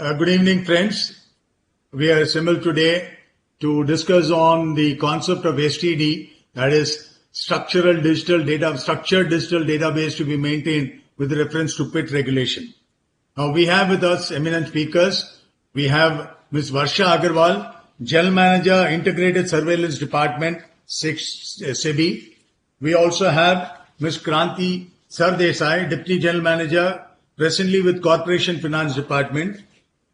Good evening, friends. We are assembled today to discuss on the concept of SDD, that is structured digital database to be maintained with reference to PIT regulation. Now we have with us eminent speakers. We have Ms. Varsha Agarwal, General Manager, Integrated Surveillance Department, SEBI. We also have Ms. Kranti Sardesai, Deputy General Manager, presently with Corporation Finance Department.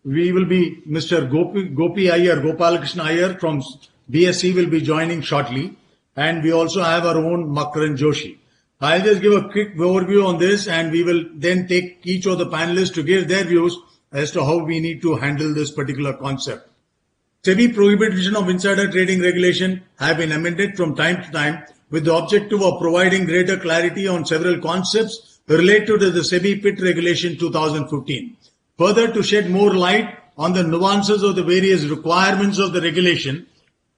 We will be Mr. Gopalakrishna Iyer from BSc will be joining shortly. And we also have our own Makaran Joshi. I'll just give a quick overview on this and we will then take each of the panelists to give their views as to how we need to handle this particular concept. SEBI Prohibition of Insider Trading Regulation have been amended from time to time with the objective of providing greater clarity on several concepts related to the SEBI PIT Regulation 2015. Further, to shed more light on the nuances of the various requirements of the regulation,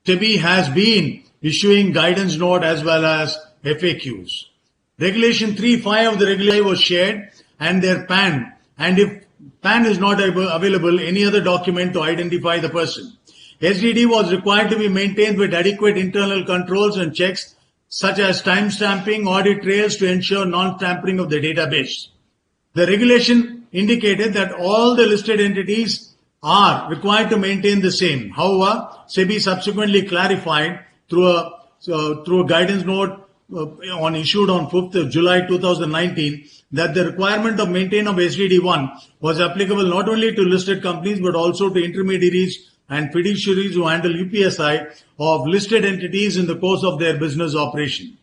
SEBI has been issuing guidance note as well as FAQs. Regulation 3.5 of the regulation was shared and their PAN, and if PAN is not available, any other document to identify the person. SDD was required to be maintained with adequate internal controls and checks such as time-stamping, audit trails to ensure non-tampering of the database. The regulation indicated that all the listed entities are required to maintain the same. However, SEBI subsequently clarified through a guidance note issued on 5th of July 2019 that the requirement of maintenance of SDD1 was applicable not only to listed companies but also to intermediaries and fiduciaries who handle UPSI of listed entities in the course of their business operation.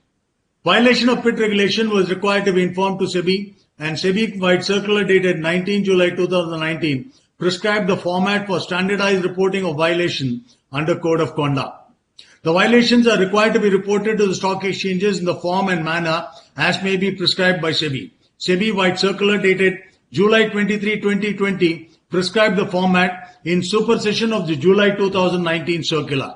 Violation of PIT regulation was required to be informed to SEBI, and SEBI-wide circular dated 19 July 2019 prescribed the format for standardized reporting of violation under Code of Conduct. The violations are required to be reported to the stock exchanges in the form and manner as may be prescribed by SEBI. SEBI-wide circular dated July 23, 2020 prescribed the format in supersession of the July 2019 circular.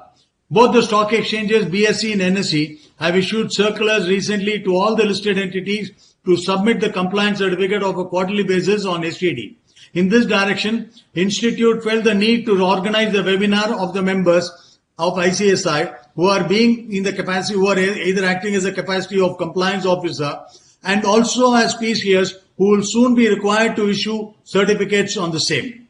Both the stock exchanges, BSE and NSE, have issued circulars recently to all the listed entities to submit the compliance certificate of a quarterly basis on STD. In this direction, Institute felt the need to organize a webinar of the members of ICSI who are either acting as a capacity of compliance officer and also as PCS who will soon be required to issue certificates on the same.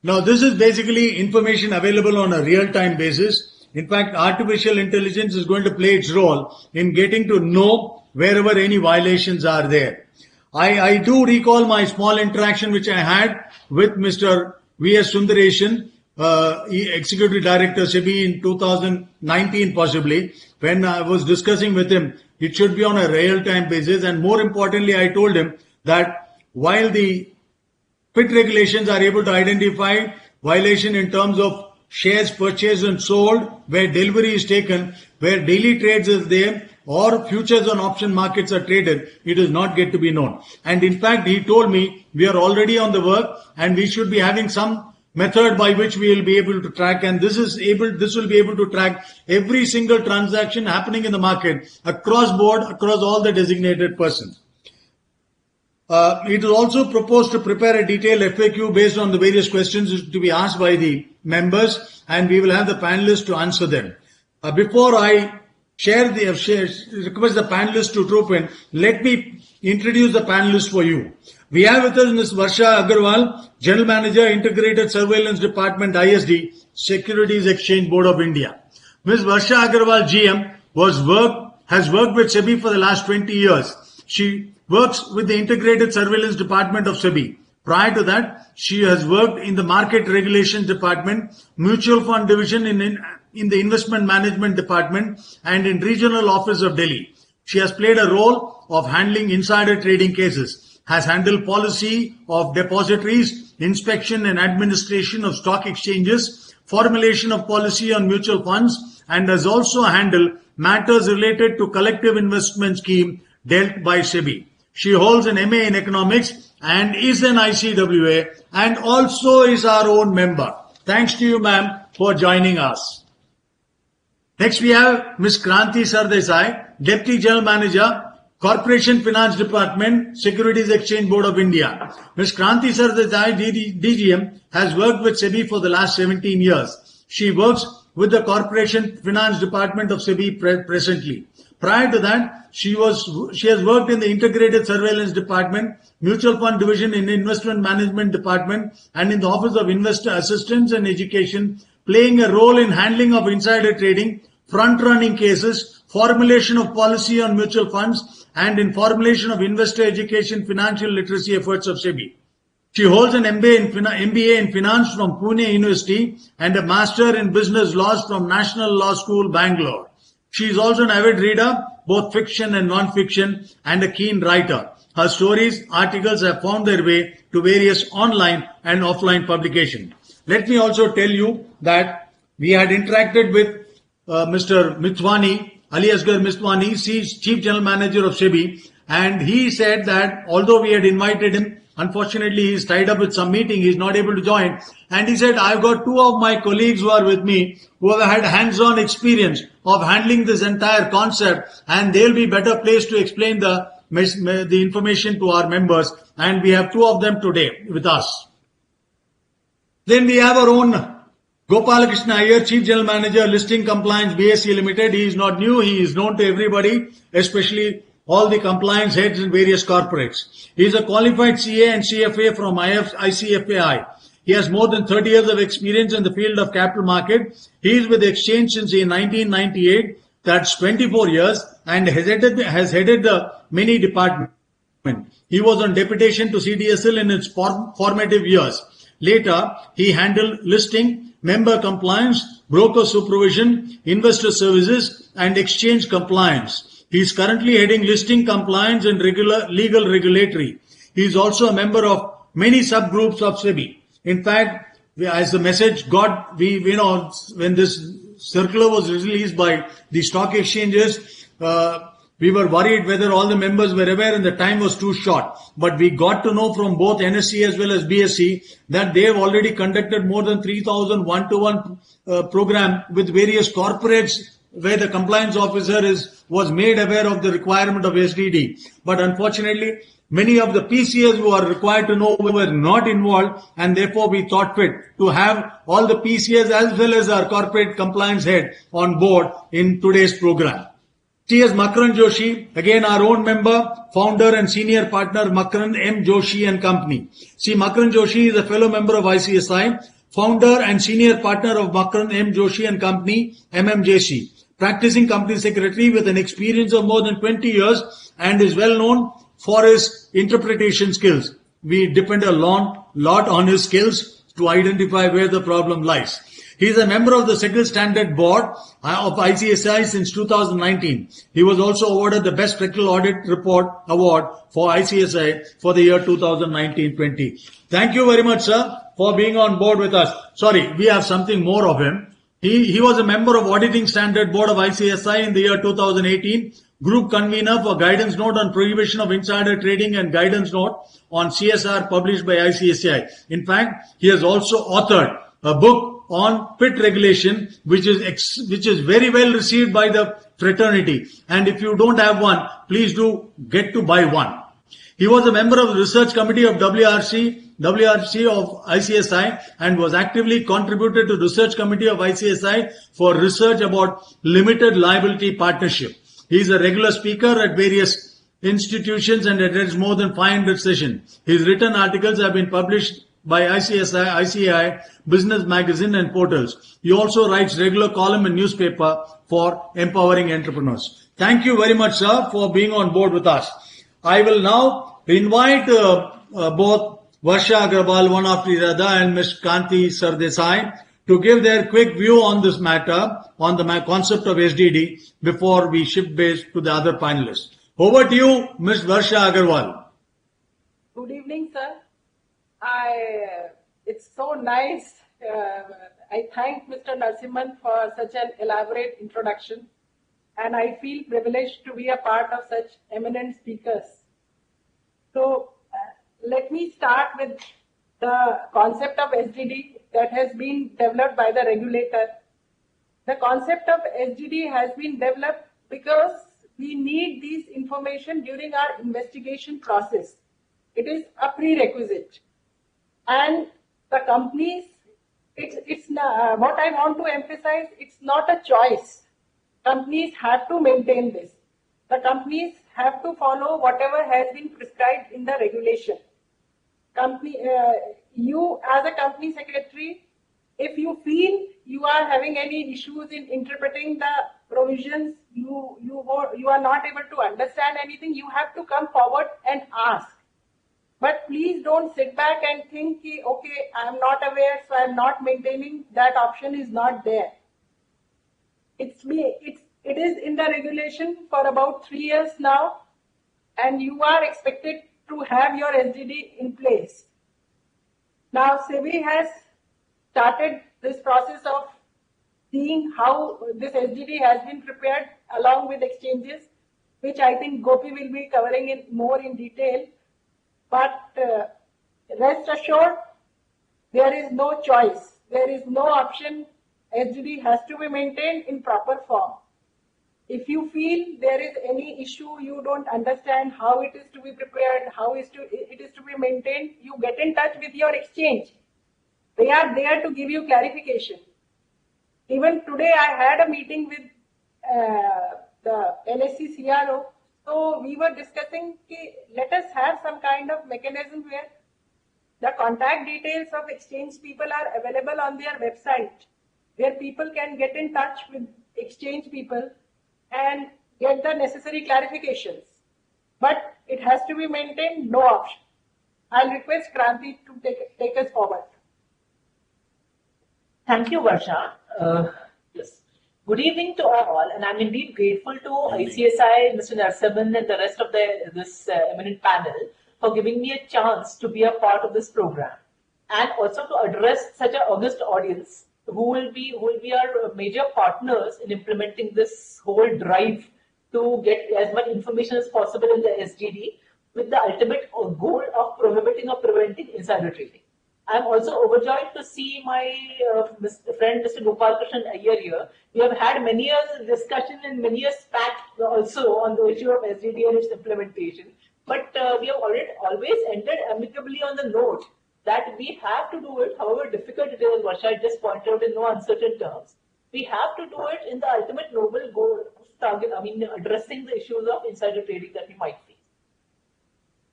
Now, this is basically information available on a real-time basis. In fact, artificial intelligence is going to play its role in getting to know wherever any violations are there. I do recall my small interaction which I had with Mr. V.S. Sundaresan, Executive Director SEBI in 2019 possibly, when I was discussing with him, it should be on a real-time basis, and more importantly, I told him that while the PIT regulations are able to identify violation in terms of shares purchased and sold, where delivery is taken, where daily trades is there, or futures and option markets are traded, it is not yet to be known. And in fact, he told me we are already on the work and we should be having some method by which we will be able to track, and this will be able to track every single transaction happening in the market across board, across all the designated persons. It is also proposed to prepare a detailed FAQ based on the various questions to be asked by the members, and we will have the panelists to answer them. Before I request the panelists to troop in, let me introduce the panelists for you. We have with us Ms. Varsha Agarwal, General Manager, Integrated Surveillance Department, ISD, Securities Exchange Board of India. Ms. Varsha Agarwal, GM, has worked with SEBI for the last 20 years. She works with the Integrated Surveillance Department of SEBI. Prior to that, she has worked in the Market Regulations Department, Mutual Fund Division in the Investment Management Department, and in Regional Office of Delhi. She has played a role of handling insider trading cases, has handled policy of depositories, inspection and administration of stock exchanges, formulation of policy on mutual funds, and has also handled matters related to collective investment scheme dealt by SEBI. She holds an MA in economics and is an ICWA and also is our own member. Thanks to you, ma'am, for joining us. Next we have Ms. Kranti Sardesai, Deputy General Manager, Corporation Finance Department, Securities Exchange Board of India. Ms. Kranti Sardesai, DGM, has worked with SEBI for the last 17 years. She works with the Corporation Finance Department of SEBI presently. Prior to that, she has worked in the Integrated Surveillance Department, Mutual Fund Division in Investment Management Department, and in the Office of Investor Assistance and Education, playing a role in handling of insider trading, front-running cases, formulation of policy on mutual funds, and in formulation of investor education financial literacy efforts of SEBI. She holds an MBA in Finance from Pune University and a Master in Business Laws from National Law School, Bangalore. She is also an avid reader, both fiction and non-fiction, and a keen writer. Her stories, articles have found their way to various online and offline publications. Let me also tell you that we had interacted with Mr. Mithwani, Ali Asghar Mithwani, Chief General Manager of SEBI, and he said that although we had invited him, unfortunately he is tied up with some meeting, he is not able to join. And he said, I've got two of my colleagues who are with me who have had hands-on experience of handling this entire concept, and they'll be better placed to explain the information to our members. And we have two of them today with us. Then we have our own Gopalakrishna Iyer, Chief General Manager, Listing Compliance, BSE Limited. He is not new. He is known to everybody, especially all the compliance heads in various corporates. He is a qualified CA and CFA from ICFAI. He has more than 30 years of experience in the field of capital market. He is with the exchange since 1998. That's 24 years, and has headed the many department. He was on deputation to CDSL in its formative years. Later, he handled listing, member compliance, broker supervision, investor services, and exchange compliance. He is currently heading listing compliance and legal regulatory. He is also a member of many subgroups of SEBI. In fact, as the message got, when this circular was released by the stock exchanges, we were worried whether all the members were aware, and the time was too short. But we got to know from both NSE as well as BSE that they have already conducted more than 3,000 one-to-one program with various corporates where the compliance officer was made aware of the requirement of SDD. But unfortunately, many of the PCS who are required to know were not involved, and therefore we thought fit to have all the PCS as well as our corporate compliance head on board in today's program. T.S. Makran Joshi, again our own member, founder and senior partner, Makran M. Joshi and Company. Makran Joshi is a fellow member of ICSI, founder and senior partner of Makran M. Joshi and Company, MMJC, practicing company secretary with an experience of more than 20 years and is well known for his interpretation skills. We depend a lot on his skills to identify where the problem lies. He is a member of the Second Standard Board of ICSI since 2019. He was also awarded the Best Technical Audit Report Award for ICSI for the year 2019-20. Thank you very much, sir, for being on board with us. Sorry, we have something more of him. He was a member of Auditing Standard Board of ICSI in the year 2018, Group Convener for Guidance Note on Prohibition of Insider Trading and Guidance Note on CSR published by ICSI. In fact, he has also authored a book on PIT regulation, which is very well received by the fraternity. And if you don't have one, please do get to buy one. He was a member of the Research Committee of WRC of ICSI and was actively contributed to Research Committee of ICSI for research about limited liability partnership. He is a regular speaker at various institutions and attends more than 500 sessions. His written articles have been published by ICSI, ICAI, Business Magazine and portals. He also writes regular column in newspaper for empowering entrepreneurs. Thank you very much, sir, for being on board with us. I will now invite both Varsha Agrawal, one after the other, and Ms. Kranti Sardesai to give their quick view on this matter, on the concept of SDD, before we shift base to the other panelists. Over to you, Ms. Varsha Agrawal. Good evening, sir. It's so nice. I thank Mr. Narasimhan for such an elaborate introduction, and I feel privileged to be a part of such eminent speakers. So let me start with the concept of SDD that has been developed by the regulator. The concept of SDD has been developed because we need this information during our investigation process. It is a prerequisite. And the companies, it's not, what I want to emphasize, it's not a choice. Companies have to maintain this. The companies have to follow whatever has been prescribed in the regulation. You as a company secretary, if you feel you are having any issues in interpreting the provisions, you are not able to understand anything, you have to come forward and ask. But please don't sit back and think, okay, I am not aware, so I am not maintaining. That option is not there. It is in the regulation for about 3 years now, and you are expected to have your SDD in place. Now, SEBI has started this process of seeing how this SDD has been prepared along with exchanges, which I think Gopi will be covering in more in detail. But rest assured, there is no choice. There is no option. SDD has to be maintained in proper form. If you feel there is any issue, you don't understand how it is to be prepared, how it is to be maintained, you get in touch with your exchange. They are there to give you clarification. Even today, I had a meeting with the NSE CRO. So we were discussing, let us have some kind of mechanism where the contact details of exchange people are available on their website, where people can get in touch with exchange people and get the necessary clarifications. But it has to be maintained, no option. I'll request Kranti to take us forward. Thank you, Varsha. Yes. Good evening to all, and I'm indeed grateful to ICSI, Mr. Narasimhan, and the rest of this eminent panel for giving me a chance to be a part of this program, and also to address such an august audience who will be our major partners in implementing this whole drive to get as much information as possible in the SDD, with the ultimate goal of prohibiting or preventing insider trading. I'm also overjoyed to see my friend Mr. Gopalakrishnan Iyer here. We have had many a discussion and many a spat also on the issue of SDD and its implementation. But we have always ended amicably on the note that we have to do it, however difficult it is, as Varsha just pointed out in no uncertain terms. We have to do it in the ultimate noble goal of addressing the issues of insider trading that we might face.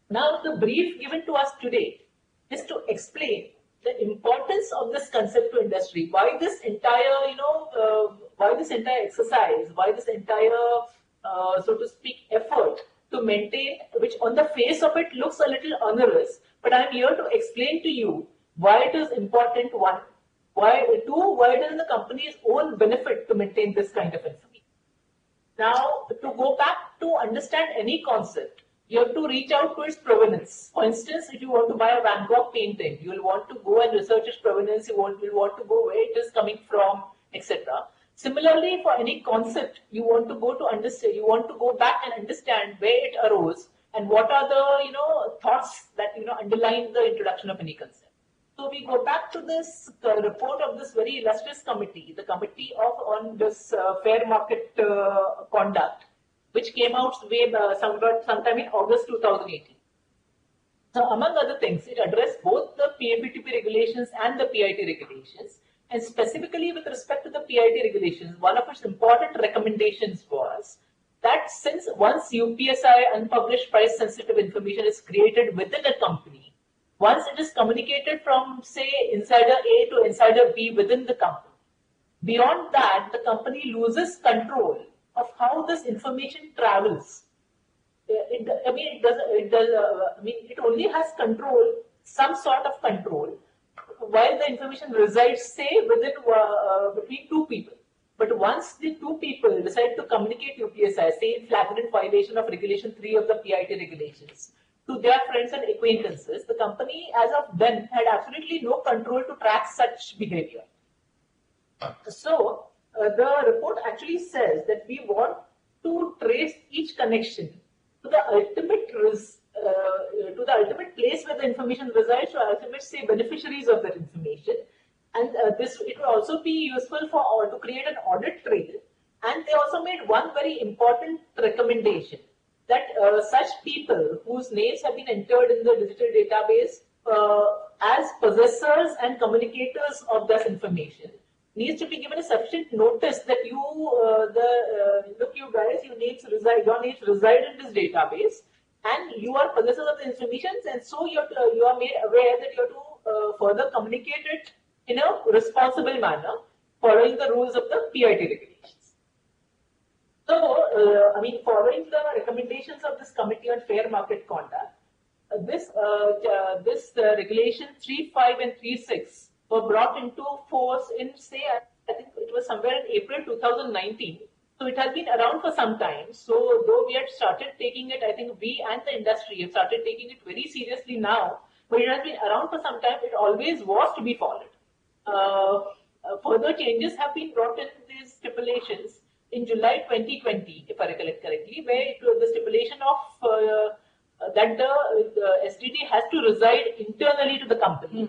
Now, the brief given to us today is to explain the importance of this concept to industry. Why this entire, exercise, why this entire, so to speak, effort to maintain, which on the face of it looks a little onerous, but I'm here to explain to you why it is important. One, why it is in the company's own benefit to maintain this kind of information. Now, to go back to understand any concept, you have to reach out to its provenance. For instance, if you want to buy a Van Gogh painting, you will want to go and research its provenance, you will want to go where it is coming from, etc. Similarly, for any concept, you want to go to understand, you want to go back and understand where it arose and what are the thoughts that underline the introduction of any concept. So we go back to this report of this very illustrious committee, the Committee on this Fair Market Conduct, which came out sometime in August 2018. So among other things, it addressed both the PABTP regulations and the PIT regulations. And specifically with respect to the PIT regulations, one of its important recommendations was that since once UPSI, unpublished price sensitive information, is created within a company, once it is communicated from, say, insider A to insider B within the company, beyond that, the company loses control of how this information travels. It only has control, some sort of control, while the information resides, say, within between two people. But once the two people decide to communicate UPSI, say in flagrant violation of Regulation 3 of the PIT regulations, to their friends and acquaintances, the company as of then had absolutely no control to track such behavior. So, the report actually says that we want to trace each connection to the ultimate place where the information resides, or ultimate, say, beneficiaries of that information. And it will also be useful to create an audit trail And they also made one very important recommendation, that such people whose names have been entered in the digital database as possessors and communicators of this information needs to be given a sufficient notice that you, look, you guys, your names reside in this database, and you are possessors of the information, and so you are made aware that you have to further communicate it in a responsible manner, following the rules of the PIT regulations. So, following the recommendations of this Committee on Fair Market Conduct, this regulation 3.5 and 3.6 were brought into force in, say, I think it was somewhere in April 2019. So it has been around for some time. So though we had started taking it, I think we and the industry have started taking it very seriously now, but it has been around for some time. It always was to be followed. Further changes have been brought in these stipulations in July 2020, if I recollect correctly, where it was the stipulation of that the SDD has to reside internally to the company,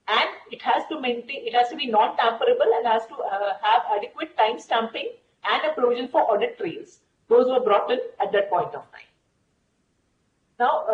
and it has to maintain, it has to be non-tamperable, and has to have adequate time stamping and a provision for audit trails. Those were brought in at that point of time. Now,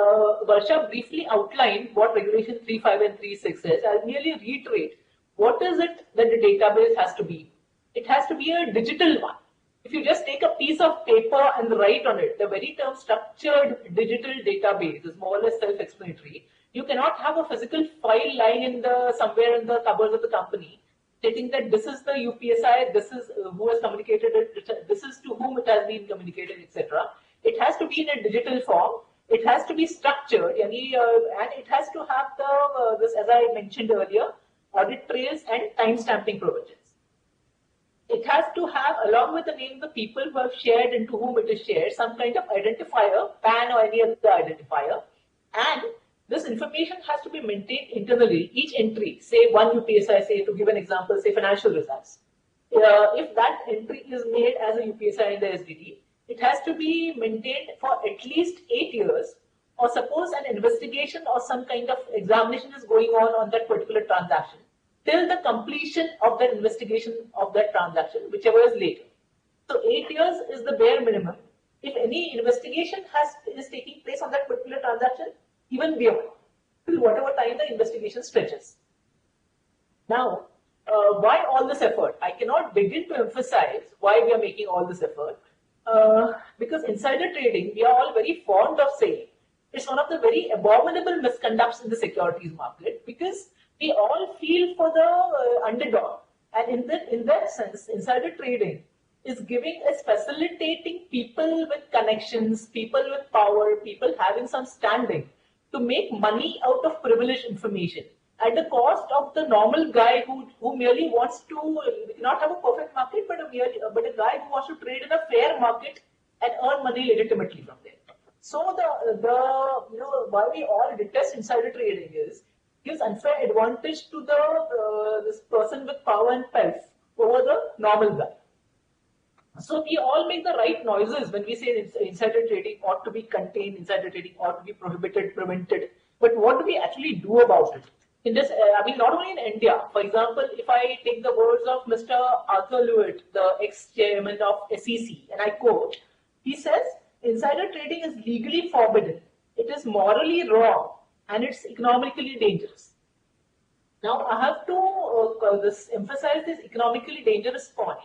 Varsha briefly outlined what Regulation 3.5 and 3.6 says. I'll merely reiterate what is it that the database has to be. It has to be a digital one. If you just take a piece of paper and write on it, the very term structured digital database is more or less self-explanatory. You cannot have a physical file lying in somewhere in the cupboards of the company, stating that this is the UPSI, this is who has communicated it, this is to whom it has been communicated, etc. It has to be in a digital form. It has to be structured, and it has to have this, as I mentioned earlier, audit trails and time stamping provisions. It has to have, along with the name of the people who have shared and to whom it is shared, some kind of identifier, PAN or any other identifier, and this information has to be maintained internally. Each entry, say one UPSI, say to give an example, say financial results. If that entry is made as a UPSI in the SDD, it has to be maintained for at least 8 years, or suppose an investigation or some kind of examination is going on that particular transaction, till the completion of that investigation of that transaction, whichever is later. So 8 years is the bare minimum. If any investigation is taking place on that particular transaction, even beyond, till whatever time the investigation stretches. Now, why all this effort? I cannot begin to emphasize why we are making all this effort. Because insider trading, we are all very fond of saying, it's one of the very abominable misconducts in the securities market, because we all feel for the underdog, and in that sense, insider trading is facilitating people with connections, people with power, people having some standing to make money out of privileged information at the cost of the normal guy who merely wants to not have a perfect market, but a guy who wants to trade in a fair market and earn money legitimately from there. So why we all detest insider trading is gives unfair advantage to this person with power and pelf over the normal guy. So we all make the right noises when we say insider trading ought to be contained, insider trading ought to be prohibited, prevented. But what do we actually do about it? In this, not only in India. For example, if I take the words of Mr. Arthur Lewitt, the ex-chairman of SEC, and I quote, he says, insider trading is legally forbidden. It is morally wrong, and it's economically dangerous. Now, I have to emphasize this economically dangerous point,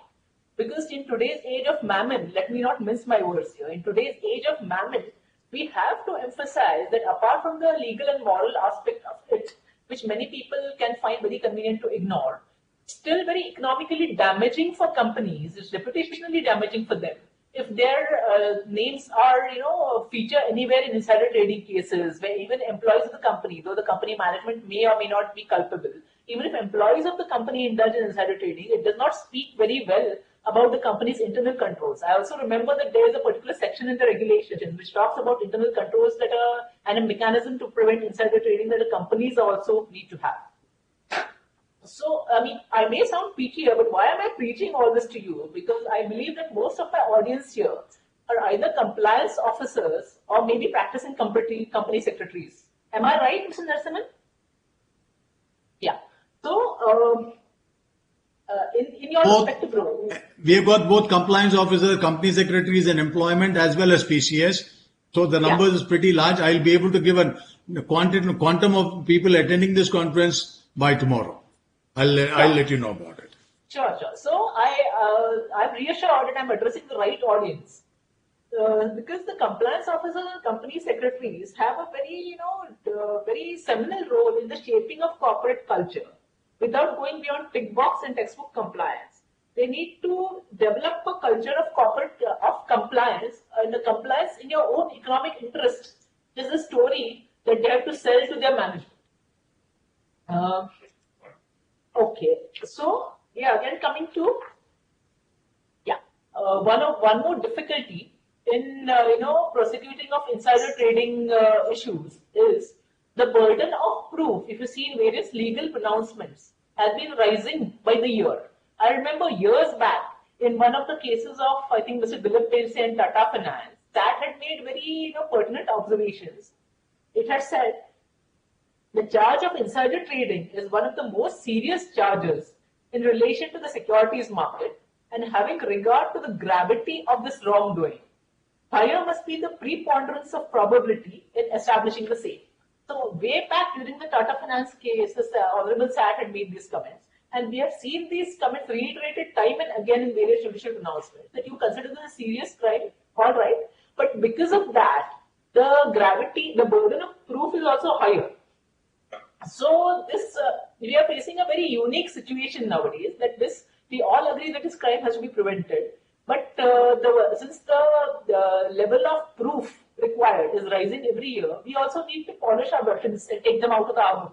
because in today's age of mammon, let me not mince my words here, in today's age of mammon, we have to emphasize that apart from the legal and moral aspect of it, which many people can find very convenient to ignore, still very economically damaging for companies, it's reputationally damaging for them. If their names are, feature anywhere in insider trading cases, where even employees of the company, though the company management may or may not be culpable, even if employees of the company indulge in insider trading, it does not speak very well about the company's internal controls. I also remember that there is a particular section in the regulation which talks about internal controls and a mechanism to prevent insider trading that the companies also need to have. So, I may sound preachy here, but why am I preaching all this to you? Because I believe that most of my audience here are either compliance officers or maybe practicing company secretaries. Am I right, Mr. Narasimhan? Yeah. So, in your Both, respective roles. we have got both compliance officers, company secretaries and employment as well as PCS. So the numbers is pretty large. I'll be able to give a quantum of people attending this conference by tomorrow. I'll let you know about it. Sure. So I'm reassured that I'm addressing the right audience. Because the compliance officers and company secretaries have a very, very seminal role in the shaping of corporate culture without going beyond tick box and textbook compliance. They need to develop a culture of corporate of compliance, and the compliance in your own economic interest is a story that they have to sell to their management. Okay, so again coming to one more difficulty in prosecuting of insider trading issues is the burden of proof. If you see in various legal pronouncements, has been rising by the year. I remember years back in one of the cases of, I think, Mr. Dilip Pense and Tata Finance, that had made very pertinent observations. It had said the charge of insider trading is one of the most serious charges in relation to the securities market, and having regard to the gravity of this wrongdoing, higher must be the preponderance of probability in establishing the same. So way back during the Tata Finance case, the Honorable SAT had made these comments, and we have seen these comments reiterated time and again in various judicial pronouncements that you consider this a serious crime, all right, but because of that, the gravity, the burden of proof is also higher. So this we are facing a very unique situation nowadays, that we all agree that this crime has to be prevented, but since the level of proof required is rising every year, we also need to polish our weapons and take them out of the armor.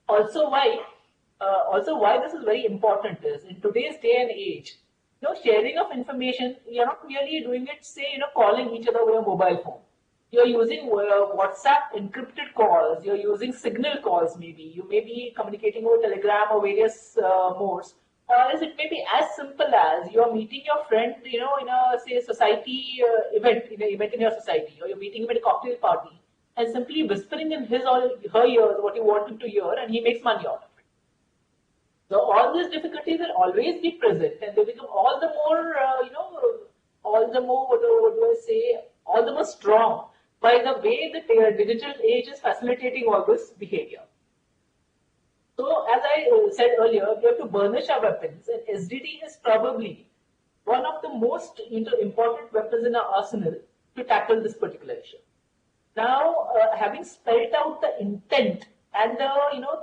Also why this is very important is, in today's day and age, sharing of information, we are not merely doing it, say, calling each other with a mobile phone. You're using WhatsApp encrypted calls, you're using signal calls maybe, you may be communicating over Telegram or various modes, or else it may be as simple as you're meeting your friend, in a, say, society event, in an event in your society, or you're meeting him at a cocktail party, and simply whispering in his or her ears what you want him to hear, and he makes money out of it. So all these difficulties will always be present, and they become all the more, all the more, what do I say, all the more strong by the way the digital age is facilitating all this behavior. So, as I said earlier, we have to burnish our weapons, and SDD is probably one of the most important weapons in our arsenal to tackle this particular issue. Now, having spelled out the intent and the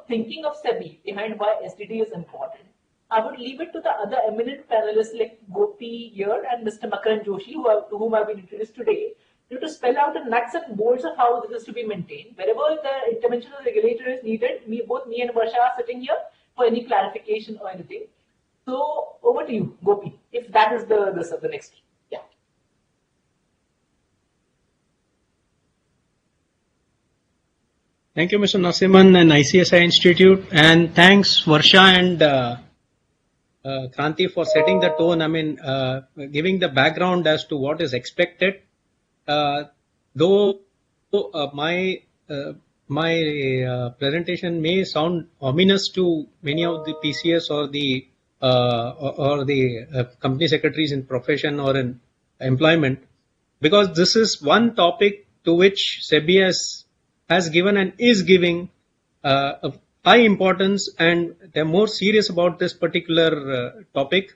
thinking of SEBI behind why SDD is important, I would leave it to the other eminent panelists like Gopi here and Mr. Makaran Joshi, to whom I've been introduced today, to spell out the nuts and bolts of how this is to be maintained. Wherever the intervention of the regulator is needed, both me and Varsha are sitting here for any clarification or anything. So over to you, Gopi, if that is the next. Yeah. Thank you, Mr. Narasimhan and ICSI Institute, and thanks Varsha and Kranti for setting the tone. I mean, giving the background as to what is expected. Though my presentation may sound ominous to many of the PCS or the company secretaries in profession or in employment, because this is one topic to which SEBI has given and is giving a high importance, and they're more serious about this particular topic.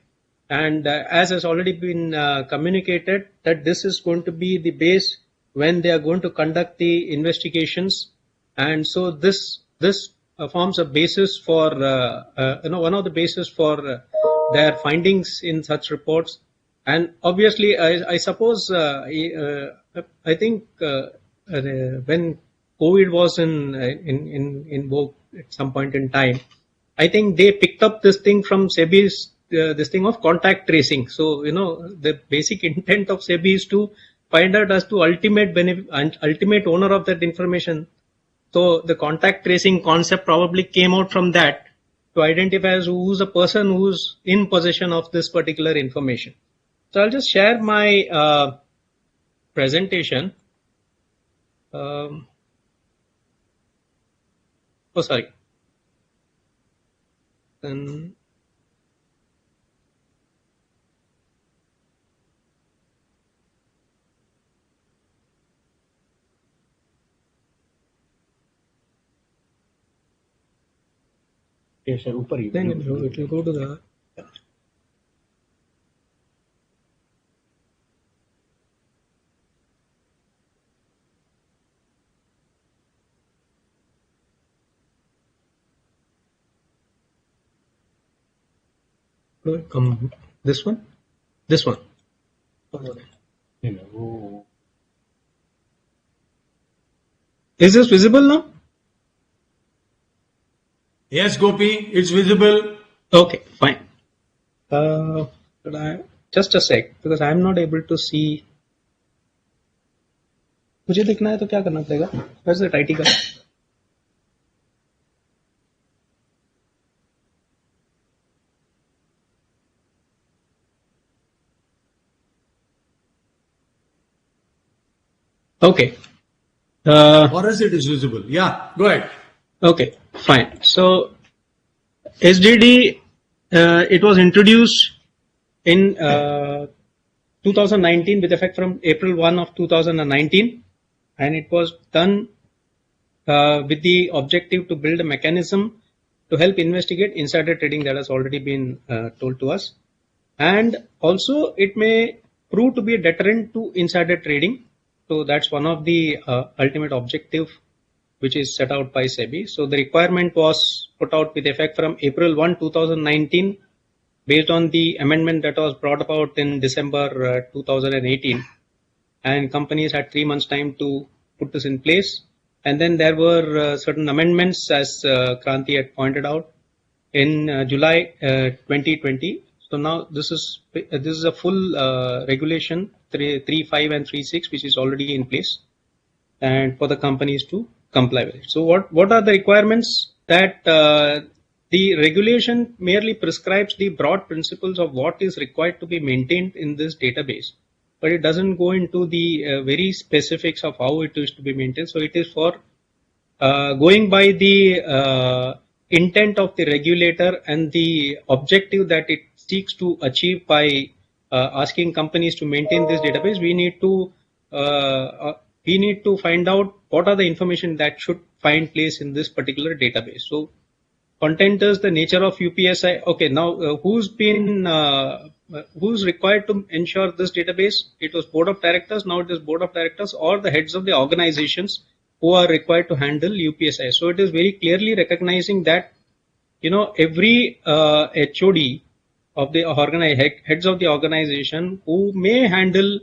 And as has already been communicated, that this is going to be the base when they are going to conduct the investigations, and so this forms a basis for one of the basis for their findings in such reports. And obviously, I suppose I think when COVID was in vogue at some point in time, I think they picked up this thing from SEBI's. This thing of contact tracing. So, the basic intent of SEBI is to find out as to ultimate owner of that information. So, the contact tracing concept probably came out from that, to identify as who's a person who's in possession of this particular information. So, I'll just share my presentation. Sorry. Then Yes, sir. ऊपर ही. then it will go to the come this one. नहीं, वो Is this visible now? Yes, Gopi, it's visible. Okay, fine. But just a sec, because I am not able to see. मुझे दिखना है तो क्या करना पड़ेगा? Where's the IT guy? Okay. For us, it is visible. Yeah, go ahead. Okay, fine. So SDD, it was introduced in 2019 with effect from April 1 of 2019, and it was done with the objective to build a mechanism to help investigate insider trading that has already been told to us, and also it may prove to be a deterrent to insider trading. So that's one of the ultimate objective which is set out by SEBI. So the requirement was put out with effect from April 1, 2019, based on the amendment that was brought about in December 2018. And companies had 3 months time to put this in place. And then there were certain amendments, as Kranti had pointed out, in July 2020. So now this is a full regulation 3.5 and 3.6, which is already in place, and for the companies to comply with it. So what are the requirements? That the regulation merely prescribes the broad principles of what is required to be maintained in this database, but it doesn't go into the very specifics of how it is to be maintained. So it is for going by the intent of the regulator and the objective that it seeks to achieve by asking companies to maintain this database. We need to find out what are the information that should find place in this particular database. So content is the nature of UPSI. Okay, now who's required to ensure this database? It was board of directors. Now it is board of directors or the heads of the organizations who are required to handle UPSI. So it is very clearly recognizing that, every HOD of the heads of the organization who may handle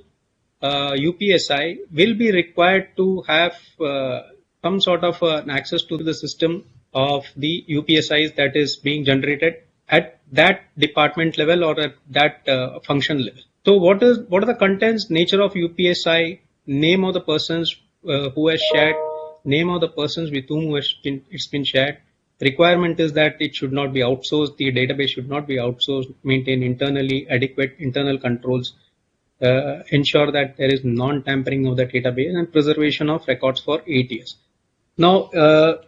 UPSI will be required to have some sort of access to the system of the UPSIs that is being generated at that department level or at that function level. So what are the contents? Nature of UPSI, name of the persons who has shared, name of the persons with whom it's been shared. Requirement is that it should not be outsourced. The database should not be outsourced. Maintain internally adequate internal controls. Ensure that there is non-tampering of the database and preservation of records for 8 years. Now, what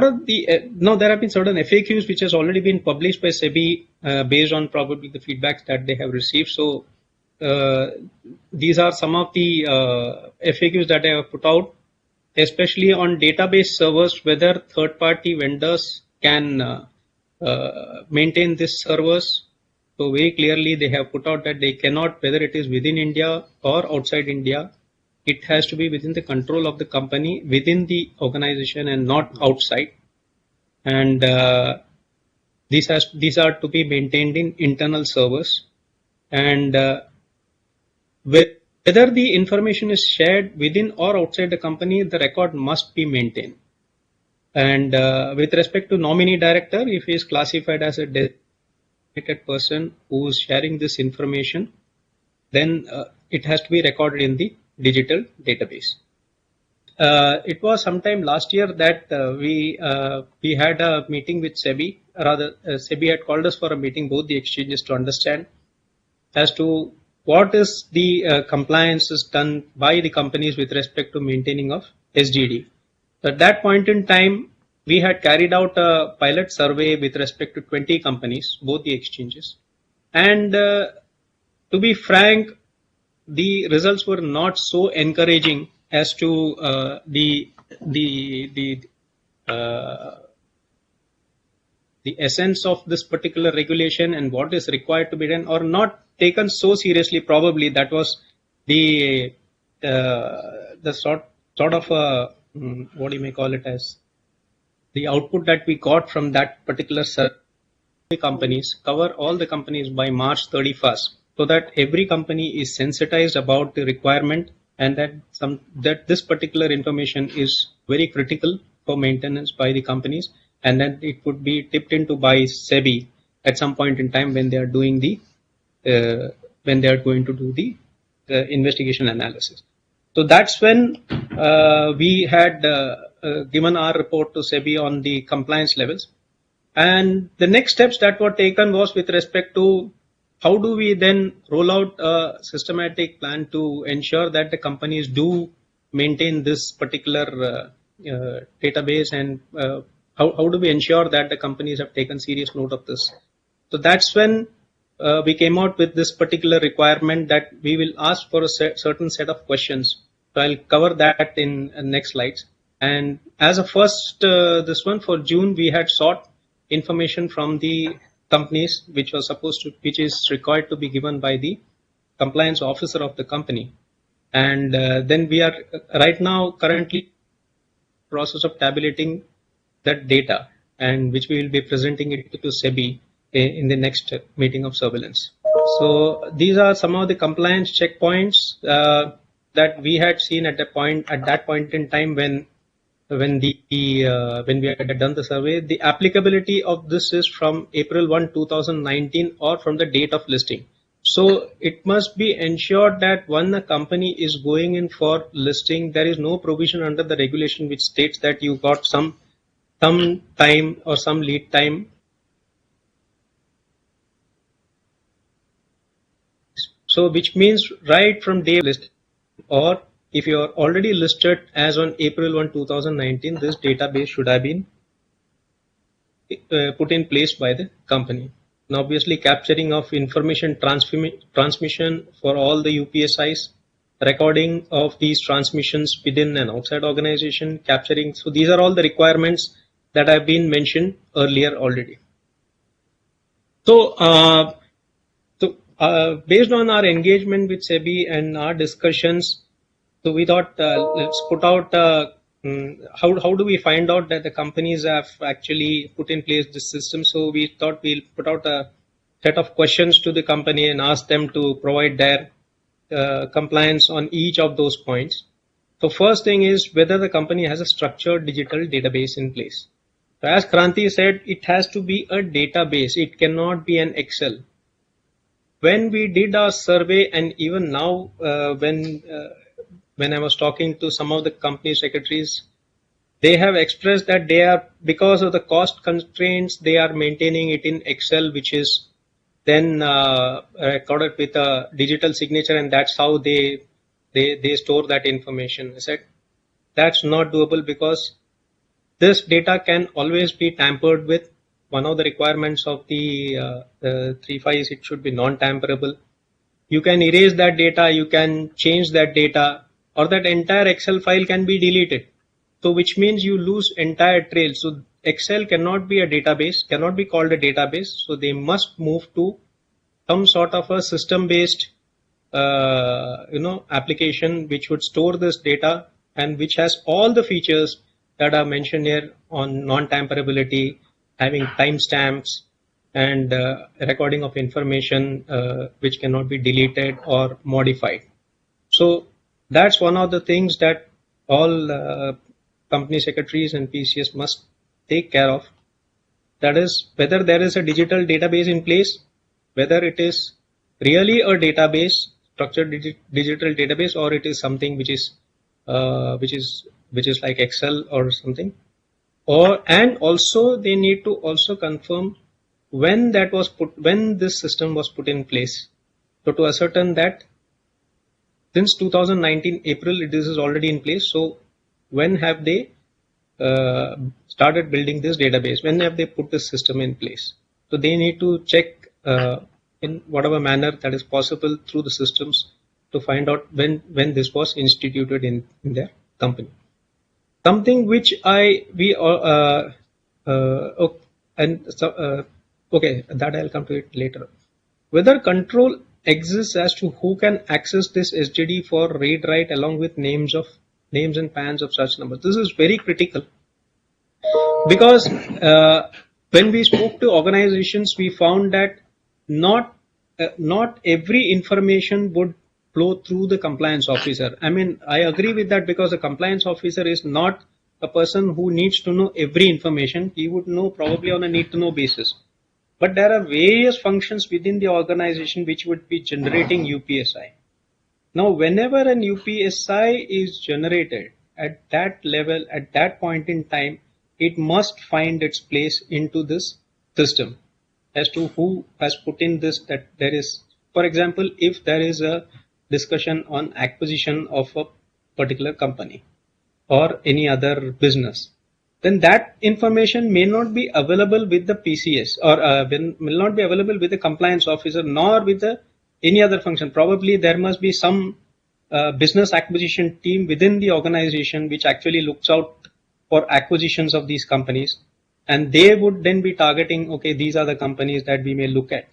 are the now there have been certain FAQs which has already been published by SEBI based on probably the feedbacks that they have received. So these are some of the FAQs that I have put out, especially on database servers, whether third-party vendors can maintain these servers. So very clearly they have put out that they cannot, whether it is within India or outside India, it has to be within the control of the company, within the organization and not outside. And these are to be maintained in internal servers. And whether the information is shared within or outside the company, the record must be maintained. And with respect to nominee director, if he is classified as a designated person who is sharing this information, then it has to be recorded in the digital database. It was sometime last year that we had a meeting with SEBI. Rather, SEBI had called us for a meeting, both the exchanges, to understand as to what is the compliances done by the companies with respect to maintaining of SDD. At that point in time, we had carried out a pilot survey with respect to 20 companies, both the exchanges. And to be frank, the results were not so encouraging as to the essence of this particular regulation and what is required to be done, or not taken so seriously. Probably that was the sort of what you may call it as the output that we got from that particular survey. Companies, cover all the companies by March 31st, so that every company is sensitized about the requirement, and that this particular information is very critical for maintenance by the companies, and that it would be tipped into by SEBI at some point in time when they are doing the when they are going to do the investigation analysis. So that's when we had given our report to SEBI on the compliance levels. And the next steps that were taken was with respect to how do we then roll out a systematic plan to ensure that the companies do maintain this particular database, and how do we ensure that the companies have taken serious note of this. So that's when we came out with this particular requirement that we will ask for a certain set of questions. So I'll cover that in next slides. And as a first, this one for June, we had sought information from the companies which is required to be given by the compliance officer of the company. And then we are right now currently in the process of tabulating that data, and which we will be presenting it to SEBI in the next meeting of surveillance. So these are some of the compliance checkpoints that we had seen at that point in time when we had done the survey. The applicability of this is from April 1, 2019, or from the date of listing. So it must be ensured that when a company is going in for listing, there is no provision under the regulation which states that you got some time or some lead time. So which means right from day of listing, or if you are already listed as on April 1, 2019, this database should have been put in place by the company. And obviously capturing of information transmission for all the UPSIs, recording of these transmissions within and outside organization, capturing. So these are all the requirements that have been mentioned earlier already. So based on our engagement with SEBI and our discussions, so we thought let's put out how do we find out that the companies have actually put in place this system. So we thought we'll put out a set of questions to the company and ask them to provide their compliance on each of those points. So first thing is whether the company has a structured digital database in place. So as Kranti said, it has to be a database. It cannot be an Excel. When we did our survey, and even now when I was talking to some of the company secretaries, they have expressed that they are, because of the cost constraints, they are maintaining it in Excel, which is then recorded with a digital signature, and that's how they store that information. I said that's not doable because this data can always be tampered with. One of the requirements of the 3.5 is it should be non-tamperable. You can erase that data, you can change that data, or that entire Excel file can be deleted. So which means you lose entire trail. So Excel cannot be a database, cannot be called a database. So they must move to some sort of a system-based application which would store this data and which has all the features that are mentioned here on non-tamperability, having timestamps, and recording of information which cannot be deleted or modified. So that's one of the things that all company secretaries and PCS must take care of. That is whether there is a digital database in place, whether it is really a database, structured digital database, or it is something which is like Excel or something. And also they need to also confirm when this system was put in place. So to ascertain that since 2019 April this is already in place. So when have they started building this database, when have they put this system in place? So they need to check in whatever manner that is possible through the systems to find out when this was instituted in their company. Something which okay, that I'll come to it later. Whether control exists as to who can access this SDD for read write along with names and PANs of such numbers. This is very critical because when we spoke to organizations, we found that not every information would flow through the compliance officer. I mean, I agree with that because a compliance officer is not a person who needs to know every information. He would know probably on a need to know basis. But there are various functions within the organization which would be generating UPSI. Now, whenever an UPSI is generated at that level, at that point in time, it must find its place into this system as to who has put in this, that there is, for example, if there is a discussion on acquisition of a particular company or any other business, then that information may not be available with the PCS or will not be available with the compliance officer nor with any other function. Probably there must be some business acquisition team within the organization which actually looks out for acquisitions of these companies, and they would then be targeting, okay, these are the companies that we may look at,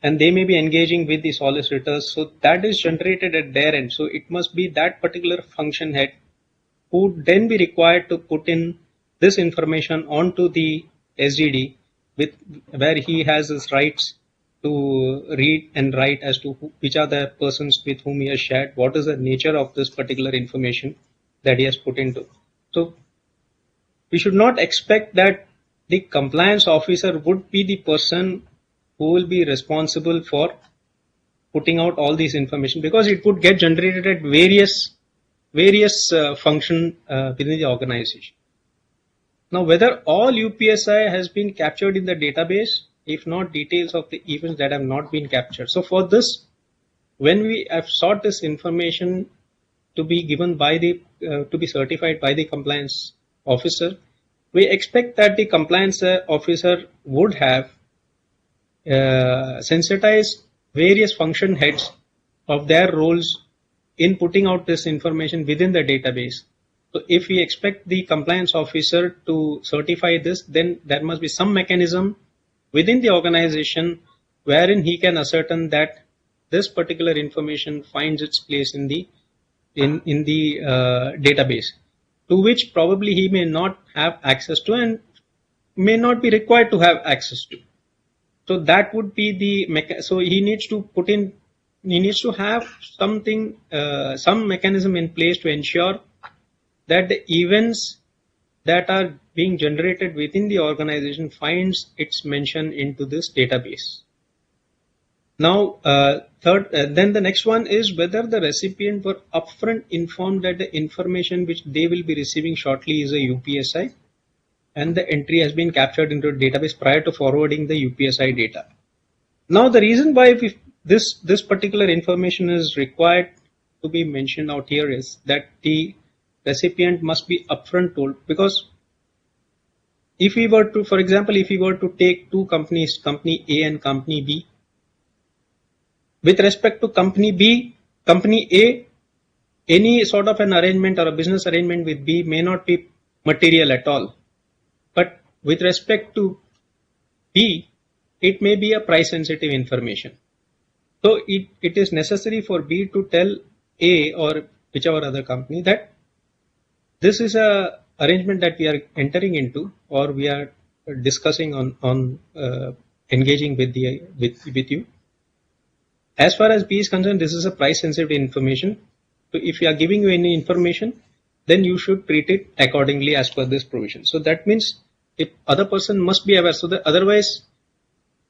and they may be engaging with the solicitors. So that is generated at their end. So it must be that particular function head who would then be required to put in this information onto the SDD with where he has his rights to read and write as to which are the persons with whom he has shared, what is the nature of this particular information that he has put into. So we should not expect that the compliance officer would be the person who will be responsible for putting out all these information, because it would get generated at various function within the organization. Now, whether all UPSI has been captured in the database, if not details of the events that have not been captured. So for this, when we have sought this information to be given by the to be certified by the compliance officer, we expect that the compliance officer would have sensitized various function heads of their roles in putting out this information within the database. So if we expect the compliance officer to certify this, then there must be some mechanism within the organization wherein he can ascertain that this particular information finds its place in the database, to which probably he may not have access to and may not be required to have access to. So that would be the so he needs to have something, some mechanism in place to ensure that the events that are being generated within the organization finds its mention into this database. Now, then the next one is whether the recipient were upfront informed that the information which they will be receiving shortly is a UPSI, and the entry has been captured into a database prior to forwarding the UPSI data. Now, the reason why this particular information is required to be mentioned out here is that the recipient must be upfront told, because if we were to, for example, if we were to take two companies, company A and company B, with respect to company B, company A, any sort of an arrangement or a business arrangement with B may not be material at all. But with respect to B, it may be a price sensitive information. So it is necessary for B to tell A or whichever other company that this is a arrangement that we are entering into, or we are discussing on engaging with you. As far as B is concerned, this is a price sensitive information. So if we are giving you any information, then you should treat it accordingly as per this provision. So that means if other person must be aware, so that otherwise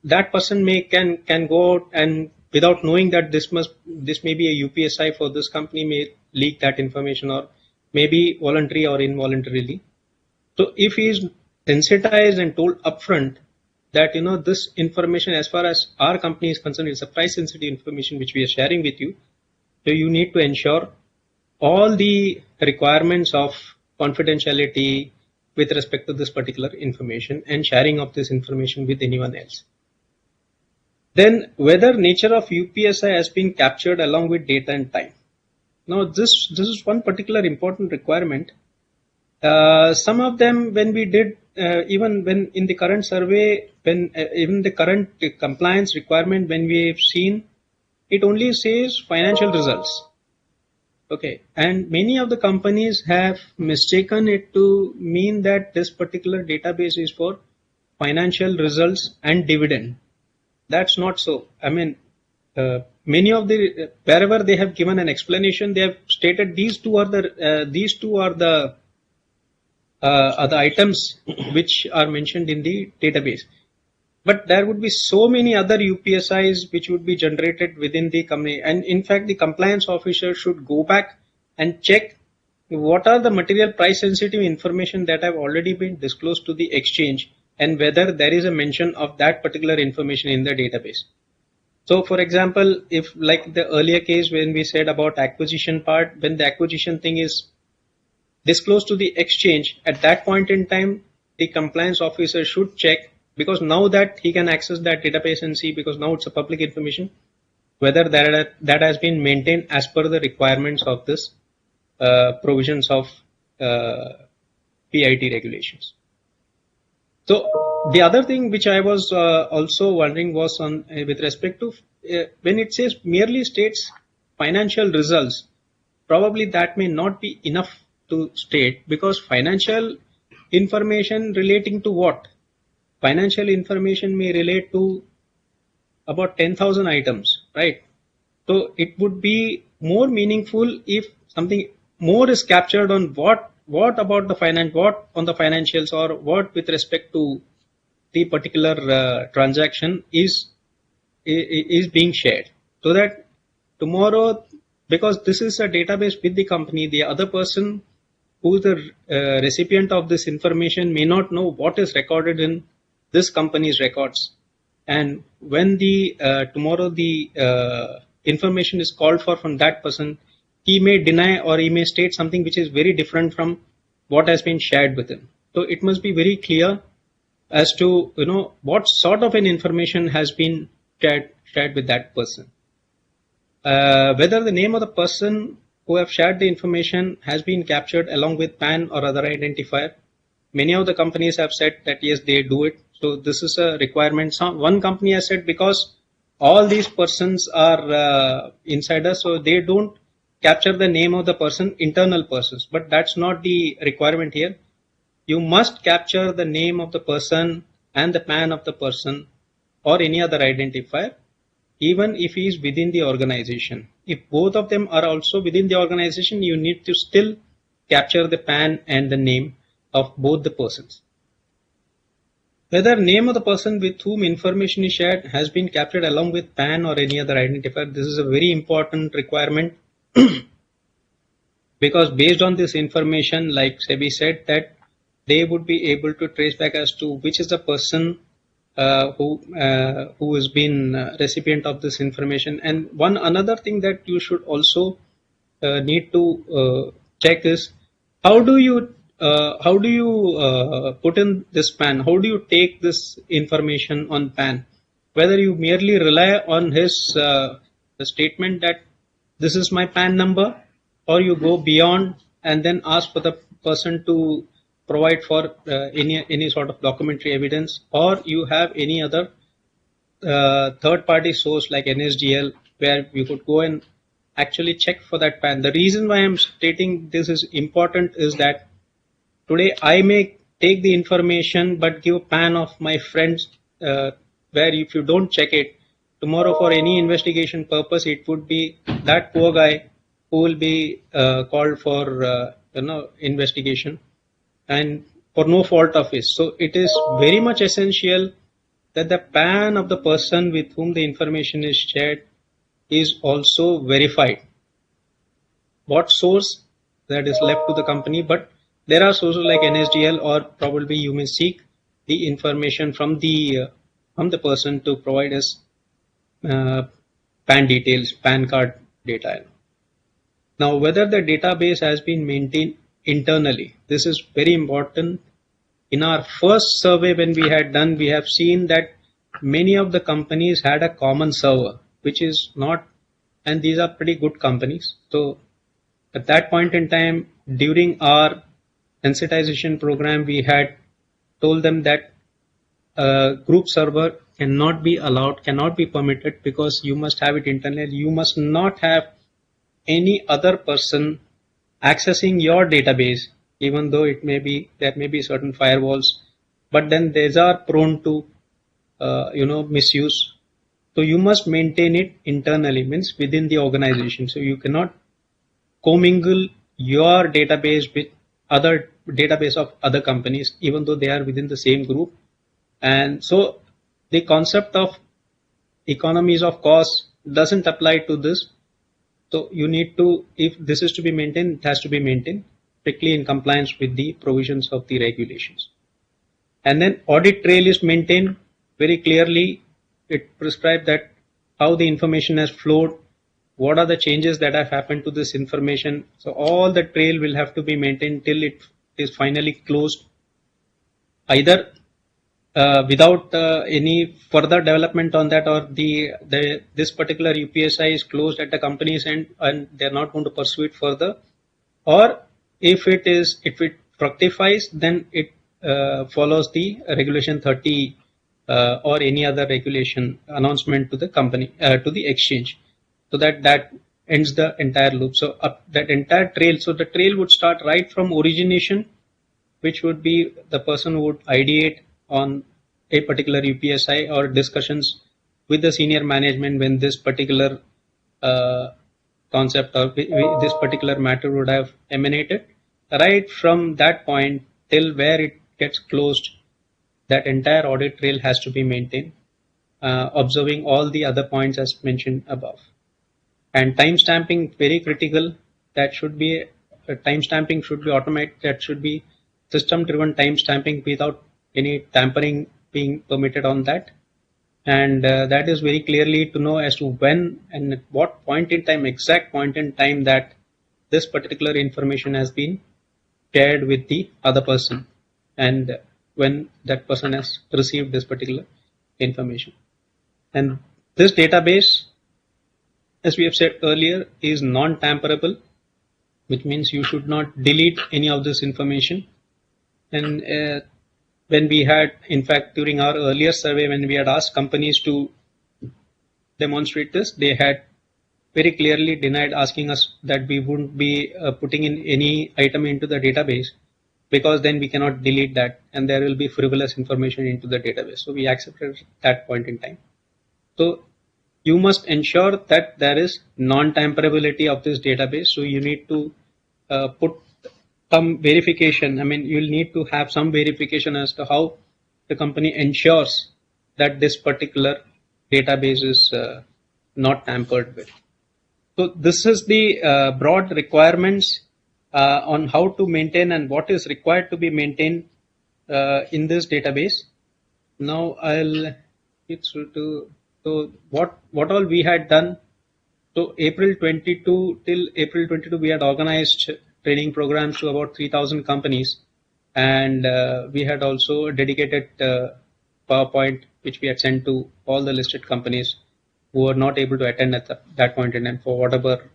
that person can go out and without knowing that this may be a UPSI for this company, may leak that information, or maybe voluntary or involuntarily. So if he is sensitized and told upfront that this information, as far as our company is concerned, is a price sensitive information which we are sharing with you, so you need to ensure all the requirements of confidentiality with respect to this particular information and sharing of this information with anyone else. Then whether nature of UPSI has been captured along with date and time. Now this is one particular important requirement. Some of them, when we did, even when in the current survey, when even the current compliance requirement, when we have seen, it only says financial results. Okay, and many of the companies have mistaken it to mean that this particular database is for financial results and dividend. That's not so. I mean, many of the wherever they have given an explanation, they have stated these two are the items which are mentioned in the database. But there would be so many other UPSIs which would be generated within the company, and in fact the compliance officer should go back and check what are the material price sensitive information that have already been disclosed to the exchange and whether there is a mention of that particular information in the database. So for example, if like the earlier case when we said about acquisition part, when the acquisition thing is disclosed to the exchange, at that point in time the compliance officer should check, because now that he can access that database and see, because now it's a public information, whether that has been maintained as per the requirements of this provisions of PIT regulations. So the other thing which I was also wondering was on with respect to when it says merely states financial results, probably that may not be enough to state, because financial information relating to what? Financial information may relate to about 10,000 items, right? So it would be more meaningful if something more is captured on what about the what on the financials, or what with respect to the particular transaction is being shared, so that tomorrow, because this is a database with the company, the other person who is the recipient of this information may not know what is recorded in this company's records, and when the tomorrow the information is called for from that person, he may deny or he may state something which is very different from what has been shared with him. So it must be very clear as to what sort of an information has been shared with that person, whether the name of the person who have shared the information has been captured along with PAN or other identifier. Many of the companies have said that yes, they do it. So this is a requirement. One company has said because all these persons are insiders, so they don't capture the name of the person, internal persons. But that's not the requirement here. You must capture the name of the person and the PAN of the person or any other identifier, even if he is within the organization. If both of them are also within the organization, you need to still capture the PAN and the name of both the persons. Whether name of the person with whom information is shared has been captured along with PAN or any other identifier, this is a very important requirement because based on this information, like SEBI said, that they would be able to trace back as to which is the person who has been recipient of this information. And another thing that you should also need to check is how do you put in this PAN? How do you take this information on PAN? Whether you merely rely on his statement that this is my PAN number, or you go beyond and then ask for the person to provide for any sort of documentary evidence, or you have any other third-party source like NSDL where you could go and actually check for that PAN. The reason why I'm stating this is important is that today I may take the information but give a PAN of my friends where if you don't check it, tomorrow for any investigation purpose, it would be that poor guy who will be called for investigation, and for no fault of his. So it is very much essential that the PAN of the person with whom the information is shared is also verified. What source, that is left to the company, but there are sources like NSDL, or probably you may seek the information from the person to provide us PAN details, PAN card data. Now, whether the database has been maintained internally, this is very important in our first survey when we had done, we have seen that many of the companies had a common server, which is not, and these are pretty good companies. So at that point in time, during our sensitization program, we had told them that group server cannot be allowed, cannot be permitted, because you must have it internally. You must not have any other person accessing your database, even though it may be, there may be certain firewalls, but then these are prone to misuse. So you must maintain it internally, means within the organization. So you cannot commingle your database with other database of other companies, even though they are within the same group. And so the concept of economies of cost doesn't apply to this. So you need to, if this is to be maintained, it has to be maintained strictly in compliance with the provisions of the regulations. And then audit trail is maintained very clearly. It prescribes that how the information has flowed, what are the changes that have happened to this information. So all the trail will have to be maintained till it is finally closed, either without any further development on that, or this particular UPSI is closed at the company's end and they're not going to pursue it further, or if it fructifies, then it follows the regulation 30 or any other regulation announcement to the company, to the exchange, so that ends the entire loop. So that entire trail, so the trail would start right from origination, which would be the person who would ideate on a particular UPSI or discussions with the senior management when this particular concept or this particular matter would have emanated. Right from that point till where it gets closed, that entire audit trail has to be maintained, observing all the other points as mentioned above. And timestamping, very critical. That should be, timestamping should be automated. That should be system-driven timestamping without any tampering being permitted on that. And that is very clearly to know as to when and at what point in time, exact point in time, that this particular information has been shared with the other person, and when that person has received this particular information. And this database, as we have said earlier, is non-tamperable, which means you should not delete any of this information. And when we had, in fact, during our earlier survey, when we had asked companies to demonstrate this, they had very clearly denied asking us that we wouldn't be putting in any item into the database, because then we cannot delete that and there will be frivolous information into the database. So we accepted that point in time. So you must ensure that there is non-tamperability of this database. So you need to put some verification. I mean, you'll need to have some verification as to how the company ensures that this particular database is not tampered with. So this is the broad requirements on how to maintain and what is required to be maintained in this database. Now I'll get through to, so what all we had done. So April 22 till April 22 we had organized training programs to about 3,000 companies, and we had also dedicated PowerPoint which we had sent to all the listed companies who were not able to attend at that point in time for whatever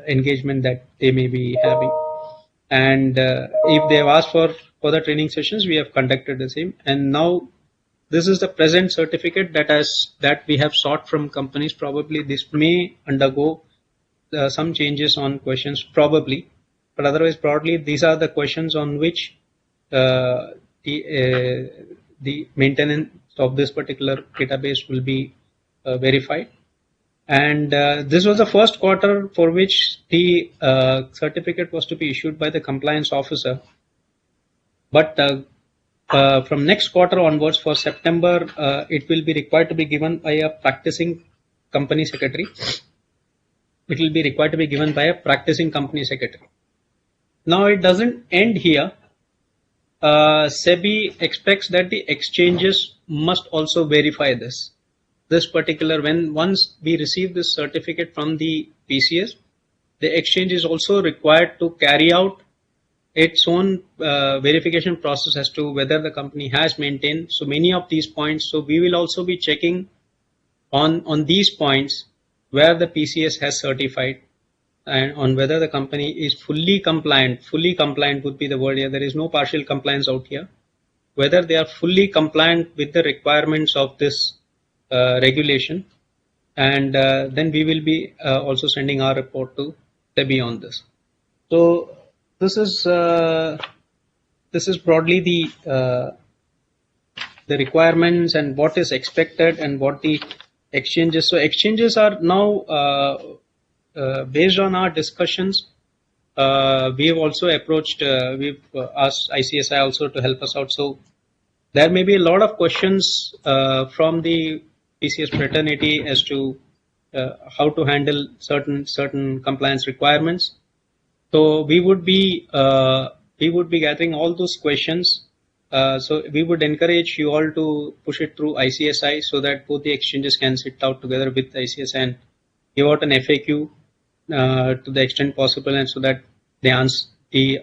engagement that they may be having. And if they have asked for further training sessions, we have conducted the same. And now this is the present certificate that we have sought from companies. Probably this may undergo some changes on questions, probably, but otherwise broadly these are the questions on which the maintenance of this particular database will be verified. And this was the first quarter for which the certificate was to be issued by the compliance officer. But from next quarter onwards, for September, it will be required to be given by a practicing company secretary. It will be required to be given by a practicing company secretary. Now it doesn't end here. SEBI expects that the exchanges must also verify this particular, once we receive this certificate from the PCS, the exchange is also required to carry out its own verification process as to whether the company has maintained so many of these points. So we will also be checking on these points where the PCS has certified, and on whether the company is fully compliant. Fully compliant would be the word here. There is no partial compliance out here. Whether they are fully compliant with the requirements of this regulation, and then we will be also sending our report to SEBI on this. So this is broadly the requirements and what is expected and what the exchanges. So exchanges are now based on our discussions. We have also approached. We've asked ICSI also to help us out. So there may be a lot of questions from the PCS fraternity as to how to handle certain compliance requirements. So we would be gathering all those questions. So we would encourage you all to push it through ICSI so that both the exchanges can sit out together with ICSI and give out an FAQ to the extent possible, and so that they answer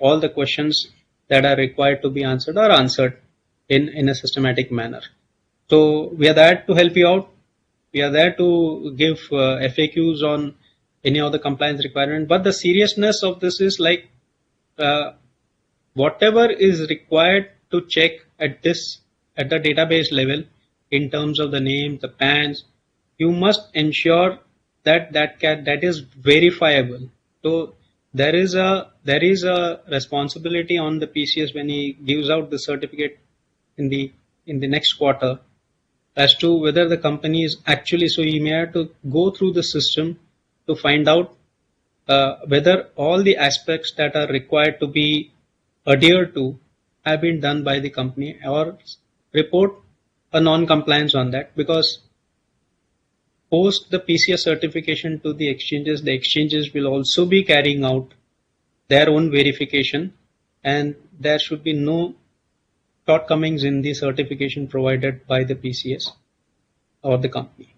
all the questions that are required to be answered are answered in a systematic manner. So we are there to help you out. We are there to give FAQs on any of the compliance requirement. But the seriousness of this is like whatever is required to check at the database level in terms of the name, the PANs, you must ensure that is verifiable. So there is a responsibility on the PCS when he gives out the certificate in the next quarter as to whether the company is actually, so you may have to go through the system to find out whether all the aspects that are required to be adhered to have been done by the company, or report a non-compliance on that, because post the PCS certification to the exchanges will also be carrying out their own verification, and there should be no shortcomings in the certification provided by the PCS or the company.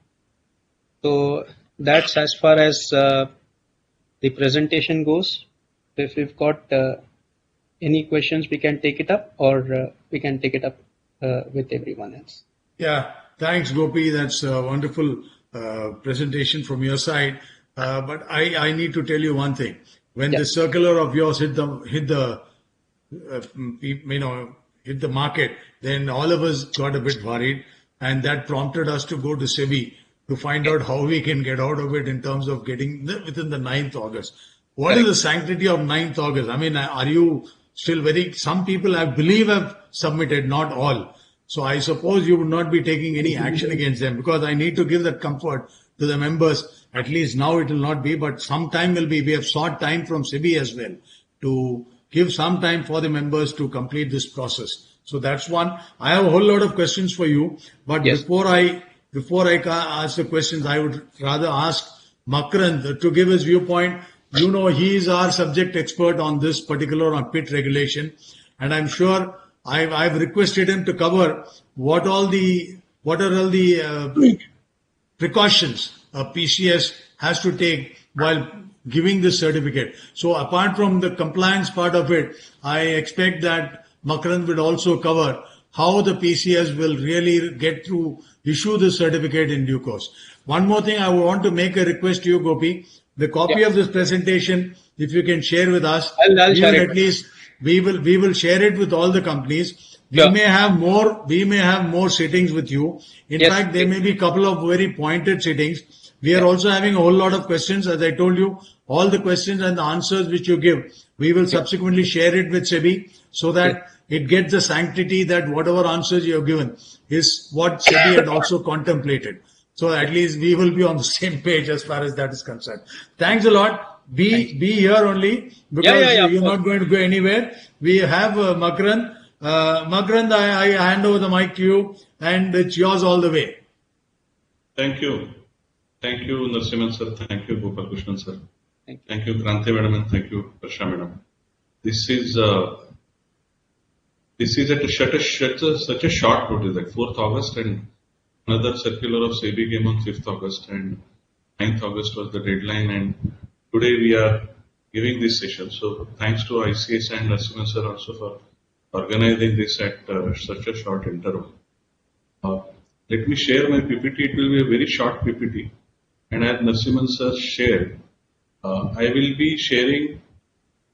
So that's as far as the presentation goes. If we've got any questions, we can take it up, or we can take it up with everyone else. Yeah, thanks, Gopi. That's a wonderful presentation from your side. But I need to tell you one thing. When the circular of yours hit the market, then all of us got a bit worried, and that prompted us to go to SEBI to find out how we can get out of it in terms of getting within the 9th August. What is the sanctity of 9th August? I mean, are you still some people I believe have submitted, not all. So I suppose you would not be taking any action against them, because I need to give that comfort to the members. At least now it will not be, but some time will be. We have sought time from SEBI as well to give some time for the members to complete this process. So that's one. I have a whole lot of questions for you, but before I ask the questions, I would rather ask Makarand to give his viewpoint. You know, he is our subject expert on this particular on PIT regulation, and I'm sure I've requested him to cover what are all the precautions a PCS has to take while giving this certificate. So apart from the compliance part of it, I expect that Makarand will also cover how the PCS will really get to issue the certificate in due course. One more thing, I want to make a request to you, Gopi. The copy of this presentation, if you can share with us, I'll share it. At least we will share it with all the companies. We may have more sittings with you. In fact, there may be a couple of very pointed sittings. We are also having a whole lot of questions. As I told you, all the questions and the answers which you give, we will subsequently share it with SEBI so that it gets the sanctity that whatever answers you have given is what SEBI had also contemplated. So at least we will be on the same page as far as that is concerned. Thanks a lot. Be here only, because you're not going to go anywhere. We have Makarand. Makarand, I hand over the mic to you, and it's yours all the way. Thank you. Thank you, Narasimhan sir. Thank you, Gopal Krishnan sir. Thank you, Kranti madam, and thank you, Prasha madam. This is at such a short notice, like 4th August, and another circular of SEBI came on 5th August, and 9th August was the deadline, and today we are giving this session. So thanks to ICS and Narasimhan sir also for organizing this at such a short interval. Let me share my PPT. It will be a very short PPT. And as Narasimhan sir shared, I will be sharing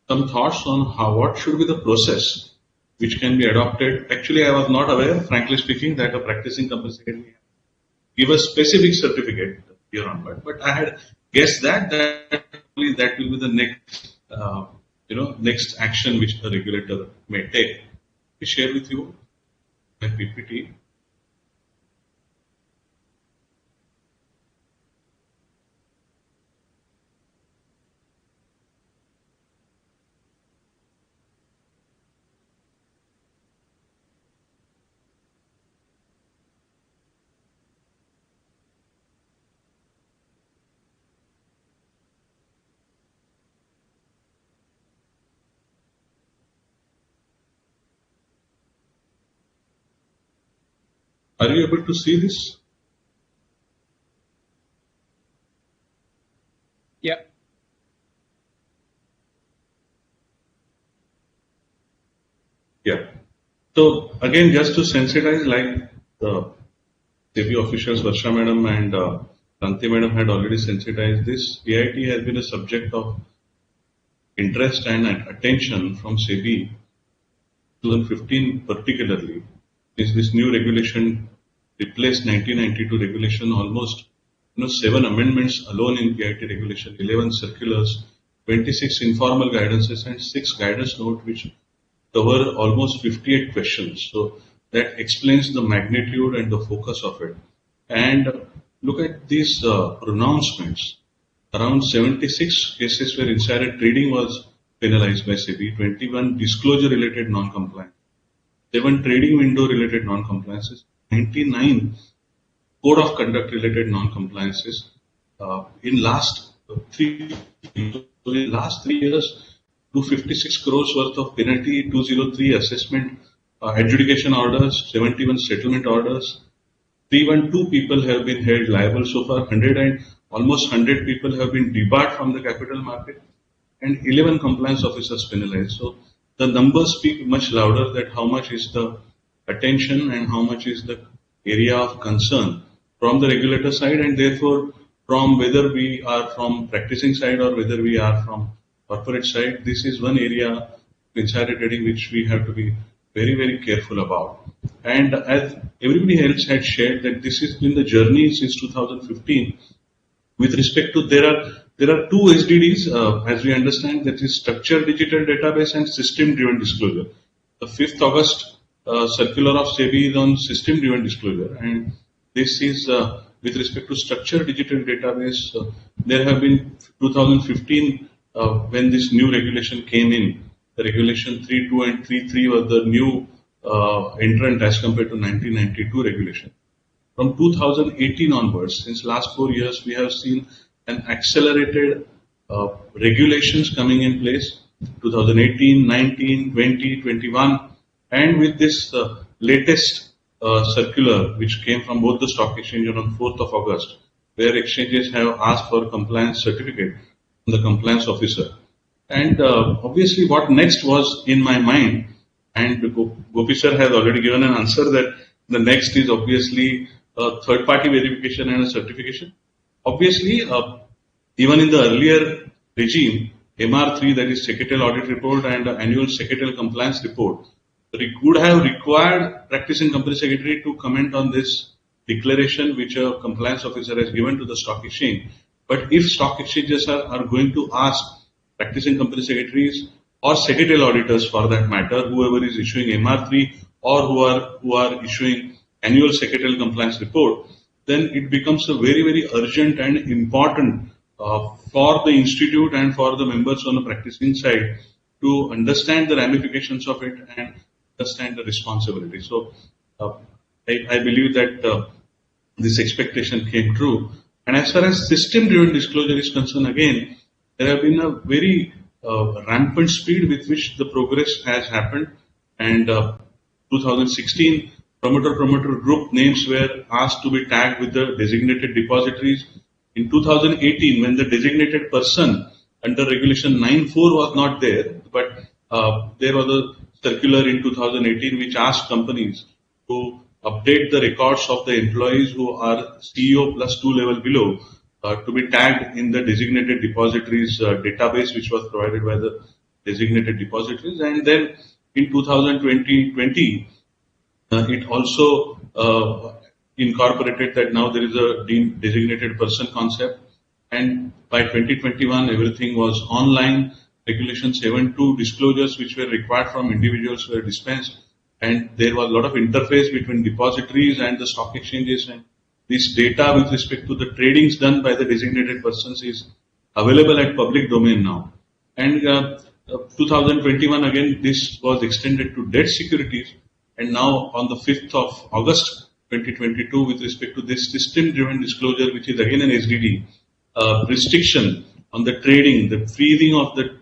some thoughts on what should be the process which can be adopted. Actually, I was not aware, frankly speaking, that a practicing company secretary give a specific certificate here onward. But I had guessed that will be the next, next action which the regulator may take. I share with you my PPT. Are you able to see this? Yeah. Yeah. So again, just to sensitize, like the SEBI officials, Varsha Madam and Kranti Madam had already sensitized this. AIT has been a subject of interest and attention from SEBI 2015 particularly. This new regulation replaced 1992 regulation, almost 7 amendments alone in AIT regulation, 11 circulars, 26 informal guidances and 6 guidance notes which cover almost 58 questions. So that explains the magnitude and the focus of it. And look at these pronouncements. Around 76 cases where insider trading was penalized by SEBI, 21 disclosure related non-compliance, 7 trading window related non-compliances, 99 code of conduct related non-compliances. In last 3 years, 256 crores worth of penalty, 203 assessment, adjudication orders, 71 settlement orders, 312 people have been held liable so far, almost 100 people have been debarred from the capital market, and 11 compliance officers penalized. So the numbers speak much louder that how much is the attention and how much is the area of concern from the regulator side, and therefore from whether we are from practicing side or whether we are from corporate side, this is one area insider trading which we have to be very, very careful about. And as everybody else had shared that this has been the journey since 2015 with respect to there are 2 SDDs as we understand, that is structured digital database and system driven disclosure. The 5th August circular of SEBI is on system driven disclosure, and this is with respect to structured digital database. There have been 2015 when this new regulation came in, the regulation 3.2 and 3.3 were the new entrant as compared to 1992 regulation. From 2018 onwards, since last 4 years, we have seen an accelerated regulations coming in place, 2018, 19, 20, 21, and with this latest circular which came from both the stock exchange on 4th of August, where exchanges have asked for compliance certificate from the compliance officer. And obviously what next was in my mind, and Gopi sir has already given an answer that the next is obviously a third-party verification and a certification. Obviously, even in the earlier regime, MR3, that is Secretarial Audit Report, and Annual Secretarial Compliance Report, would have required practicing company secretary to comment on this declaration which a compliance officer has given to the stock exchange. But if stock exchanges are going to ask practicing company secretaries or secretarial auditors for that matter, whoever is issuing MR3 or who are issuing annual secretarial compliance report, then it becomes a very, very urgent and important for the institute and for the members on the practicing side to understand the ramifications of it and understand the responsibility. So I believe that this expectation came true. And as far as system-driven disclosure is concerned, again, there have been a very rampant speed with which the progress has happened. And 2016, promoter group names were asked to be tagged with the designated depositories. In 2018, when the designated person under Regulation 9(4) was not there, but there was a circular in 2018 which asked companies to update the records of the employees who are CEO plus 2 level below to be tagged in the designated depositories database which was provided by the designated depositories. And then in 2020, it also incorporated that now there is a designated person concept, and by 2021 everything was online. Regulation 7(2) disclosures which were required from individuals were dispensed, and there was a lot of interface between depositories and the stock exchanges, and this data with respect to the tradings done by the designated persons is available at public domain now. And 2021 again this was extended to debt securities, and now on the 5th of August 2022 with respect to this system driven disclosure, which is again an SDD, restriction on the trading, the freezing of the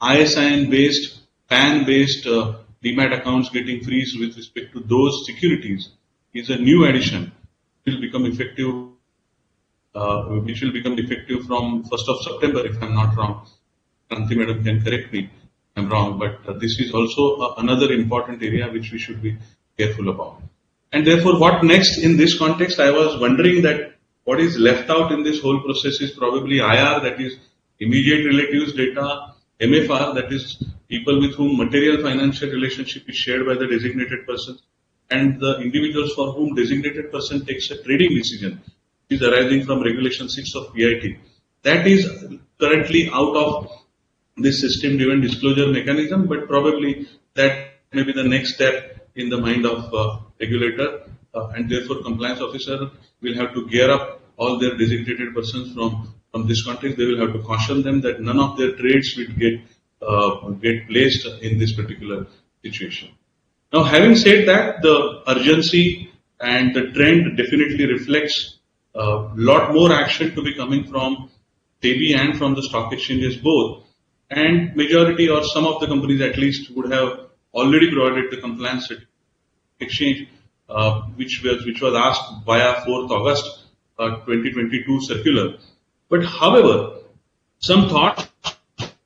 ISIN based, PAN based demat accounts getting freezed with respect to those securities is a new addition. It will become effective, from 1st of September, if I'm not wrong. Kranti Madam can correct me if I'm wrong, but this is also another important area which we should be careful about. And therefore, what next in this context? I was wondering that what is left out in this whole process is probably IR, that is immediate relatives data, MFR, that is people with whom material financial relationship is shared by the designated person, and the individuals for whom designated person takes a trading decision, is arising from Regulation 6 of PIT. That is currently out of this system-driven disclosure mechanism, but probably that may be the next step in the mind of regulator, and therefore compliance officer will have to gear up all their designated persons from this context. They will have to caution them that none of their trades will get placed in this particular situation. Now, having said that, the urgency and the trend definitely reflects a lot more action to be coming from SEBI and from the stock exchanges both, and majority or some of the companies at least would have already provided the compliance exchange, which was asked via 4th August 2022 circular. But however, some thoughts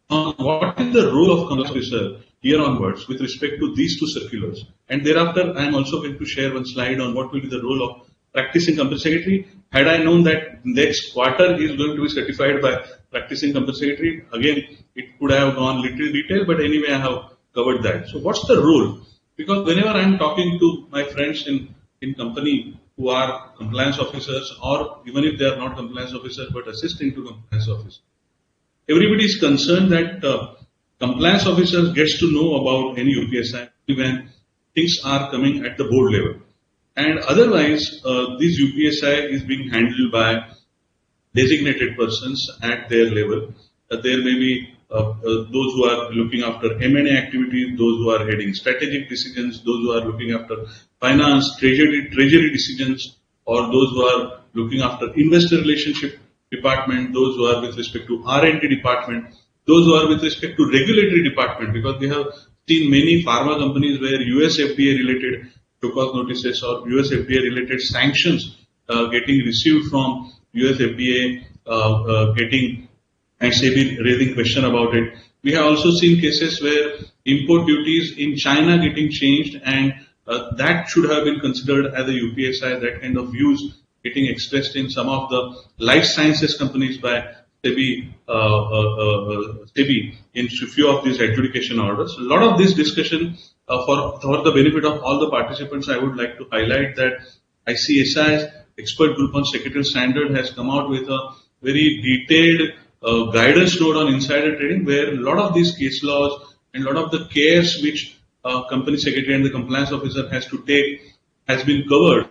on what is the role of compliance officer here onwards with respect to these two circulars, and thereafter I am also going to share one slide on what will be the role of practicing company secretary. Had I known that next quarter he is going to be certified by practicing company secretary, again it could have gone little detail, but anyway I have covered that. So what's the role? Because whenever I am talking to my friends in company who are compliance officers, or even if they are not compliance officers but assisting to compliance officers, everybody is concerned that compliance officers gets to know about any UPSI when things are coming at the board level, and otherwise this UPSI is being handled by designated persons at their level. There may be those who are looking after M&A activities, those who are heading strategic decisions, those who are looking after finance, treasury decisions, or those who are looking after investor relationship department, those who are with respect to R&D department, those who are with respect to regulatory department, because we have seen many pharma companies where US FDA related show-cause notices or US FDA related sanctions getting received from US FDA, getting and SEBI raising question about it. We have also seen cases where import duties in China getting changed, and that should have been considered as a UPSI. That kind of views getting expressed in some of the life sciences companies by SEBI in a few of these adjudication orders. A lot of this discussion for the benefit of all the participants, I would like to highlight that ICSI's expert group on secretarial standard has come out with a very detailed guidance note on insider trading, where a lot of these case laws and a lot of the cares which company secretary and the compliance officer has to take has been covered.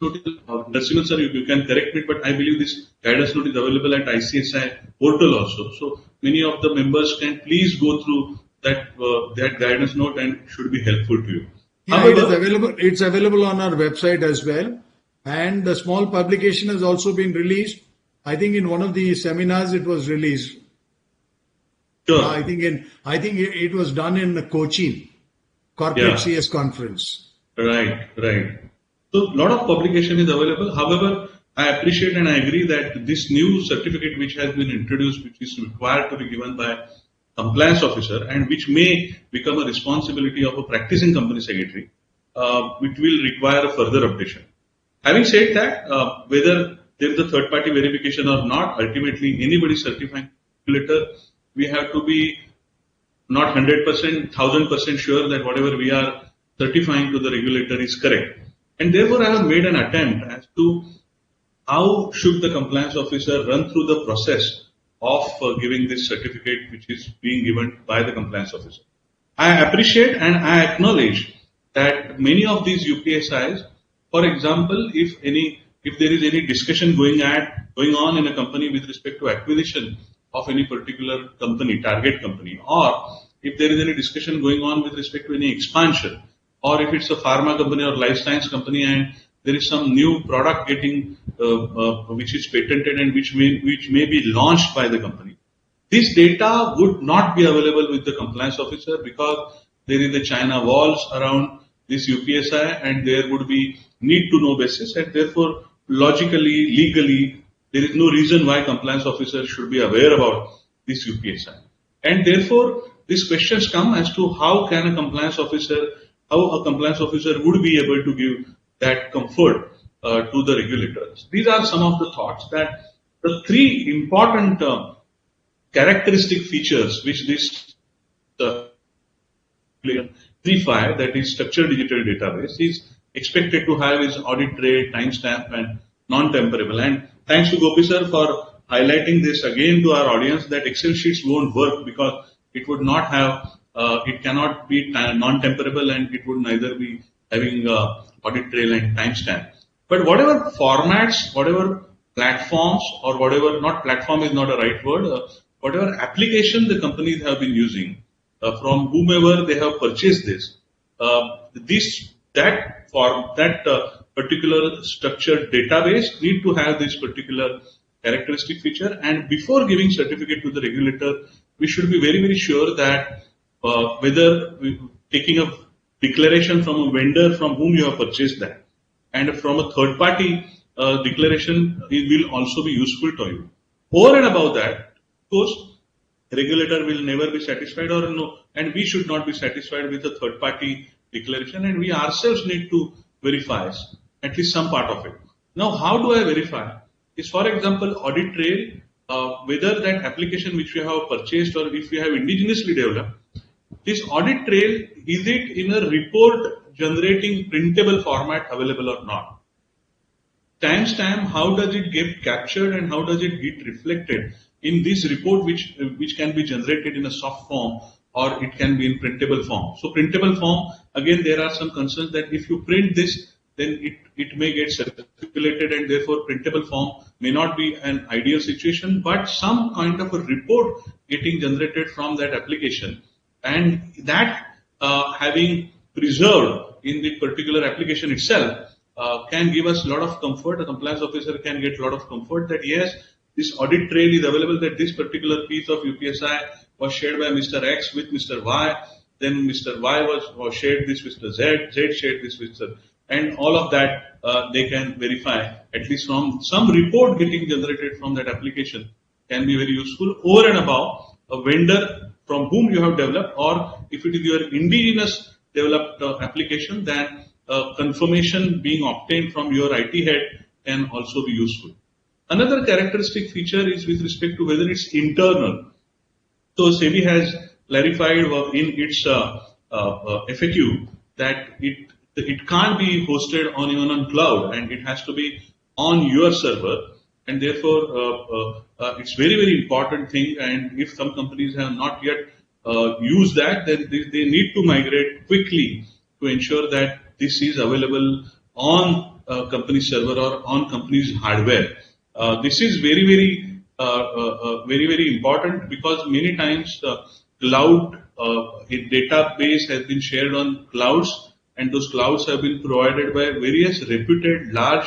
Narasimhan sir, you can correct me, but I believe this guidance note is available at ICSI portal also. So many of the members can please go through that guidance note and should be helpful to you. Yeah, however, it's available on our website as well, and the small publication has also been released. I think in one of the seminars it was released. Sure. I think it was done in Cochin Corporate CS conference. Right. So a lot of publication is available. However, I appreciate and I agree that this new certificate which has been introduced, which is required to be given by compliance officer and which may become a responsibility of a practicing company secretary, it will require a further updation. Having said that, whether there is a third-party verification or not, ultimately anybody certifying regulator, we have to be not 100%, 1000% sure that whatever we are certifying to the regulator is correct. And therefore, I have made an attempt as to how should the compliance officer run through the process of giving this certificate which is being given by the compliance officer. I appreciate and I acknowledge that many of these UPSIs, for example, if there is any discussion going on in a company with respect to acquisition of any particular company, target company, or if there is any discussion going on with respect to any expansion, or if it's a pharma company or life science company and there is some new product getting which is patented and which may be launched by the company, this data would not be available with the compliance officer because there is a China walls around this UPSI and there would be need to know basis, and therefore logically, legally, there is no reason why compliance officer should be aware about this UPSI. And therefore, these questions come as to how a compliance officer would be able to give that comfort to the regulators. These are some of the thoughts that the three important characteristic features which this 3.5, that is structured digital database, is expected to have is audit trail, timestamp and non-temporable. And thanks to Gopi sir for highlighting this again to our audience that Excel sheets won't work because it would not have, it cannot be non-temporable and it would neither be having audit trail and timestamp. But whatever formats, whatever platforms or whatever, not platform is not a right word, whatever application the companies have been using, from whomever they have purchased this, that particular structured database need to have this particular characteristic feature. And before giving certificate to the regulator, we should be very, very sure that whether taking a declaration from a vendor from whom you have purchased that and from a third party declaration, it will also be useful to you. Over and above that, of course, regulator will never be satisfied or no, and we should not be satisfied with a third party declaration, and we ourselves need to verify at least some part of it. Now, how do I verify? Is, for example, audit trail, whether that application which we have purchased or if we have indigenously developed, this audit trail, is it in a report generating printable format available or not? Timestamp, how does it get captured and how does it get reflected in this report which can be generated in a soft form or it can be in printable form. So printable form, again there are some concerns that if you print this, then it may get circulated and therefore printable form may not be an ideal situation, but some kind of a report getting generated from that application and that having preserved in the particular application itself can give us a lot of comfort. A compliance officer can get a lot of comfort that yes, this audit trail is available, that this particular piece of UPSI was shared by Mr. X with Mr. Y, then Mr. Y was shared this with Mr. Z, Z shared this with Mr. And all of that they can verify, at least from some report getting generated from that application can be very useful. Over and above, a vendor from whom you have developed, or if it is your indigenous developed application, then confirmation being obtained from your IT head can also be useful. Another characteristic feature is with respect to whether it's internal. So SEBI has clarified in its FAQ that it can't be hosted even on cloud and it has to be on your server, and therefore it's very, very important thing. And if some companies have not yet used that, then they need to migrate quickly to ensure that this is available on company server or on company's hardware. This is very, very important because many times cloud database has been shared on clouds, and those clouds have been provided by various reputed large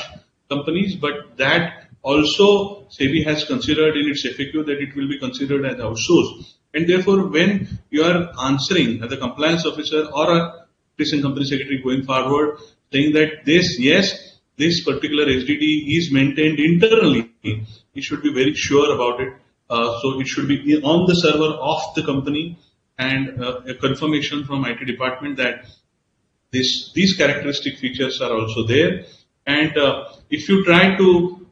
companies, but that also SEBI has considered in its FAQ that it will be considered as outsourced. And therefore, when you are answering as a compliance officer or a practicing company secretary going forward, saying that this, yes, this particular SDD is maintained internally, he should be very sure about it. So it should be on the server of the company, and a confirmation from IT department that these characteristic features are also there. And if you try to,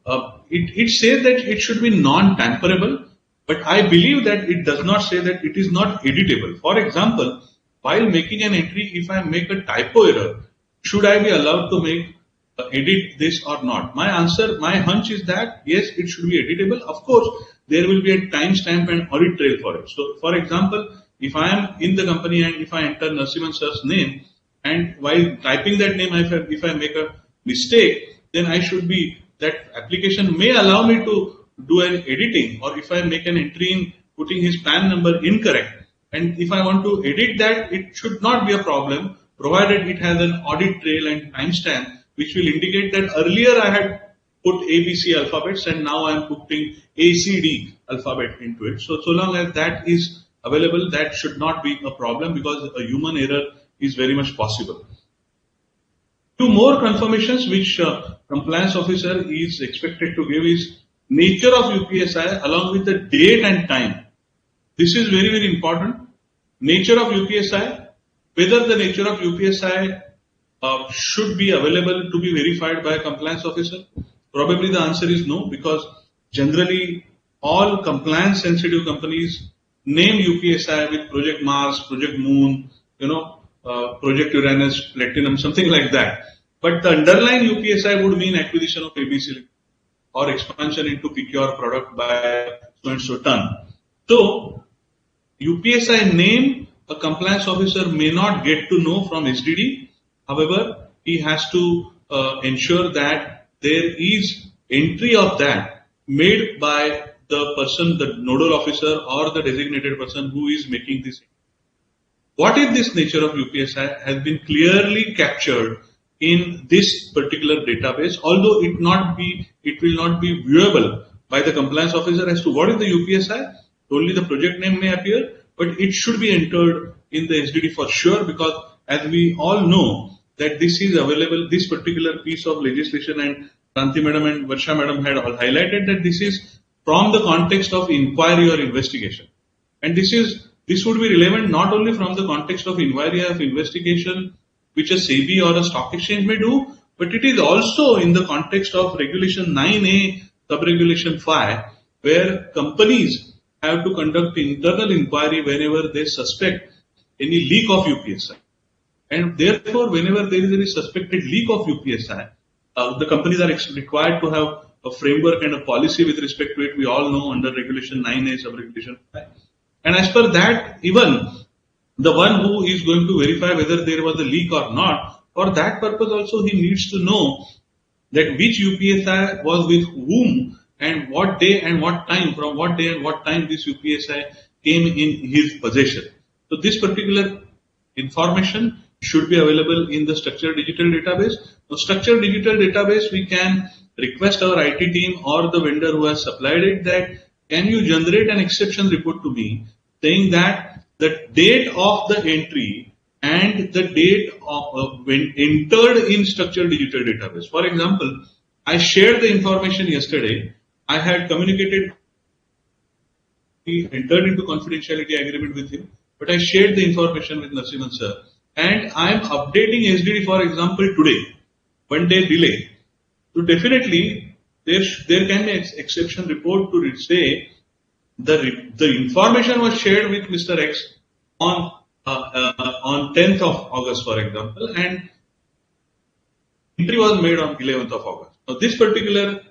it says that it should be non-tamperable, but I believe that it does not say that it is not editable. For example, while making an entry, if I make a typo error, should I be allowed to edit this or not? My hunch is that yes, it should be editable. Of course, there will be a timestamp and audit trail for it. So, for example, if I am in the company and if I enter Narasimhan sir's name, and while typing that name, if I make a mistake, then that application may allow me to do an editing, or if I make an entry in putting his PAN number incorrect, and if I want to edit that, it should not be a problem, provided it has an audit trail and timestamp, which will indicate that earlier I had put ABC alphabets and now I am putting ACD alphabet into it. So long as that is available, that should not be a problem, because a human error is very much possible. Two more confirmations which compliance officer is expected to give is nature of UPSI along with the date and time. This is very, very important. Nature of UPSI, whether the nature of UPSI should be available to be verified by a compliance officer. Probably the answer is no, because generally all compliance sensitive companies name UPSI with Project Mars, Project Moon, Project Uranus, Platinum, something like that. But the underlying UPSI would mean acquisition of ABC or expansion into PQR product by so and so ton. So UPSI name a compliance officer may not get to know from SDD. However, he has to ensure that there is entry of that made by the person, the nodal officer or the designated person who is making this. What is this nature of UPSI has been clearly captured in this particular database, although it will not be viewable by the compliance officer as to what is the UPSI. Only the project name may appear, but it should be entered in the SDD for sure, because as we all know that this is available, this particular piece of legislation, and Kranti Madam and Varsha Madam had all highlighted that this is from the context of inquiry or investigation. And this would be relevant not only from the context of inquiry or investigation, which a SEBI or a stock exchange may do, but it is also in the context of Regulation 9A, Sub-Regulation 5, where companies have to conduct internal inquiry whenever they suspect any leak of UPSI. And therefore, whenever there is any suspected leak of UPSI, the companies are required to have a framework and a policy with respect to it. We all know under Regulation 9A, Sub-Regulation 5. And as per that, even the one who is going to verify whether there was a leak or not, for that purpose also he needs to know that which UPSI was with whom and what day and what time, from what day and what time this UPSI came in his possession. So this particular information should be available in the structured digital database. Now, structured digital database, we can request our IT team or the vendor who has supplied it that can you generate an exception report to me saying that the date of the entry and the date of when entered in structured digital database. For example, I shared the information yesterday. I had communicated, he entered into confidentiality agreement with him, but I shared the information with Narasimhan sir, and I am updating SDD, for example, today, 1 day delay. So definitely there can be an exception report to say the information was shared with Mr. X on 10th of August, for example, and entry was made on 11th of August. Now this particular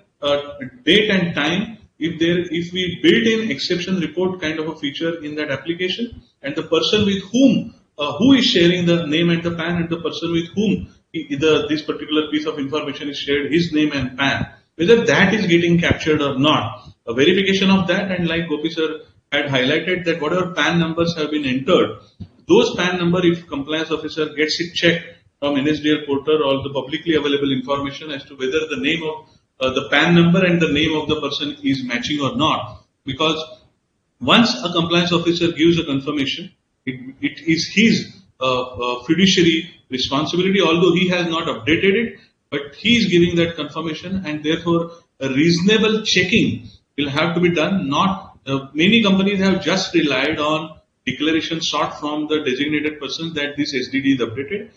date and time, if we build in exception report kind of a feature in that application, and the person with whom who is sharing the name and the PAN, and the person with whom this particular piece of information is shared, his name and PAN, whether that is getting captured or not, a verification of that. And like Gopi sir had highlighted that whatever PAN numbers have been entered, those PAN number, if compliance officer gets it checked from NSDL portal or the publicly available information as to whether the name of the PAN number and the name of the person is matching or not, because once a compliance officer gives a confirmation, it is his fiduciary responsibility, although he has not updated it, but he is giving that confirmation, and therefore a reasonable checking will have to be done. Not many companies have just relied on declaration sought from the designated persons that this SDD is updated.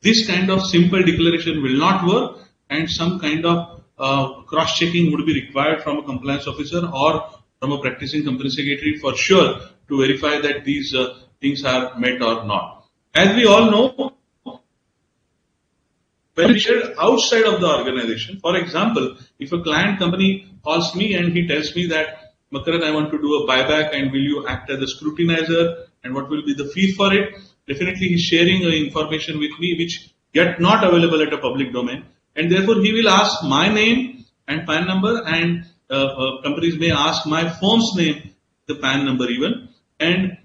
This kind of simple declaration will not work, and some kind of cross-checking would be required from a compliance officer or from a practicing company secretary for sure to verify that these things are met or not. As we all know, when we shared outside of the organization, for example, if a client company calls me and he tells me that, Makaran, I want to do a buyback and will you act as a scrutinizer and what will be the fee for it? Definitely he's sharing information with me which yet not available at a public domain, and therefore he will ask my name and PAN number, and companies may ask my firm's name, the PAN number even, and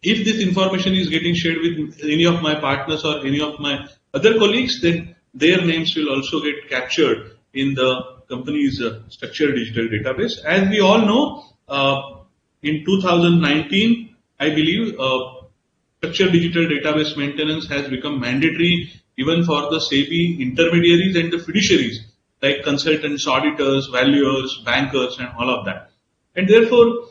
if this information is getting shared with any of my partners or any of my other colleagues, then their names will also get captured in the company's structured digital database. As we all know, in 2019, I believe, structured digital database maintenance has become mandatory even for the SEBI intermediaries and the fiduciaries, like consultants, auditors, valuers, bankers, and all of that. And therefore,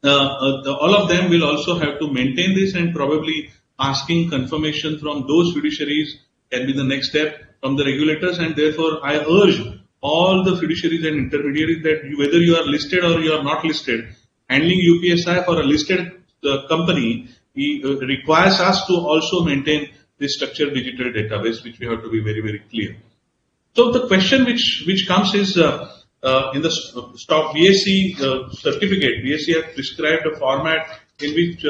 all of them will also have to maintain this, and probably asking confirmation from those fiduciaries can be the next step from the regulators. And therefore, I urge all the fiduciaries and intermediaries that whether you are listed or you are not listed, handling UPSI for a listed company requires us to also maintain this structured digital database, which we have to be very, very clear. So the question which comes is, in the stock BSE certificate, BSE has prescribed a format in which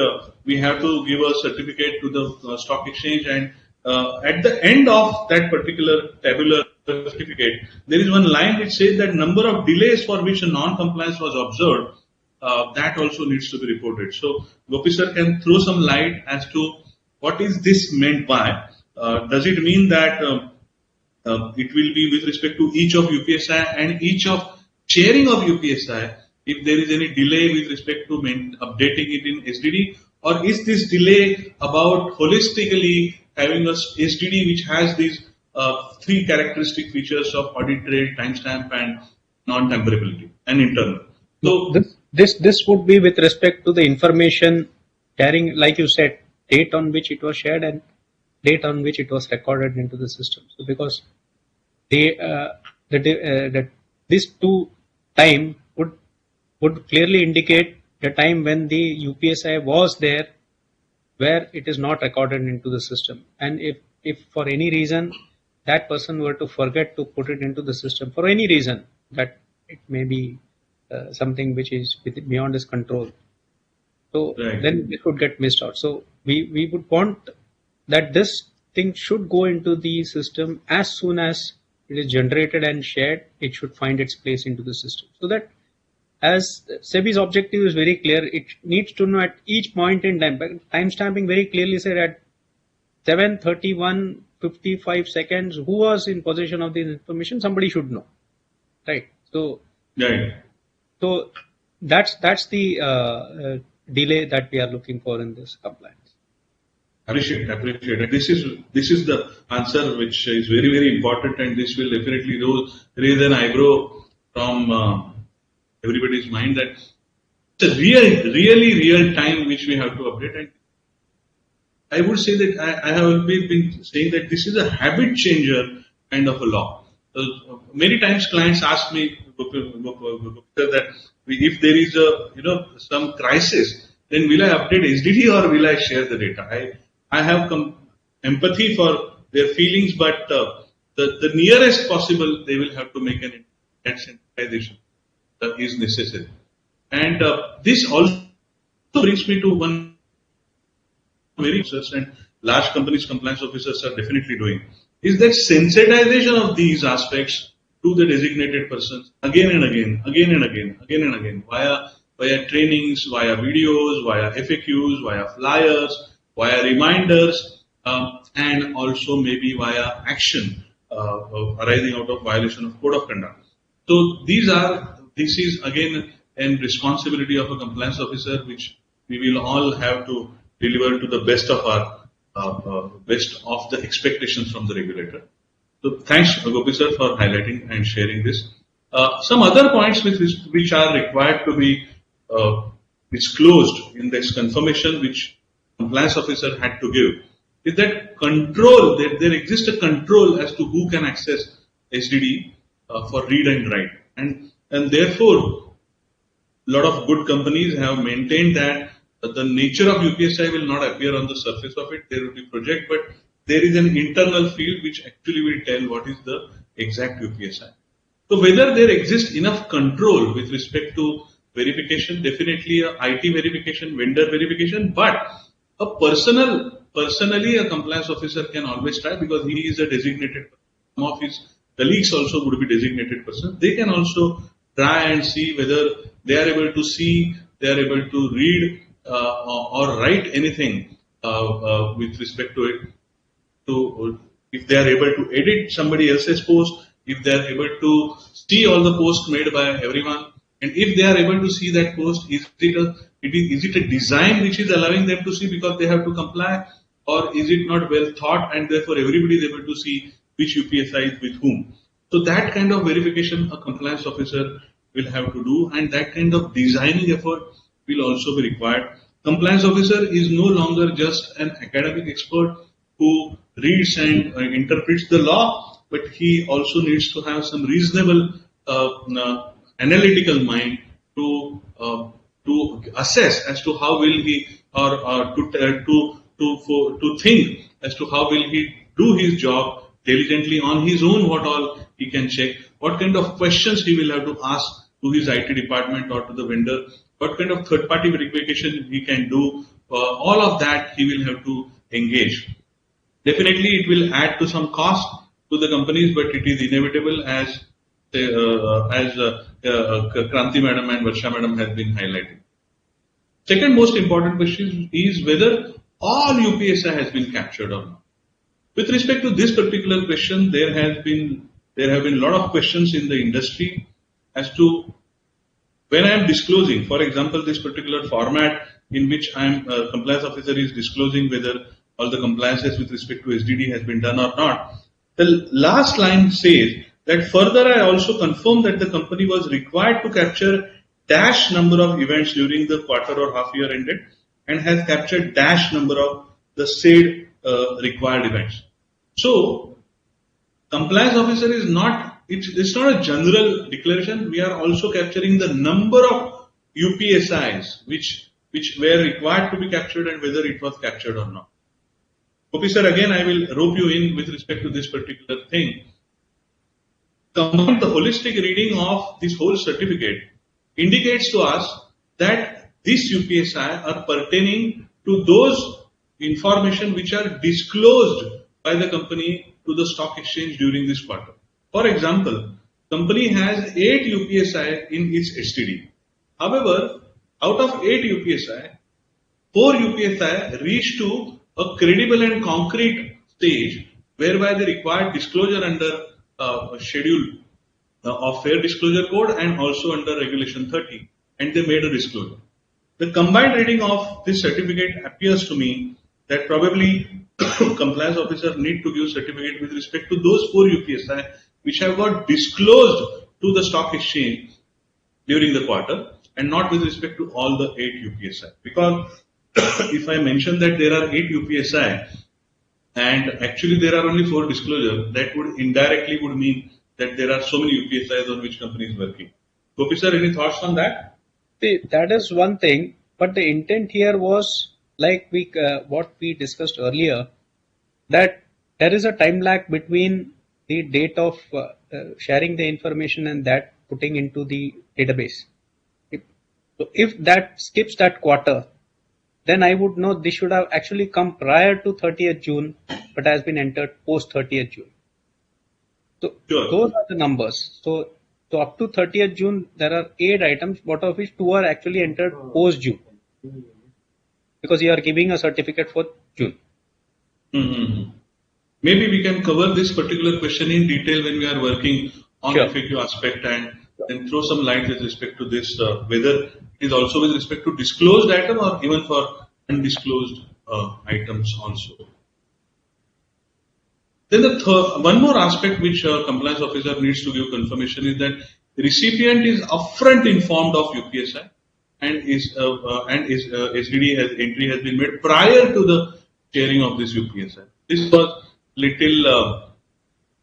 we have to give a certificate to the stock exchange, and at the end of that particular tabular certificate, there is one line which says that number of delays for which a non-compliance was observed, that also needs to be reported. So Gopi sir can throw some light as to what is this meant by. Does it mean that it will be with respect to each of UPSI and each of sharing of UPSI if there is any delay with respect to updating it in SDD, or is this delay about holistically having a SDD which has these three characteristic features of audit trail, timestamp, and non-temporability and internal? So this would be with respect to the information carrying, like you said, date on which it was shared and date on which it was recorded into the system. So because this two time would clearly indicate the time when the UPSI was there, where it is not recorded into the system. And if for any reason that person were to forget to put it into the system, for any reason, that it may be something which is beyond his control, so right, then it could get missed out. So we would want that this thing should go into the system as soon as it is generated and shared. It should find its place into the system, so that as SEBI's objective is very clear, it needs to know at each point in time. Timestamping very clearly said at 7:31:55 seconds who was in possession of this information. Somebody should know, right? So right. So that's the delay that we are looking for in this compliance. Appreciate it. This is the answer which is very, very important, and this will definitely raise an eyebrow from everybody's mind that it's a really real time which we have to update. And I would say that I have always been saying that this is a habit changer kind of a law. Many times clients ask me that if there is some crisis, then will I update SDD or will I share the data? I have empathy for their feelings, but the nearest possible they will have to make an sensitization is necessary. And this also brings me to one very research and large companies compliance officers are definitely doing, is that sensitization of these aspects to the designated persons again and again, via trainings, via videos, via FAQs, via flyers, via reminders, and also maybe via action arising out of violation of code of conduct. So this is again a responsibility of a compliance officer, which we will all have to deliver to the best of the expectations from the regulator. So thanks, Gopi sir, for highlighting and sharing this. Some other points which are required to be disclosed in this confirmation which compliance officer had to give is that control, that there exists a control as to who can access SDD for read and write. And therefore, a lot of good companies have maintained that the nature of UPSI will not appear on the surface of it. There will be project, but there is an internal field which actually will tell what is the exact UPSI. So whether there exists enough control with respect to verification, definitely a IT verification, vendor verification, but a personally a compliance officer can always try because he is a designated person. Some of his colleagues also would be designated persons. They can also try and see whether they are able to see, they are able to read or write anything with respect to it. To if they are able to edit somebody else's post, if they are able to see all the posts made by everyone, and if they are able to see that post, is it a design which is allowing them to see because they have to comply, or is it not well thought and therefore everybody is able to see which UPSI is with whom? So that kind of verification a compliance officer will have to do, and that kind of designing effort will also be required. Compliance officer is no longer just an academic expert who reads and interprets the law, but he also needs to have some reasonable analytical mind to assess as to how will he or to think as to how will he do his job diligently on his own, what all he can check, what kind of questions he will have to ask to his IT department or to the vendor, what kind of third-party verification he can do, all of that he will have to engage. Definitely it will add to some cost to the companies, but it is inevitable as Kranti Madam and Varsha Madam has been highlighting. Second most important question is whether all UPSI has been captured or not. With respect to this particular question, there have been a lot of questions in the industry as to when I am disclosing, for example, this particular format in which compliance officer is disclosing whether all the compliances with respect to SDD has been done or not. The last line says that further I also confirm that the company was required to capture dash number of events during the quarter or half year ended and has captured dash number of the said required events. So compliance officer is not, it's not a general declaration. We are also capturing the number of UPSIs which were required to be captured and whether it was captured or not. Gopi sir, again I will rope you in with respect to this particular thing. Combined the holistic reading of this whole certificate indicates to us that these UPSI are pertaining to those information which are disclosed by the company to the stock exchange during this quarter. For example, company has 8 UPSI in its STD. However, out of 8 UPSI, 4 UPSI reach to a credible and concrete stage whereby they require disclosure under schedule of Fair Disclosure Code and also under Regulation 30, and they made a disclosure. The combined reading of this certificate appears to me that probably compliance officer need to give certificate with respect to those 4 UPSI which have got disclosed to the stock exchange during the quarter and not with respect to all the 8 UPSI. Because if I mention that there are 8 UPSI and actually there are only 4 disclosures, that would indirectly would mean that there are so many UPSIs on which company is working. Gopi sir, any thoughts on that? See, that is one thing, but the intent here was like what we discussed earlier, that there is a time lag between the date of sharing the information and that putting into the database. So if that skips that quarter, then I would know this should have actually come prior to 30th June, but has been entered post 30th June. So Sure. Those are the numbers. So up to 30th June, there are 8 items, out of which 2 are actually entered post June, because you are giving a certificate for June. Mm-hmm. Maybe we can cover this particular question in detail when we are working on Sure. FAQ aspect and then throw some light with respect to this, whether it is also with respect to disclosed item or even for undisclosed items also. Then one more aspect which a compliance officer needs to give confirmation is that the recipient is upfront informed of UPSI and SDD entry has been made prior to the sharing of this UPSI. This was little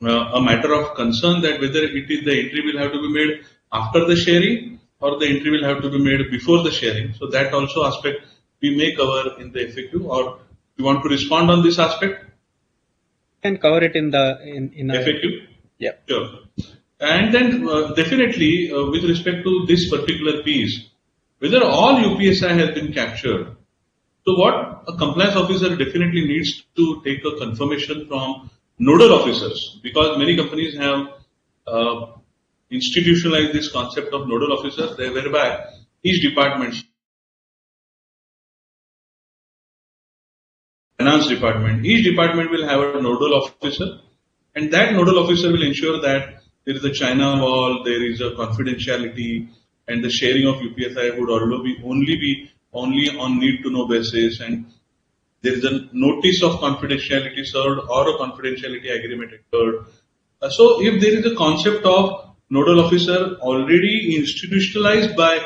a matter of concern that whether the entry will have to be made after the sharing or the entry will have to be made before the sharing. So that also aspect we may cover in the FAQ, or you want to respond on this aspect? Can cover it in the FAQ? Yeah. Sure. And then definitely with respect to this particular piece, whether all UPSI has been captured. So what a compliance officer definitely needs to take a confirmation from nodal officers, because many companies have institutionalized this concept of nodal officers, whereby each department, finance department, each department will have a nodal officer, and that nodal officer will ensure that there is a China wall, there is a confidentiality, and the sharing of UPSI would only be on need to know basis, and there is a notice of confidentiality served or a confidentiality agreement occurred. So if there is a concept of nodal officer already institutionalized by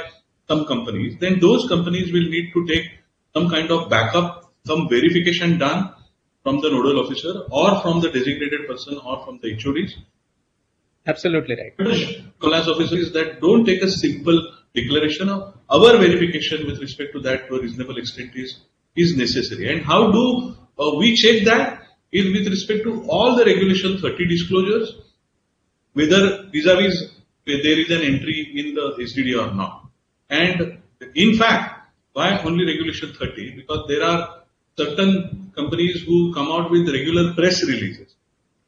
some companies, then those companies will need to take some kind of backup, some verification done from the nodal officer or from the designated person or from the HODs. Absolutely right. Compliance officers that don't take a simple declaration of our verification with respect to that to a reasonable extent is necessary. And how do we check that? Is with respect to all the Regulation 30 disclosures, whether vis-a-vis there is an entry in the SDD or not. And in fact, why only Regulation 30? Because there are certain companies who come out with regular press releases.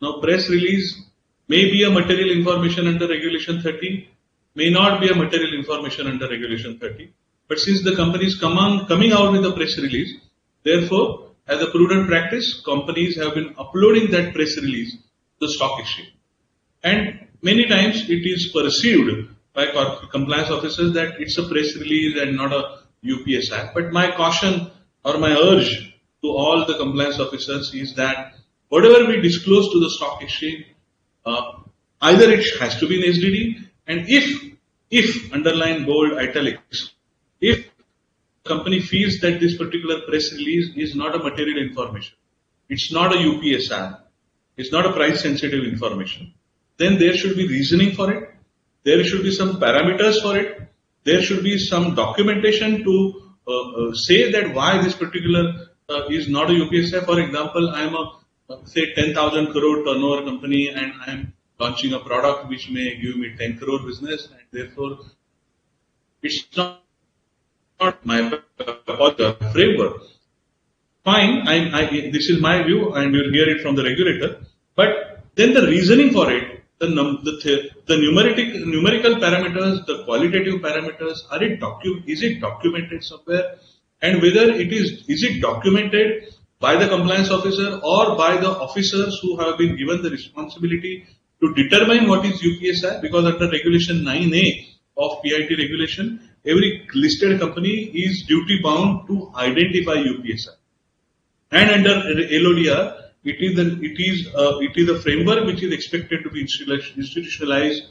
Now, press release may be a material information under Regulation 30, may not be a material information under Regulation 30. But since the companies coming out with a press release, therefore, as a prudent practice, companies have been uploading that press release to the stock exchange. And many times it is perceived by compliance officers that it's a press release and not a UPSI. But my caution or my urge to all the compliance officers is that whatever we disclose to the stock exchange, either it has to be in SDD, and if underline bold italics, if company feels that this particular press release is not a material information, it's not a UPSI, it's not a price sensitive information, then there should be reasoning for it, there should be some parameters for it, there should be some documentation to say that why this particular is not a UPSI. For example, I am a say 10,000 crore turnover company and I am launching a product which may give me 10 crore business, and therefore it's not my framework. Fine, this is my view and you'll hear it from the regulator, but then the reasoning for it, the numerical parameters, the qualitative parameters, is it documented somewhere, and whether is it documented by the compliance officer or by the officers who have been given the responsibility to determine what is UPSI, because under Regulation 9A of PIT regulation, every listed company is duty bound to identify UPSI. And under LODR, it is a framework which is expected to be institutionalized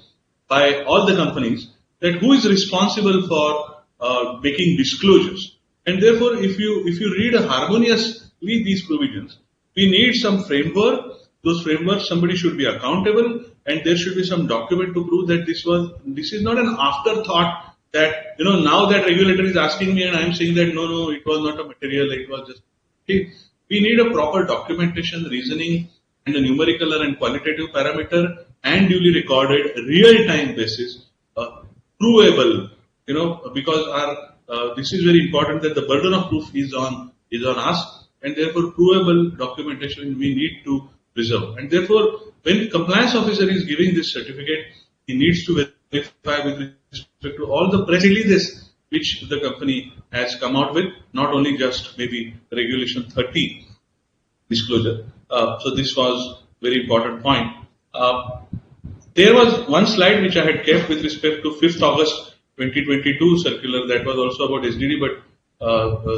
by all the companies, that who is responsible for making disclosures. And therefore, if you read harmoniously these provisions, we need some framework. Those frameworks, somebody should be accountable, and there should be some document to prove that this is not an afterthought, that now that regulator is asking me and I am saying that no, it was not a material, it was just. We need a proper documentation, reasoning, and a numerical and qualitative parameter, and duly recorded, real-time basis, provable. Because this is very important, that the burden of proof is on us, and therefore provable documentation we need to preserve. And therefore, when compliance officer is giving this certificate, he needs to verify with respect to all the press releases which the company has come out with, not only just maybe Regulation 30 disclosure. So this was very important point. There was one slide which I had kept with respect to 5th August 2022 circular that was also about SDD, but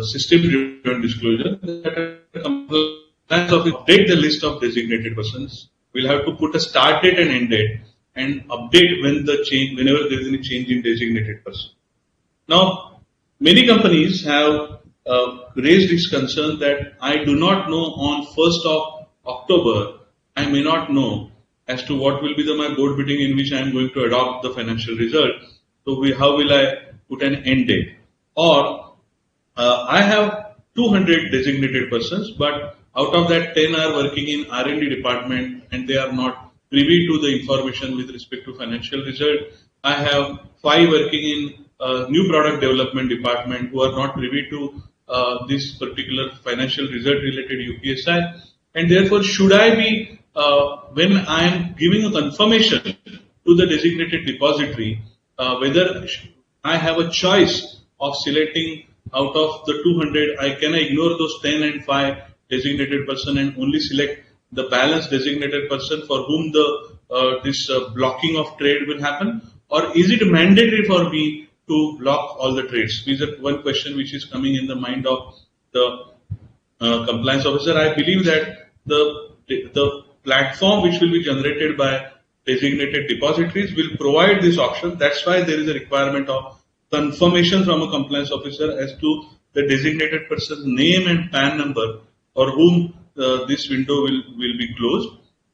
system-driven disclosure. That compliance compliance officer update the list of designated persons. We'll have to put a start date and end date and update whenever there is any change in designated person. Now, many companies have raised this concern that I do not know on 1st of October, I may not know as to what will be my board meeting in which I am going to adopt the financial result. So how will I put an end date? Or I have 200 designated persons, but out of that 10 are working in R&D department and they are not privy to the information with respect to financial result. I have 5 working in new product development department who are not privy to this particular financial result related UPSI, and therefore should I be when I am giving a confirmation to the designated depository whether I have a choice of selecting out of the 200, can I ignore those 10 and 5 designated person and only select the balance designated person for whom the this blocking of trade will happen, or is it mandatory for me to block all the trades? This is one question which is coming in the mind of the compliance officer. I believe that the platform which will be generated by designated depositories will provide this option. That's why there is a requirement of confirmation from a compliance officer as to the designated person's name and PAN number for whom this window will be closed.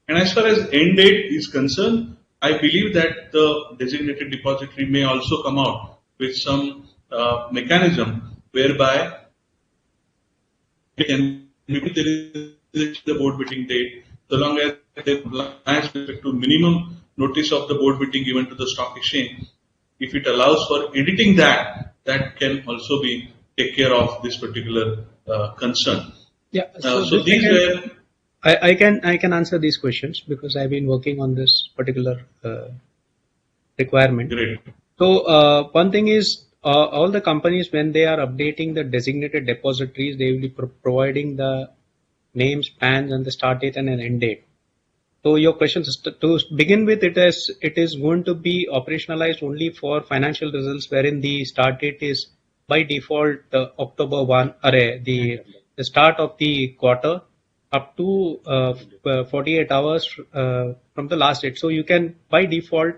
And as far as end date is concerned, I believe that the designated depository may also come out with some mechanism whereby there is the board meeting date, so long as they complies with respect to minimum notice of the board meeting given to the stock exchange. If it allows for editing that can also be take care of this particular concern. Yeah. So these were. I can answer these questions because I've been working on this particular requirement. Great. So one thing is all the companies, when they are updating the designated depositories, they will be providing the names, PANs, and the start date and an end date. So your question is to begin with, it is going to be operationalized only for financial results, wherein the start date is by default October 1, the start of the quarter up to 48 hours from the last date. So you can by default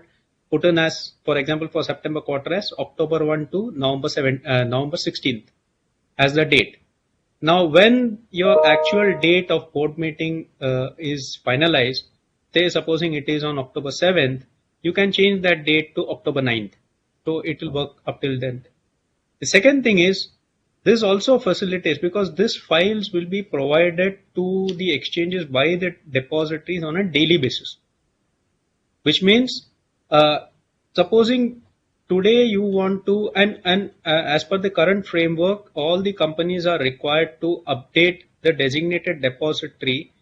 put in as, for example, for September quarter as October 1 to November 16th as the date. Now, when your actual date of board meeting is finalized, say supposing it is on October 7th, you can change that date to October 9th. So it will work up till then. The second thing is, this also facilitates, because these files will be provided to the exchanges by the depositories on a daily basis, which means supposing today you want to, and as per the current framework, all the companies are required to update the designated depository,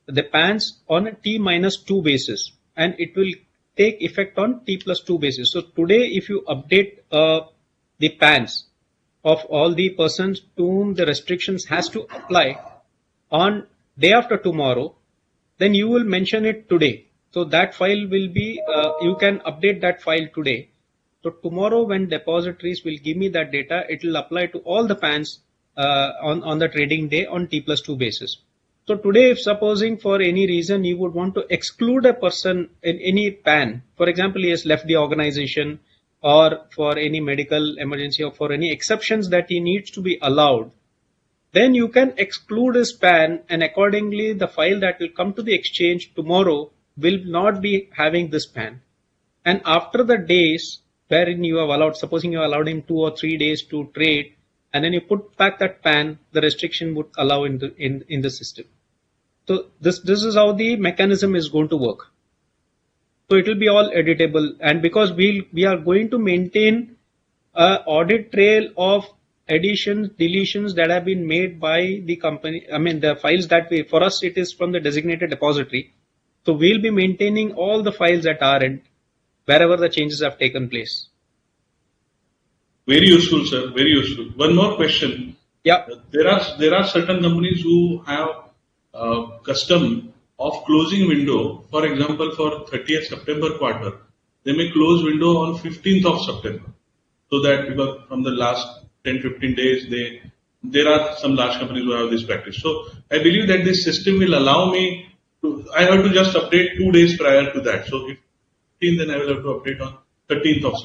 the PANs on a T-2 basis, and it will take effect on T+2 basis. So today, if you update the PANs of all the persons to whom the restrictions has to apply on day after tomorrow, then you will mention it today. So that file will be, you can update that file today. So tomorrow when depositories will give me that data, it will apply to all the PANs on the trading day on T+2 basis. So today, if supposing for any reason you would want to exclude a person in any PAN, for example, he has left the organization, or for any medical emergency, or for any exceptions that he needs to be allowed, then you can exclude his PAN, and accordingly the file that will come to the exchange tomorrow will not be having this PAN. And after the days wherein you have allowed, supposing you allowed him 2 or 3 days to trade, and then you put back that PAN, the restriction would allow in the system. So this is how the mechanism is going to work. So it will be all editable, and because we are going to maintain an audit trail of additions, deletions that have been made by the company. I mean, the files that for us, it is from the designated depository. So we'll be maintaining all the files at our end, wherever the changes have taken place. Very useful, sir. Very useful. One more question. Yeah. There are certain companies who have custom of closing window. For example, for 30th September quarter, they may close window on 15th of September. So that because from the last 10-15 days they there are some large companies who have this practice. So I believe that this system will allow me to, I have to just update 2 days prior to that. So if 15, then I will have to update on 13th of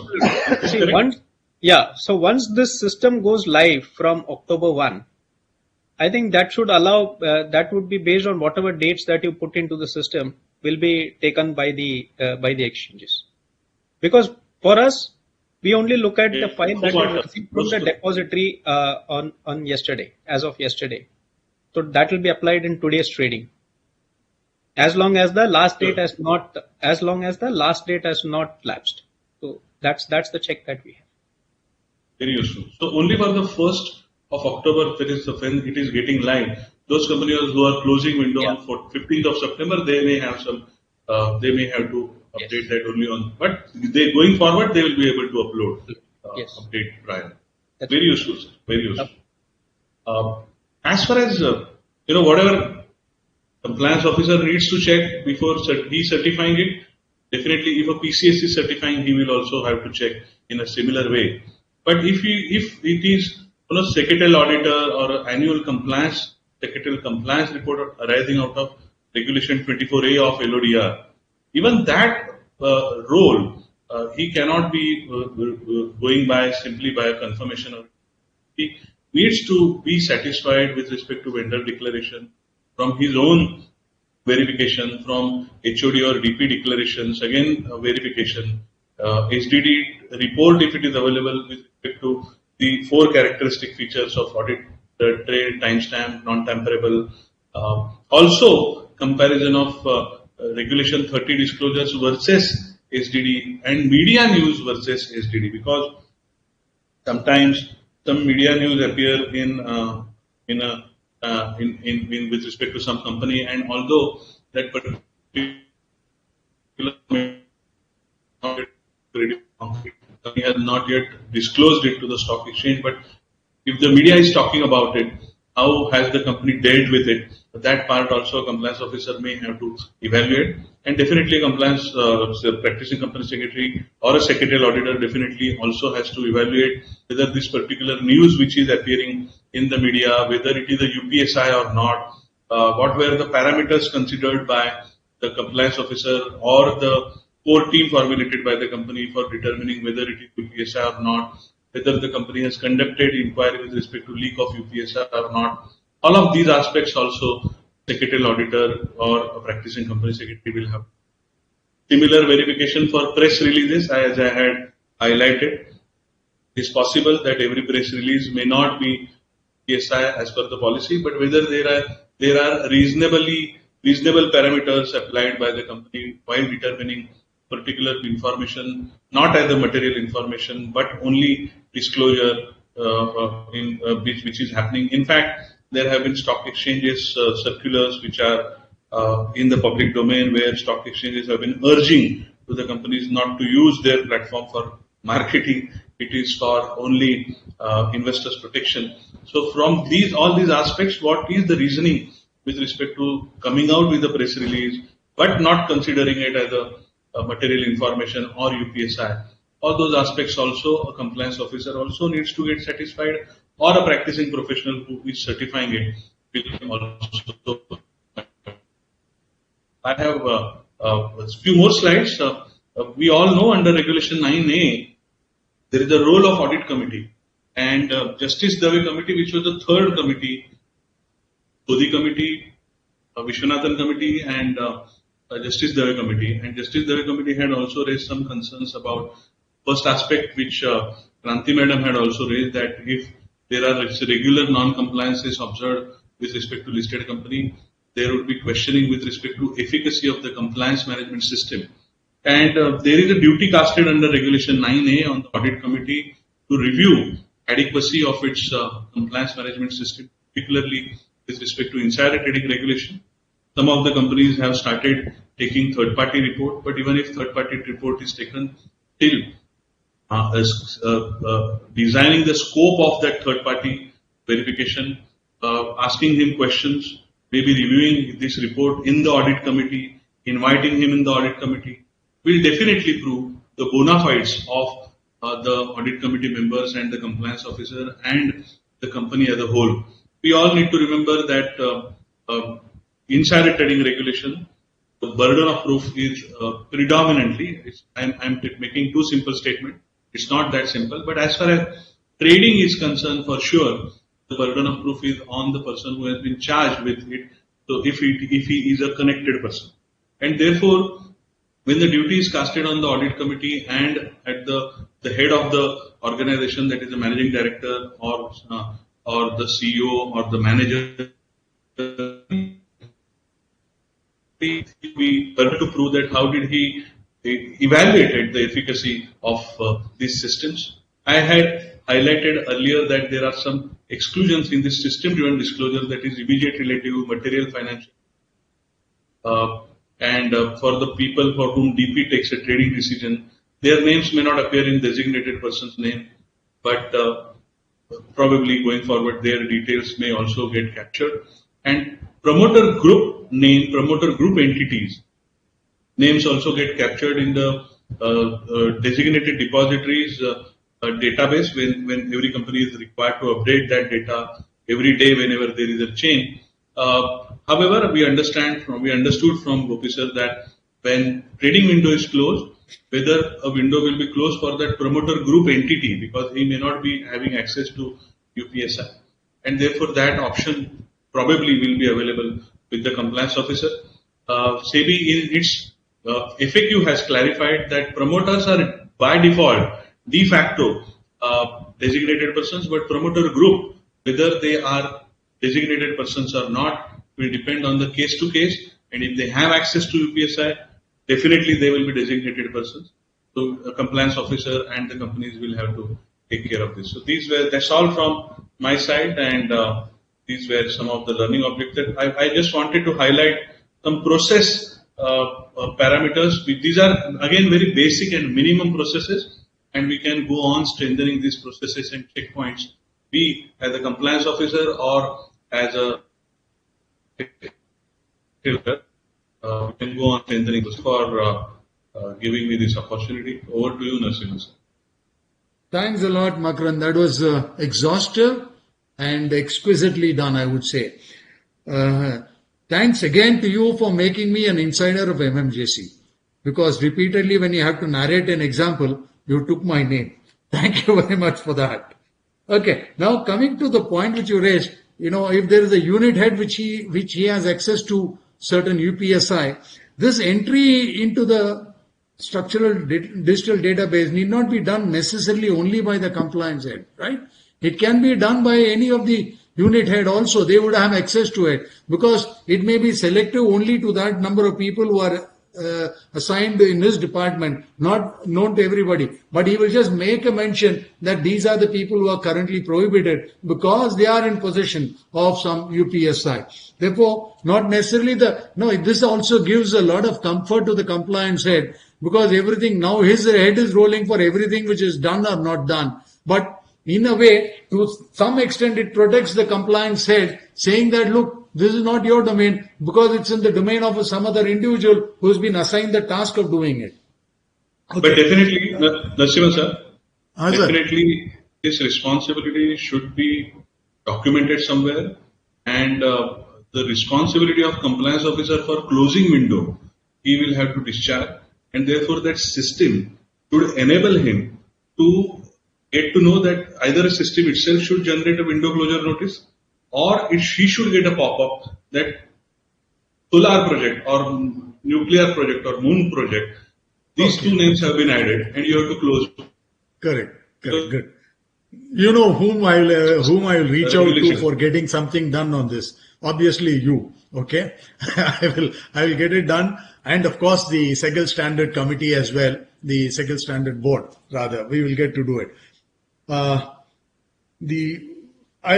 September. See, so once this system goes live from October 1, I think that should allow, that would be based on whatever dates that you put into the system will be taken by the exchanges. Because for us, we only look at the file that was received from the depository on yesterday, as of yesterday. So that will be applied in today's trading. As long as the last date has not, lapsed. So that's the check that we have. Very useful. So only for the 1st of October, that is when it is getting live, those companies who are closing window on 15th of September, they may have some, they may have to update that only on, but they going forward, they will be able to upload, update prior. That's very useful, sir. Very useful. As far as, whatever compliance officer needs to check before he certifying it, definitely if a PCS is certifying, he will also have to check in a similar way. But if it is secretarial auditor or annual secretarial compliance report arising out of regulation 24A of LODR, even that role, he cannot be going by simply by a confirmation. He needs to be satisfied with respect to vendor declaration from his own verification, from HOD or DP declarations, again verification, SDD report if it is available with respect to the 4 characteristic features of audit, the trade, timestamp, non-tamperable. Also, comparison of regulation 30 disclosures versus SDD and media news versus SDD, because sometimes some media news appear in with respect to some company, and although that particular company has not yet disclosed it to the stock exchange, but if the media is talking about it, how has the company dealt with it? That part also a compliance officer may have to evaluate, and definitely a compliance practicing company secretary or a secretarial auditor definitely also has to evaluate whether this particular news which is appearing in the media, whether it is a UPSI or not, what were the parameters considered by the compliance officer or the core team formulated by the company for determining whether it is UPSI or not, whether the company has conducted inquiry with respect to leak of UPSI or not. All of these aspects also secretarial auditor or a practicing company secretary will have. Similar verification for press releases, as I had highlighted. It is possible that every press release may not be UPSI as per the policy, but whether there are reasonable parameters applied by the company while determining particular information, not as a material information, but only disclosure which is happening. In fact, there have been stock exchanges circulars which are in the public domain, where stock exchanges have been urging to the companies not to use their platform for marketing. It is for only investors' protection. So from all these aspects, what is the reasoning with respect to coming out with a press release, but not considering it as a material information or UPSI? All those aspects also a compliance officer also needs to get satisfied, or a practicing professional who is certifying it will also. I have a few more slides. We all know under Regulation 9A, there is a role of audit committee, and Justice Dave committee, which was the third committee, Sodhi committee, Vishwanathan committee, and Justice Dave committee. And Justice Dave committee had also raised some concerns about first aspect, which Kranti madam had also raised, that if there are regular non-compliances observed with respect to listed company, there would be questioning with respect to efficacy of the compliance management system. And there is a duty casted under Regulation 9A on the audit committee to review adequacy of its compliance management system, particularly with respect to insider trading regulation. Some of the companies have started taking third-party report, but even if third-party report is taken, still designing the scope of that third-party verification, asking him questions, maybe reviewing this report in the audit committee, inviting him in the audit committee, will definitely prove the bona fides of the audit committee members and the compliance officer, and the company as a whole. We all need to remember that insider trading regulation, the burden of proof is predominantly, I'm making two simple statements. It's not that simple, but as far as trading is concerned, for sure, the burden of proof is on the person who has been charged with it. So if he is a connected person, and therefore, when the duty is casted on the audit committee and at the head of the organization, that is the managing director or the CEO or the manager, we have to prove that how did he evaluated the efficacy of these systems. I had highlighted earlier that there are some exclusions in this system-driven disclosure, that is immediate relative, material, financial. And for the people for whom DP takes a trading decision, their names may not appear in designated person's name, but probably going forward their details may also get captured. And promoter group name, promoter group entities names also get captured in the designated depositories database when every company is required to update that data every day whenever there is a change. However, we understood from Gopi sir that when trading window is closed, whether a window will be closed for that promoter group entity, because he may not be having access to UPSI, and therefore that option probably will be available with the compliance officer. SEBI in its FAQ has clarified that promoters are by default, de facto designated persons, but promoter group, whether they are designated persons or not, will depend on the case to case, and if they have access to UPSI, definitely they will be designated persons. So a compliance officer and the companies will have to take care of this. So that's all from my side, and these were some of the learning objectives. I just wanted to highlight some process parameters. These are again very basic and minimum processes, and we can go on strengthening these processes and checkpoints, be as a compliance officer or as a we can go on strengthening this. For giving me this opportunity. Over to you, Narasimhan sir. Thanks a lot, Makran. That was exhaustive and exquisitely done, I would say. Thanks again to you for making me an insider of MMJC, because repeatedly when you have to narrate an example, you took my name. Thank you very much for that. Okay, now coming to the point which you raised, if there is a unit head which he has access to certain UPSI, this entry into the structural digital database need not be done necessarily only by the compliance head, right? It can be done by any of the unit head also. They would have access to it, because it may be selective only to that number of people who are assigned in his department, not known to everybody. But he will just make a mention that these are the people who are currently prohibited because they are in possession of some UPSI. Therefore, not necessarily this also gives a lot of comfort to the compliance head, because everything now his head is rolling for everything which is done or not done. But in a way, to some extent, it protects the compliance head, saying that, look, this is not your domain, because it's in the domain of some other individual who's been assigned the task of doing it. Okay. But definitely, Narasimhan sir, definitely this responsibility should be documented somewhere, and the responsibility of compliance officer for closing window, he will have to discharge, and therefore that system should enable him to get to know that either a system itself should generate a window closure notice, or he should get a pop-up that solar project or nuclear project or moon project, these two names have been added and you have to close. Correct. Good. You know whom I will reach out to for getting something done on this. Obviously you. Okay. I will get it done. And of course the Segel Standard Committee as well, the Segel Standard Board rather, we will get to do it. I'll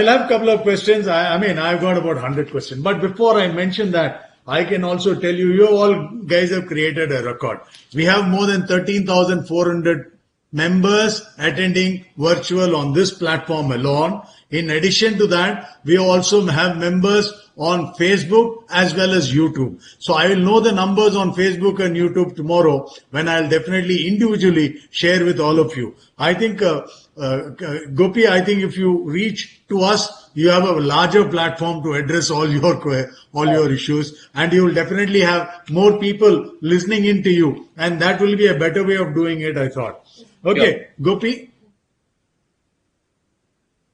have a couple of questions. I've got about 100 questions. But before I mention that, I can also tell you all guys have created a record. We have more than 13,400 members attending virtual on this platform alone. In addition to that, we also have members on Facebook as well as YouTube. So I will know the numbers on Facebook and YouTube tomorrow when I'll definitely individually share with all of you. I think, Gopi, I think if you reach to us, you have a larger platform to address all your issues, and you will definitely have more people listening into you, and that will be a better way of doing it, I thought. Okay, Yeah. Gopi?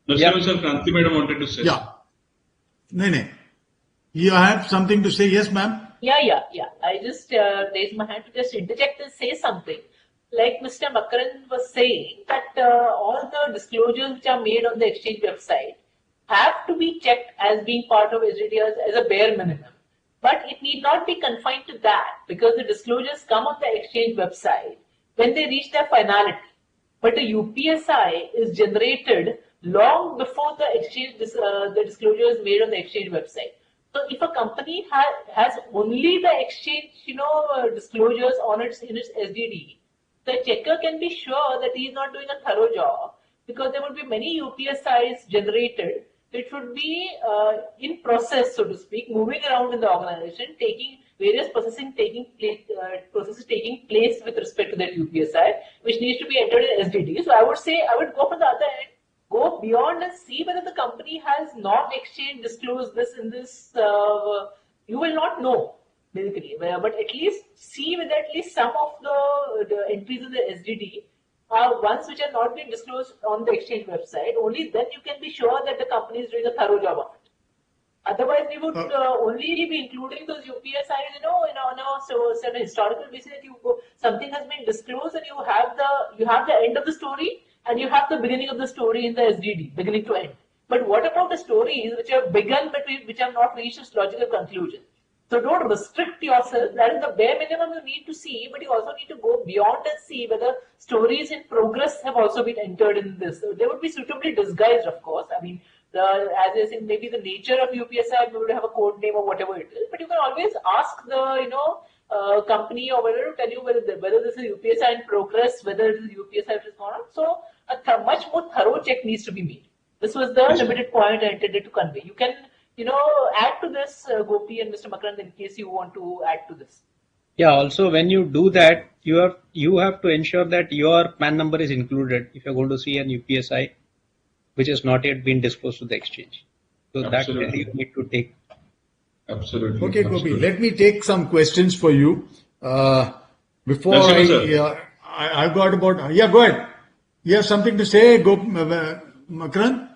Narasimhan sir, Kranti madam wanted to say. Yeah. No. You have something to say? Yes, ma'am? Yeah. I just raised my hand to just interject and say something. Like Mr. Makaran was saying, that all the disclosures which are made on the exchange website have to be checked as being part of SDD as a bare minimum. But it need not be confined to that, because the disclosures come on the exchange website when they reach their finality. But the UPSI is generated long before the exchange, the disclosure is made on the exchange website. So if a company has only the exchange, disclosures on in its SDD, the checker can be sure that he is not doing a thorough job, because there would be many UPSIs generated which would be in process, so to speak, moving around in the organization, taking various processes taking place with respect to that UPSI, which needs to be entered in SDD. So I would say I would go for the other end, go beyond and see whether the company has not exchanged disclosed this in this. You will not know, basically, but at least see whether at least some of the entries in the SDD are ones which are not being disclosed on the exchange website. Only then you can be sure that the company is doing a thorough job of it. Otherwise, we would only be including those UPSIs, on a certain historical basis that something has been disclosed, and you have the end of the story and you have the beginning of the story in the SDD, beginning to end. But what about the stories which have begun but which have not reached its logical conclusion? So don't restrict yourself. That is the bare minimum you need to see, but you also need to go beyond and see whether stories in progress have also been entered in this. So they would be suitably disguised, of course. I mean, as I said, maybe the nature of UPSI would have a code name or whatever it is, but you can always ask the company or whether to tell you whether this is UPSI in progress, whether it is UPSI which is gone on. So a much more thorough check needs to be made. This was the limited point I intended to convey. You can add to this, Gopi and Mr. Makaran, in case you want to add to this. Yeah, also when you do that, you have to ensure that your PAN number is included if you're going to see an UPSI which has not yet been disclosed to the exchange. So Absolutely. that you need to take. Absolutely. Okay, Absolutely. Gopi, let me take some questions for you. Before I've got about, go ahead. You have something to say, Makaran?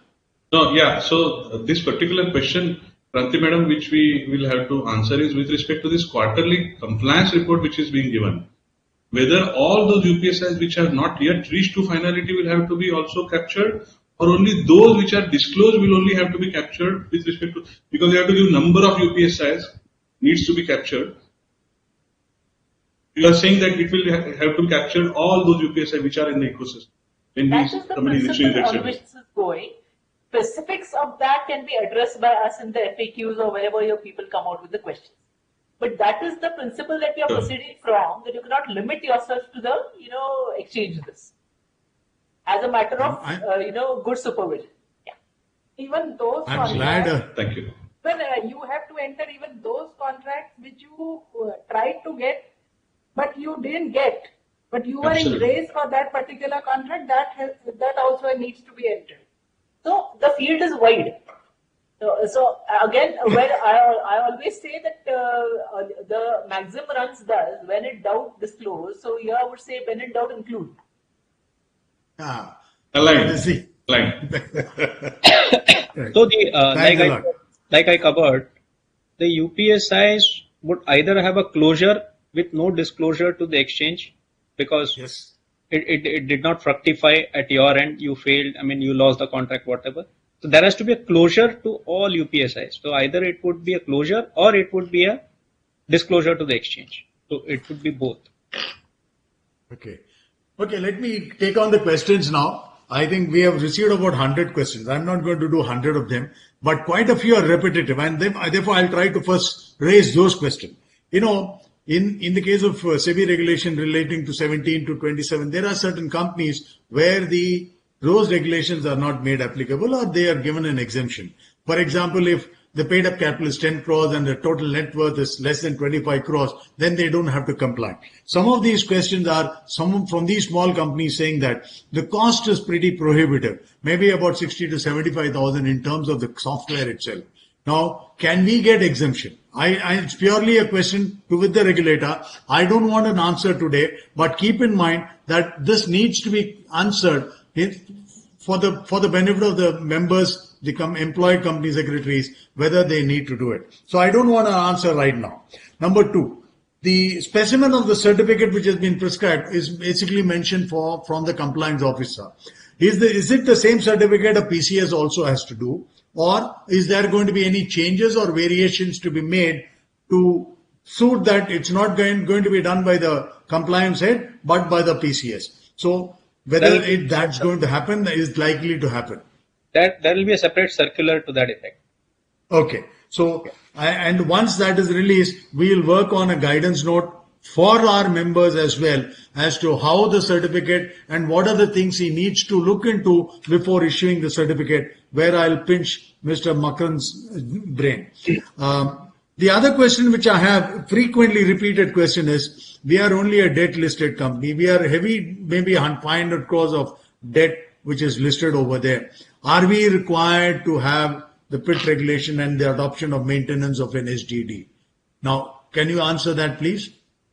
No, yeah. So this particular question, Kranti madam, which we will have to answer is with respect to this quarterly compliance report which is being given. Whether all those UPSIs which have not yet reached to finality will have to be also captured, or only those which are disclosed will only have to be captured with respect to, because you have to give number of UPSIs needs to be captured. You are saying that it will have to capture all those UPSIs which are in the ecosystem. That is the principle on which this is going. Specifics of that can be addressed by us in the FAQs or wherever your people come out with the questions. But that is the principle that we are proceeding from, that you cannot limit yourself to the, exchange this. As a matter of, good supervision. Yeah. Even those I'm contracts, glad. Thank you. when you have to enter even those contracts which you tried to get, but you didn't get, but you were in Absolutely. race for that particular contract, that also needs to be entered. So the field is wide. So again, where I always say that the maxim runs thus: when in doubt, disclose. So here I would say, when in doubt, include. Aligned. See. Aligned. So the Thanks a lot. like I covered, the UPSIs would either have a closure with no disclosure to the exchange because Yes. it did not fructify at your end, you failed, you lost the contract, whatever. So there has to be a closure to all UPSIs. So either it would be a closure or it would be a disclosure to the exchange. So it would be both. Okay, let me take on the questions now. I think we have received about 100 questions. I'm not going to do 100 of them, but quite a few are repetitive, and therefore I'll try to first raise those questions. In the case of SEBI regulation relating to 17 to 27, there are certain companies where the those regulations are not made applicable or they are given an exemption. For example, if the paid up capital is 10 crores and the total net worth is less than 25 crores, then they don't have to comply. Some of these questions are some from these small companies saying that the cost is pretty prohibitive, maybe about 60 to 75,000 in terms of the software itself. Now, can we get exemption? It's purely a question with the regulator. I don't want an answer today, but keep in mind that this needs to be answered for the benefit of the members, the employed company secretaries, whether they need to do it. So I don't want an answer right now. Number two, the specimen of the certificate which has been prescribed is basically mentioned from the compliance officer. Is it the same certificate a PCS also has to do? Or is there going to be any changes or variations to be made to suit that it's not going to be done by the compliance head, but by the PCS? So whether that's going to happen is likely to happen. There will be a separate circular to that effect. Okay. So, and once that is released, we will work on a guidance note for our members as well as to how the certificate and what are the things he needs to look into before issuing the certificate, where I'll pinch Mr. Makarand's brain. The other question which I have, frequently repeated question is, we are only a debt listed company. We are heavy, maybe 500 crores of debt which is listed over there. Are we required to have the PIT regulation and the adoption of maintenance of an SDD? Now, can you answer that, please?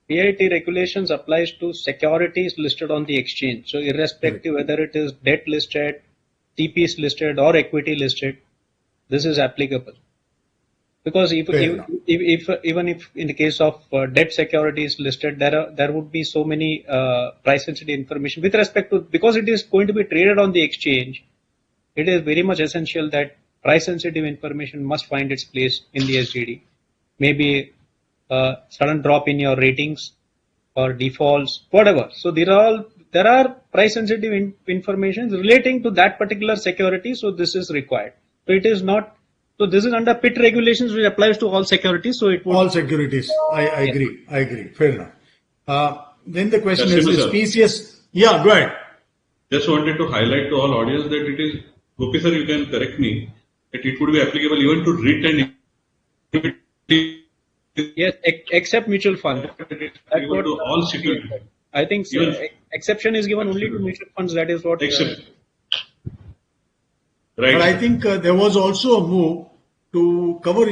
PIT regulations applies to securities listed on the exchange. So irrespective whether it is debt listed, TPs listed or equity listed, this is applicable. Because even if in the case of debt securities listed, there would be so many price sensitive information with respect to, because it is going to be traded on the exchange, it is very much essential that price sensitive information must find its place in the SDD. Maybe sudden drop in your ratings or defaults, whatever. So there are price sensitive information relating to that particular security. So this is required. So it is not. So this is under PIT regulations, which applies to all securities. So it would, all securities. I agree. I agree. Fair enough. Then the question is PCS. Yeah, go ahead. Just wanted to highlight to all audience that it is, Gopi sir, you can correct me, that it would be applicable even to REIT and yes, except mutual fund. Even to all securities. I think so. Exception is given only to mutual funds. That is what. Except. Right. But I think there was also a move to cover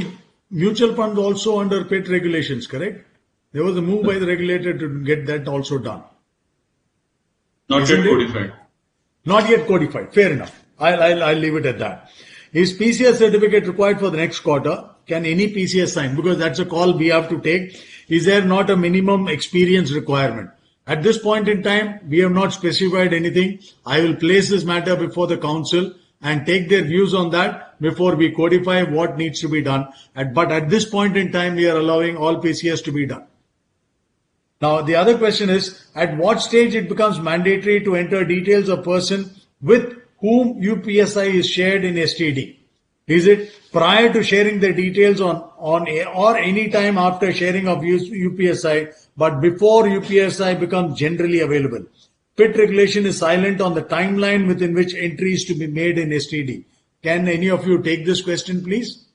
mutual funds also under PIT regulations, correct? There was a move by the regulator to get that also done. Not yet codified. Not yet codified. Fair enough. I'll leave it at that. Is PCS certificate required for the next quarter? Can any PCS sign? Because that's a call we have to take. Is there not a minimum experience requirement? At this point in time, we have not specified anything. I will place this matter before the council and take their views on that before we codify what needs to be done. But at this point in time, we are allowing all PCS to be done. Now, the other question is, at what stage it becomes mandatory to enter details of person with whom UPSI is shared in STD? Is it prior to sharing the details or any time after sharing of UPSI, but before UPSI becomes generally available? PIT regulation is silent on the timeline within which entries to be made in STD. Can any of you take this question, please?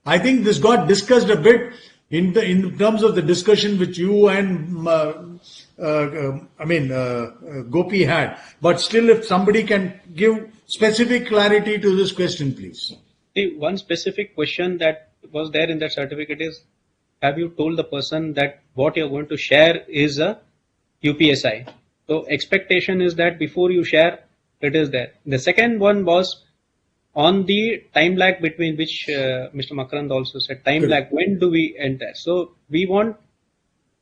I think this got discussed a bit in terms of the discussion which you and Gopi had. But still, if somebody can give specific clarity to this question, please. One specific question that was there in that certificate is, have you told the person that what you're going to share is a UPSI? So expectation is that before you share, it is there. The second one was on the time lag between which Mr. Makarand also said, time lag, when do we enter? So we want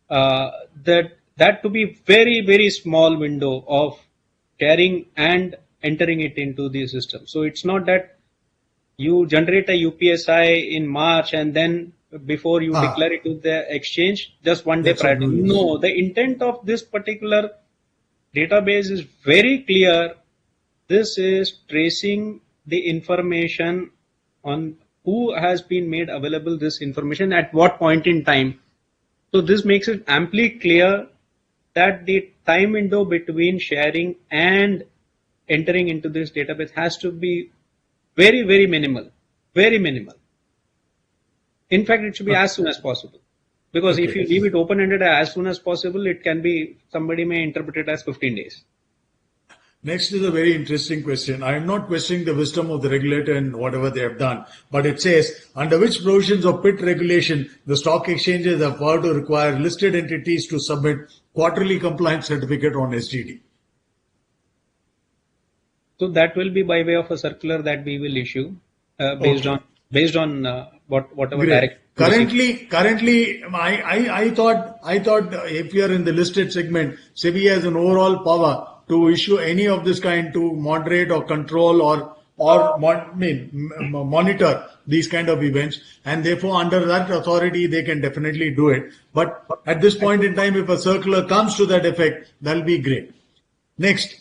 that to be very, very small window of sharing and entering it into the system. So it's not that you generate a UPSI in March and then before you declare it to the exchange, just one day prior to. No, the intent of this particular database is very clear. This is tracing the information on who has been made available this information at what point in time. So this makes it amply clear that the time window between sharing and entering into this database has to be very, very minimal. Very minimal. In fact, it should be as soon as possible. Because if you leave it open-ended as soon as possible, it can be, somebody may interpret it as 15 days. Next is a very interesting question. I am not questioning the wisdom of the regulator and whatever they have done, but it says, under which provisions of PIT regulation the stock exchanges have power to require listed entities to submit quarterly compliance certificate on SDD? So that will be by way of a circular that we will issue based on whatever Great. direction. Currently, I thought if you are in the listed segment, SEBI has an overall power to issue any of this kind to moderate or control or monitor these kind of events, and therefore under that authority they can definitely do it. But at this point in time, if a circular comes to that effect, that'll be great. Next,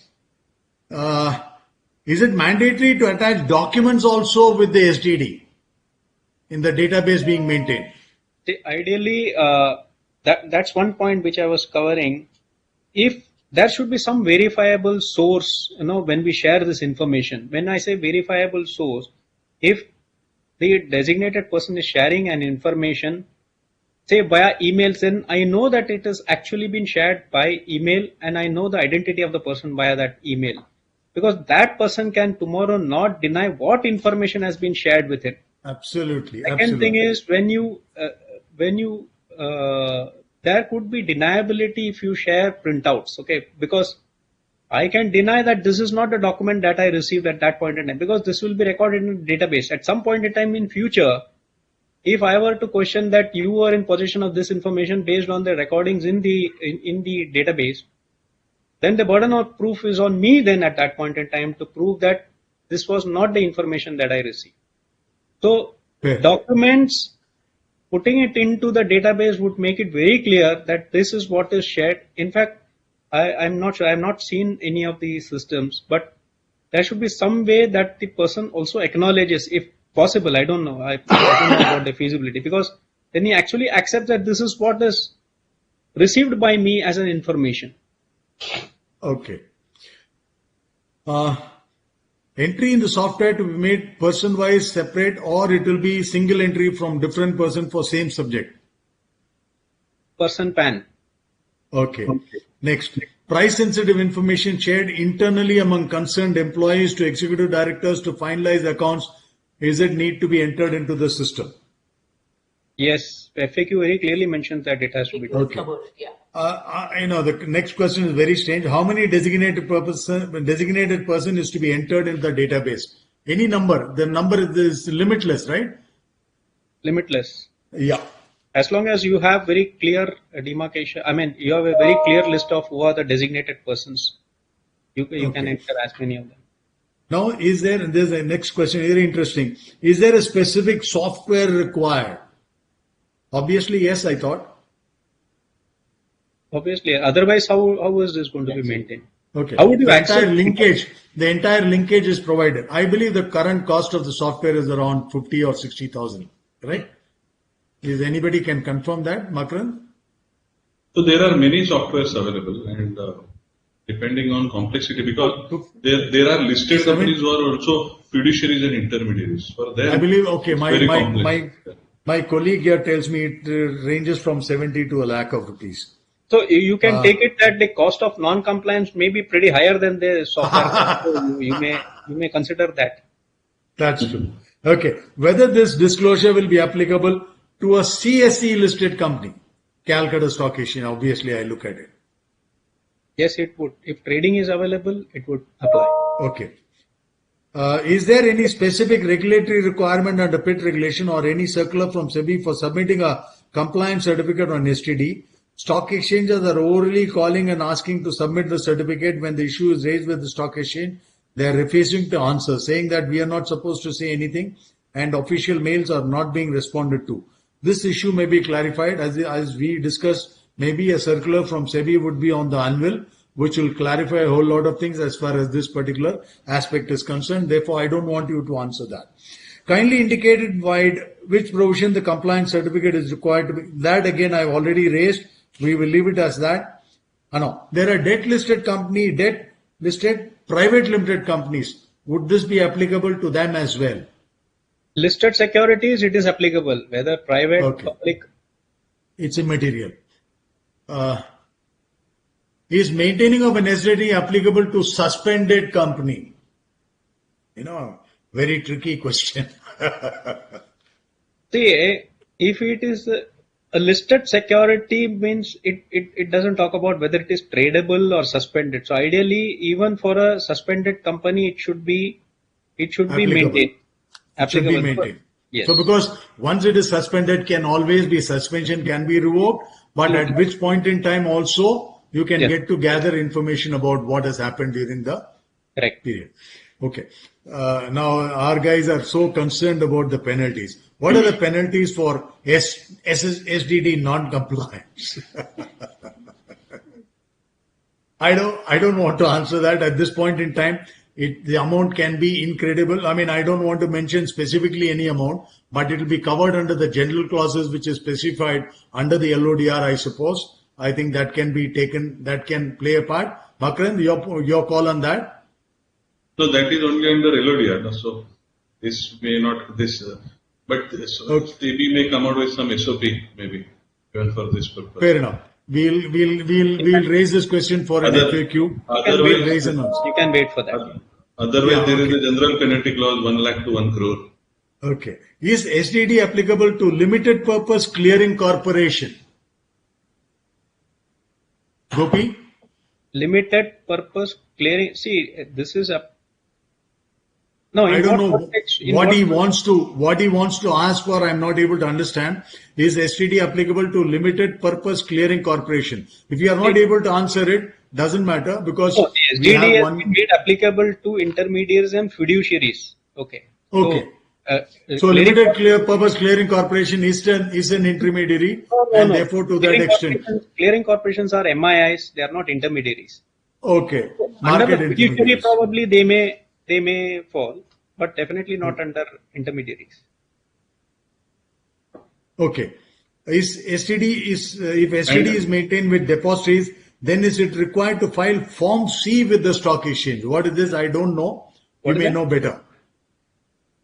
is it mandatory to attach documents also with the SDD in the database being maintained? Ideally, that's one point which I was covering. If there should be some verifiable source, when we share this information. When I say verifiable source, if the designated person is sharing an information, say via emails, then I know that it has actually been shared by email and I know the identity of the person via that email. Because that person can tomorrow not deny what information has been shared with him. Absolutely. Second thing is there could be deniability if you share printouts, okay? Because I can deny that this is not a document that I received at that point in time, because this will be recorded in a database. At some point in time in future, if I were to question that you were in possession of this information based on the recordings in the database, then the burden of proof is on me then at that point in time to prove that this was not the information that I received. So documents, putting it into the database would make it very clear that this is what is shared. In fact, I'm not sure, I have not seen any of these systems, but there should be some way that the person also acknowledges, if possible. I don't know. I don't know about the feasibility, because then he actually accepts that this is what is received by me as an information. Okay. Entry in the software to be made person-wise separate, or it will be single entry from different person for same subject? Person PAN. Okay. Next. Price-sensitive information shared internally among concerned employees to executive directors to finalize accounts. Is it need to be entered into the system? Yes. FAQ very clearly mentions that it has to be done. Okay. The next question is very strange. How many designated person is to be entered in the database? Any number. The number is limitless, right? Limitless. Yeah. As long as you have very clear demarcation, you have a very clear list of who are the designated persons. You can enter as many of them. Now, there's a next question, very interesting. Is there a specific software required? Obviously, yes, I thought. Obviously, otherwise, how is this going to be maintained? Okay. How would you the entire linkage is provided. I believe the current cost of the software is around 50 or 60,000, right? Is anybody can confirm that, Makran? So there are many softwares available, and depending on complexity, because there are listed companies who are also fiduciaries and intermediaries. For them, I believe, okay, my colleague here tells me it ranges from 70 to a lakh of rupees. So you can take it that the cost of non-compliance may be pretty higher than the software. So you may consider that. That's true. Okay. Whether this disclosure will be applicable to a CSE listed company, Calcutta Stock Exchange, obviously I look at it. Yes, it would. If trading is available, it would apply. Okay. Is there any specific regulatory requirement under PIT regulation or any circular from SEBI for submitting a compliance certificate on STD? Stock exchanges are orally calling and asking to submit the certificate. When the issue is raised with the stock exchange, they are refusing to answer, saying that we are not supposed to say anything and official mails are not being responded to. This issue may be clarified as we discussed. Maybe a circular from SEBI would be on the anvil, which will clarify a whole lot of things as far as this particular aspect is concerned. Therefore, I don't want you to answer that. Kindly indicated which provision the compliance certificate is required to be. That again, I've already raised. We will leave it as that. No, there are debt listed company, debt listed private limited companies, would this be applicable to them as well? Listed securities, it is applicable, whether private, Okay. public. It's immaterial. Is maintaining of an SDD applicable to suspended company? Very tricky question. See, if it is a listed security, means it doesn't talk about whether it is tradable or suspended. So ideally, even for a suspended company, it should be Applicable. maintained. It should be Applicable. maintained. Yes. So because once it is suspended, can always be suspension can be revoked, but at which point in time also you can Yes. get to gather information about what has happened during the Correct. period. Okay. Now our guys are so concerned about the penalties. What are the penalties for SDD non-compliance? I don't want to answer that at this point in time. The amount can be incredible. I mean, I don't want to mention specifically any amount, but it will be covered under the general clauses which is specified under the LODR, I suppose. I think that can be taken, that can play a part. Makran, your call on that? No, that is only under LODR. So this may not but SEBI may come out with some SOP maybe even for this purpose. Fair enough. We'll raise this question for an FAQ. Otherwise, You can wait for that. Otherwise, there is a general penalty clause 1 lakh to 1 crore. Okay. Is SDD applicable to limited purpose clearing corporation? Gopi? Limited purpose clearing. See, this is a. No, I don't know what he wants to ask for. I'm not able to understand. Is STD applicable to limited purpose clearing corporation? If you are not able to answer it, doesn't matter because we SDD have has one. been made applicable to intermediaries and fiduciaries. Okay. Okay. So clearing limited purpose clearing corporation is an intermediary, and therefore to that extent. Clearing corporations are MIIs. They are not intermediaries. Okay. Under Market the fiduciary, intermediaries. probably they may fall, but definitely not under intermediaries. Okay. If STD is maintained with depositories, then is it required to file Form C with the stock exchange? What is this? I don't know. You may know better.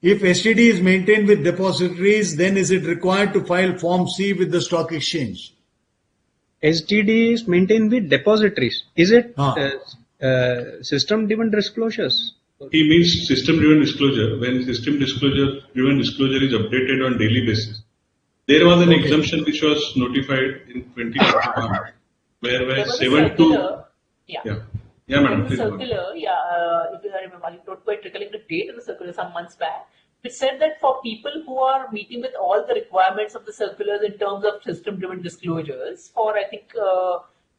If STD is maintained with depositories, then is it required to file Form C with the stock exchange? SDD is maintained with depositories. Is it system-driven disclosures? He means system-driven disclosure. When system-driven disclosure is updated on daily basis. There was an exemption which was notified in 2021, where 7.2. Yeah, madam. Please circular, if I remember, I don't quite recollect the date of the circular some months back, which said that for people who are meeting with all the requirements of the circulars in terms of system-driven disclosures, for I think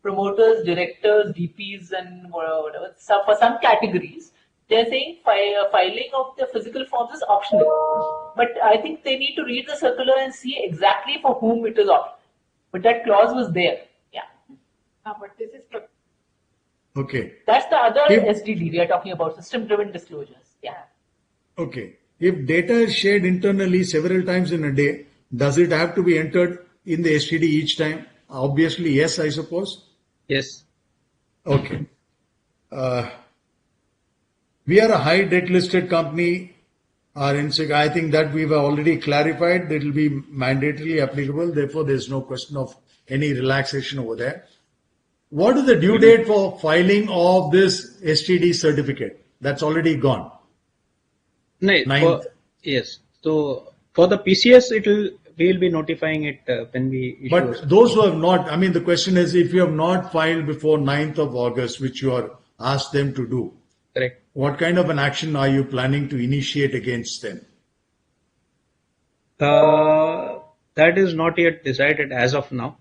promoters, directors, DPs, and whatever, for some categories, they're saying filing of the physical forms is optional. But I think they need to read the circular and see exactly for whom it is optional. But that clause was there. Yeah. But this is. Okay. That's the other SDD we are talking about, system-driven disclosures. Yeah. Okay. If data is shared internally several times in a day, does it have to be entered in the STD each time? Obviously, yes, I suppose. Yes. Okay. We are a high debt listed company. I think that we've already clarified that it will be mandatorily applicable. Therefore, there's no question of any relaxation over there. What is the due date for filing of this STD certificate? That's already gone. Yes. So for the PCS, we'll be notifying it when we issue. But those who have not, the question is if you have not filed before 9th of August, which you are asked them to do. Correct. What kind of an action are you planning to initiate against them? That is not yet decided as of now.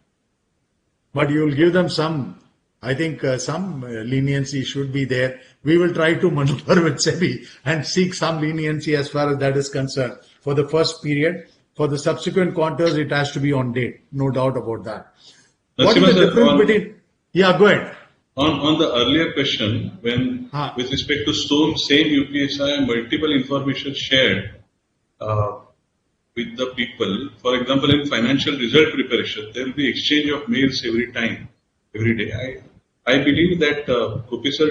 But you will give them some leniency should be there. We will try to maneuver with SEBI and seek some leniency as far as that is concerned for the first period. For the subsequent quarters, it has to be on date. No doubt about that. What is the difference between... Yeah, go ahead. On the earlier question, when with respect to same UPSI, multiple information shared with the people. For example, in financial result preparation, there will be exchange of mails every day. I believe that Gopi sir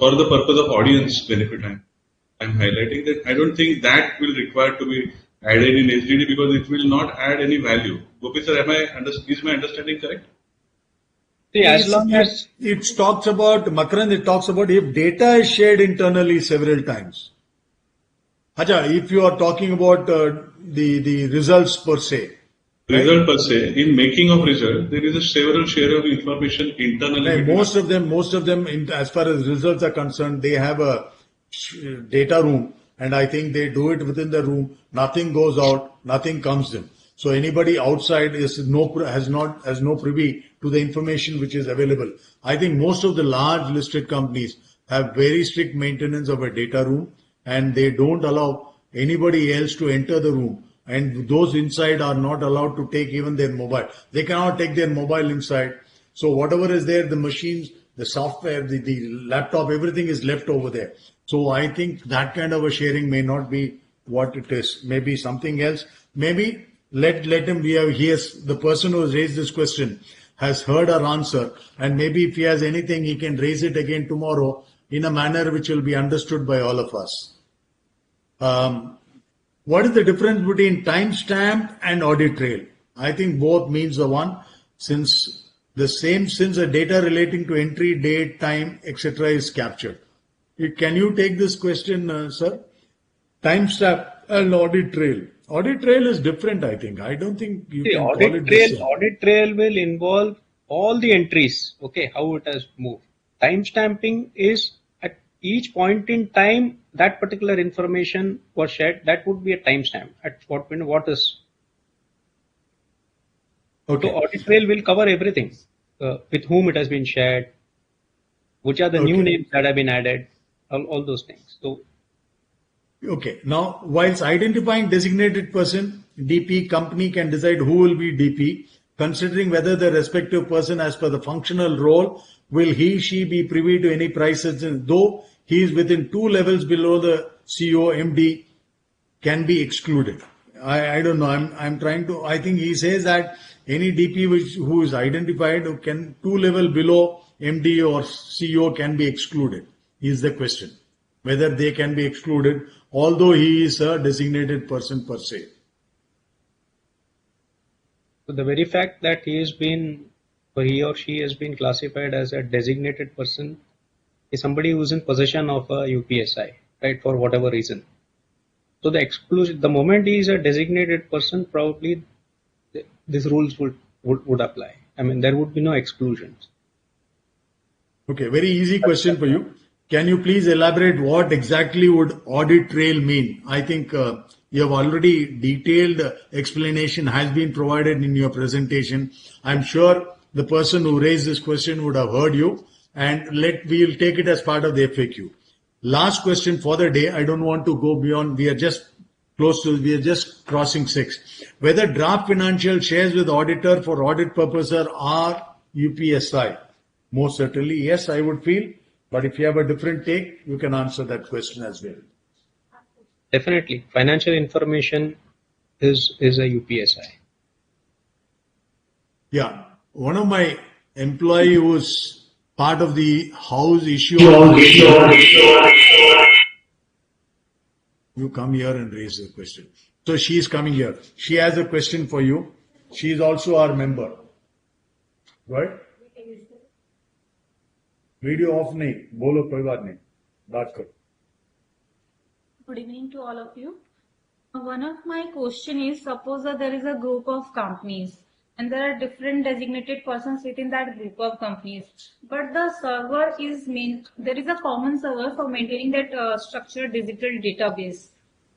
for the purpose of audience benefit, I'm highlighting that I don't think that will require to be added in SDD because it will not add any value. Gopi sir, is my understanding correct? See, as long as it talks about, Makarand, it talks about if data is shared internally several times. Acha, if you are talking about the results per se. Result per se, in making of result, there is a several share of information internally. Right, most of them, as far as results are concerned, they have a data room, and I think they do it within the room. Nothing goes out, nothing comes in. So anybody outside has no privy to the information which is available. I think most of the large listed companies have very strict maintenance of a data room, and they don't allow anybody else to enter the room. And those inside are not allowed to take even their mobile. They cannot take their mobile inside. So whatever is there, the machines, the software, the laptop, everything is left over there. So I think that kind of a sharing may not be what it is. Maybe something else. Maybe let him be. He has, the person who has raised this question has heard our answer, and maybe if he has anything, he can raise it again tomorrow in a manner which will be understood by all of us. What is the difference between timestamp and audit trail? I think both means the one, since a data relating to entry, date, time, etc. is captured. Can you take this question, sir? Timestamp and audit trail. Audit trail is different, I think. I don't think you can call it the same. Audit trail will involve all the entries, okay, how it has moved. Timestamping is at each point in time that particular information was shared, that would be a timestamp. At what is. Okay. So audit trail will cover everything, with whom it has been shared, which are the new names that have been added, all those things. So. Okay. Now, whilst identifying designated person, DP company can decide who will be DP, considering whether the respective person, as per the functional role, will he/she be privy to any prices, though he is within 2 levels below the CEO, MD, can be excluded. I don't know. I think he says that any DP who is identified who can 2 level below MD or CEO can be excluded. Is the question. Whether they can be excluded, although he is a designated person per se. So the very fact that he or she has been classified as a designated person is somebody who is in possession of a UPSI, right, for whatever reason. So the exclusion, the moment he is a designated person, probably these rules would apply. I mean, there would be no exclusions. Okay, very easy question for you. Can you please elaborate what exactly would audit trail mean? I think you have already detailed explanation has been provided in your presentation. I'm sure the person who raised this question would have heard you, and we'll take it as part of the FAQ. Last question for the day. I don't want to go beyond. We are just crossing 6. Whether draft financial shares with auditor for audit purposes are UPSI. Most certainly, yes, I would feel. But if you have a different take, you can answer that question as well. Definitely. Financial information is a UPSI. Yeah. One of my employee was part of the house issue. You come here and raise the question. So she is coming here. She has a question for you. She is also our member. Right? Video of नहीं बोलो कोई बात नहीं बात करो. Good evening to all of you. One of my question is, suppose that there is a group of companies and there are different designated persons within that group of companies, but the server is there is a common server for maintaining that structured digital database.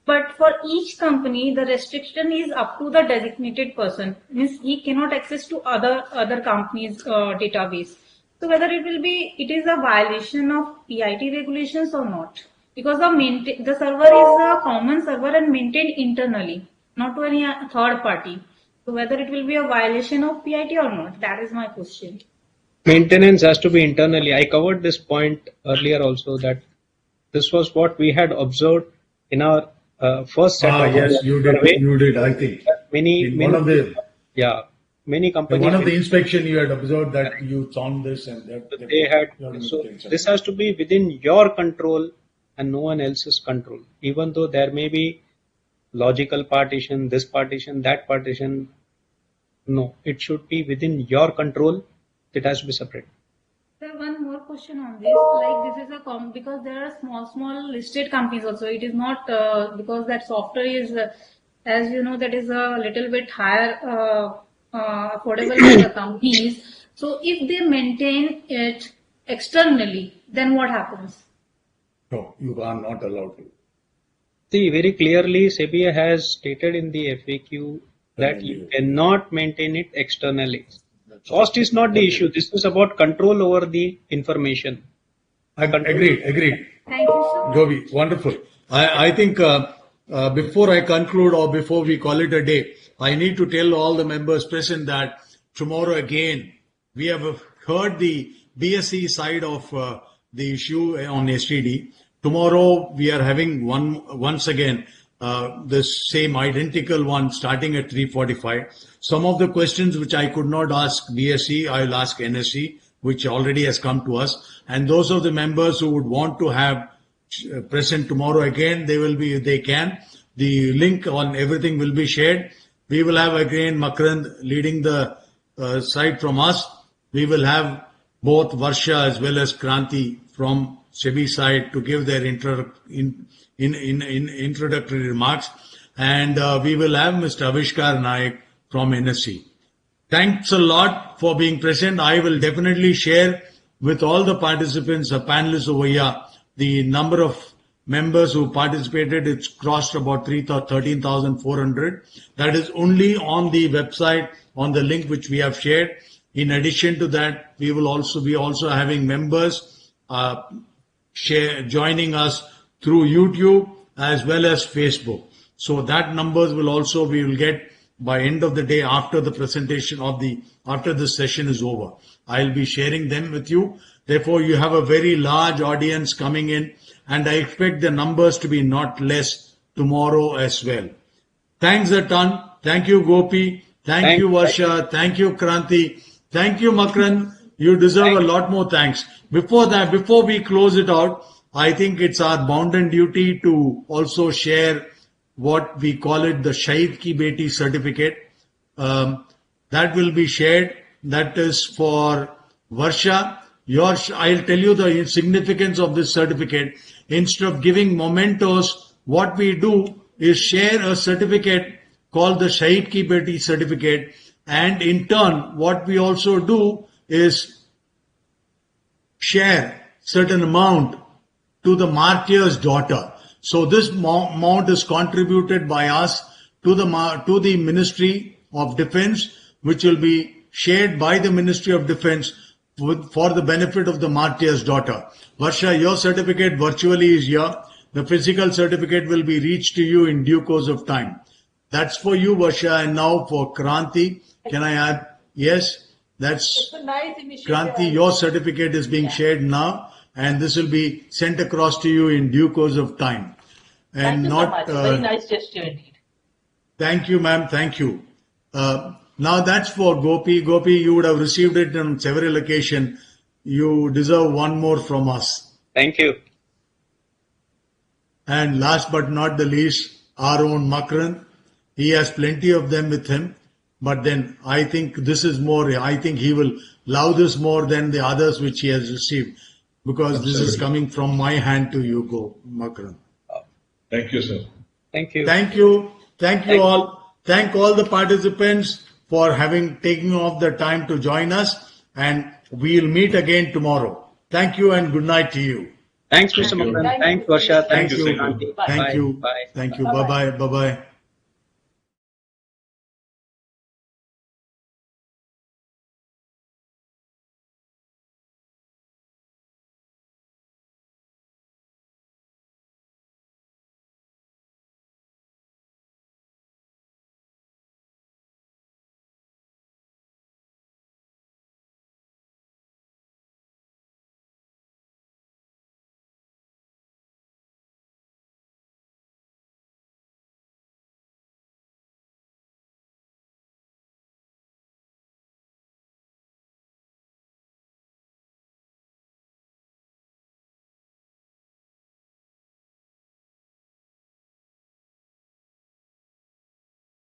But for each company, the restriction is up to the designated person, means he cannot access to other companies' database. So whether it is a violation of PIT regulations or not, because the server is a common server and maintained internally, not to any third party. So whether it will be a violation of PIT or not, that is my question. Maintenance has to be internally. I covered this point earlier also, that this was what we had observed in our first set of yes, you did. I think many one of the many companies. One of the inspection you had observed that you found this and that They had, so things. this has to be within your control and no one else's control. Even though there may be logical partition, this partition, that partition, no, it should be within your control. It has to be separate. Sir, one more question on this. Like this is a because there are small listed companies also. It is not because that software is, as you know, that is a little bit higher affordable for the companies. So if they maintain it externally, then what happens? No, you are not allowed to. See, very clearly, SEBI has stated in the FAQ that you cannot maintain it externally. Cost is not the issue. This is about control over the information. Agreed. Thank you, sir. Govi, wonderful. I think before I conclude or before we call it a day, I need to tell all the members present that tomorrow again, we have heard the BSE side of the issue on STD. Tomorrow we are having once again this same identical one starting at 3:45. Some of the questions which I could not ask BSE, I will ask NSE, which already has come to us. And those of the members who would want to have present tomorrow again, they can. The link on everything will be shared. We will have again Makarand leading the side from us. We will have both Varsha as well as Kranti from SEBI side to give their introductory remarks. And we will have Mr. Avishkar Naik from NSE. Thanks a lot for being present. I will definitely share with all the participants, the panelists over here, the number of members who participated. It's crossed about 13,400. That is only on the website, on the link which we have shared. In addition to that, we will also be having members joining us through YouTube as well as Facebook. So that numbers we will get by end of the day after the presentation after this session is over. I'll be sharing them with you. Therefore, you have a very large audience coming in, and I expect the numbers to be not less tomorrow as well. Thanks a ton. Thank you, Gopi. Thank you, Varsha. Thank you, Kranti. Thank you, Makran. You deserve a lot more thanks. Before we close it out, I think it's our bounden duty to also share what we call it the Shahid Ki Beti certificate. That will be shared. That is for Varsha. I'll tell you the significance of this certificate. Instead of giving mementos, what we do is share a certificate called the Shahid Ki Beti certificate. And in turn, what we also do is share certain amount to the martyr's daughter. So this amount is contributed by us to the Ministry of Defense, which will be shared by the Ministry of Defense for the benefit of the martyr's daughter. Varsha, your certificate virtually is here. The physical certificate will be reached to you in due course of time. That's for you, Varsha. And now for Kranti, can I add? Yes, that's a nice initiative. Kranti, your certificate is being shared now, and this will be sent across to you in due course of time. And Thank you so much. Very nice gesture indeed. Thank you, ma'am. Thank you. Now that's for Gopi. Gopi, you would have received it on several occasions. You deserve one more from us. Thank you. And last but not the least, our own Makarand. He has plenty of them with him. But then I think this is more, I think he will love this more than the others which he has received. Because Absolutely. This is coming from my hand to you, Makarand. Thank you, sir. Thank you. Thank you. Thank you all. Thank all the participants for having taken off the time to join us. And we'll meet again tomorrow. Thank you and good night to you. Thanks, Mr. Makarand. Thanks, Varsha. Thank Thanks, you. Kranti. Thank you. Bye. Thank you. Bye-bye. Bye-bye.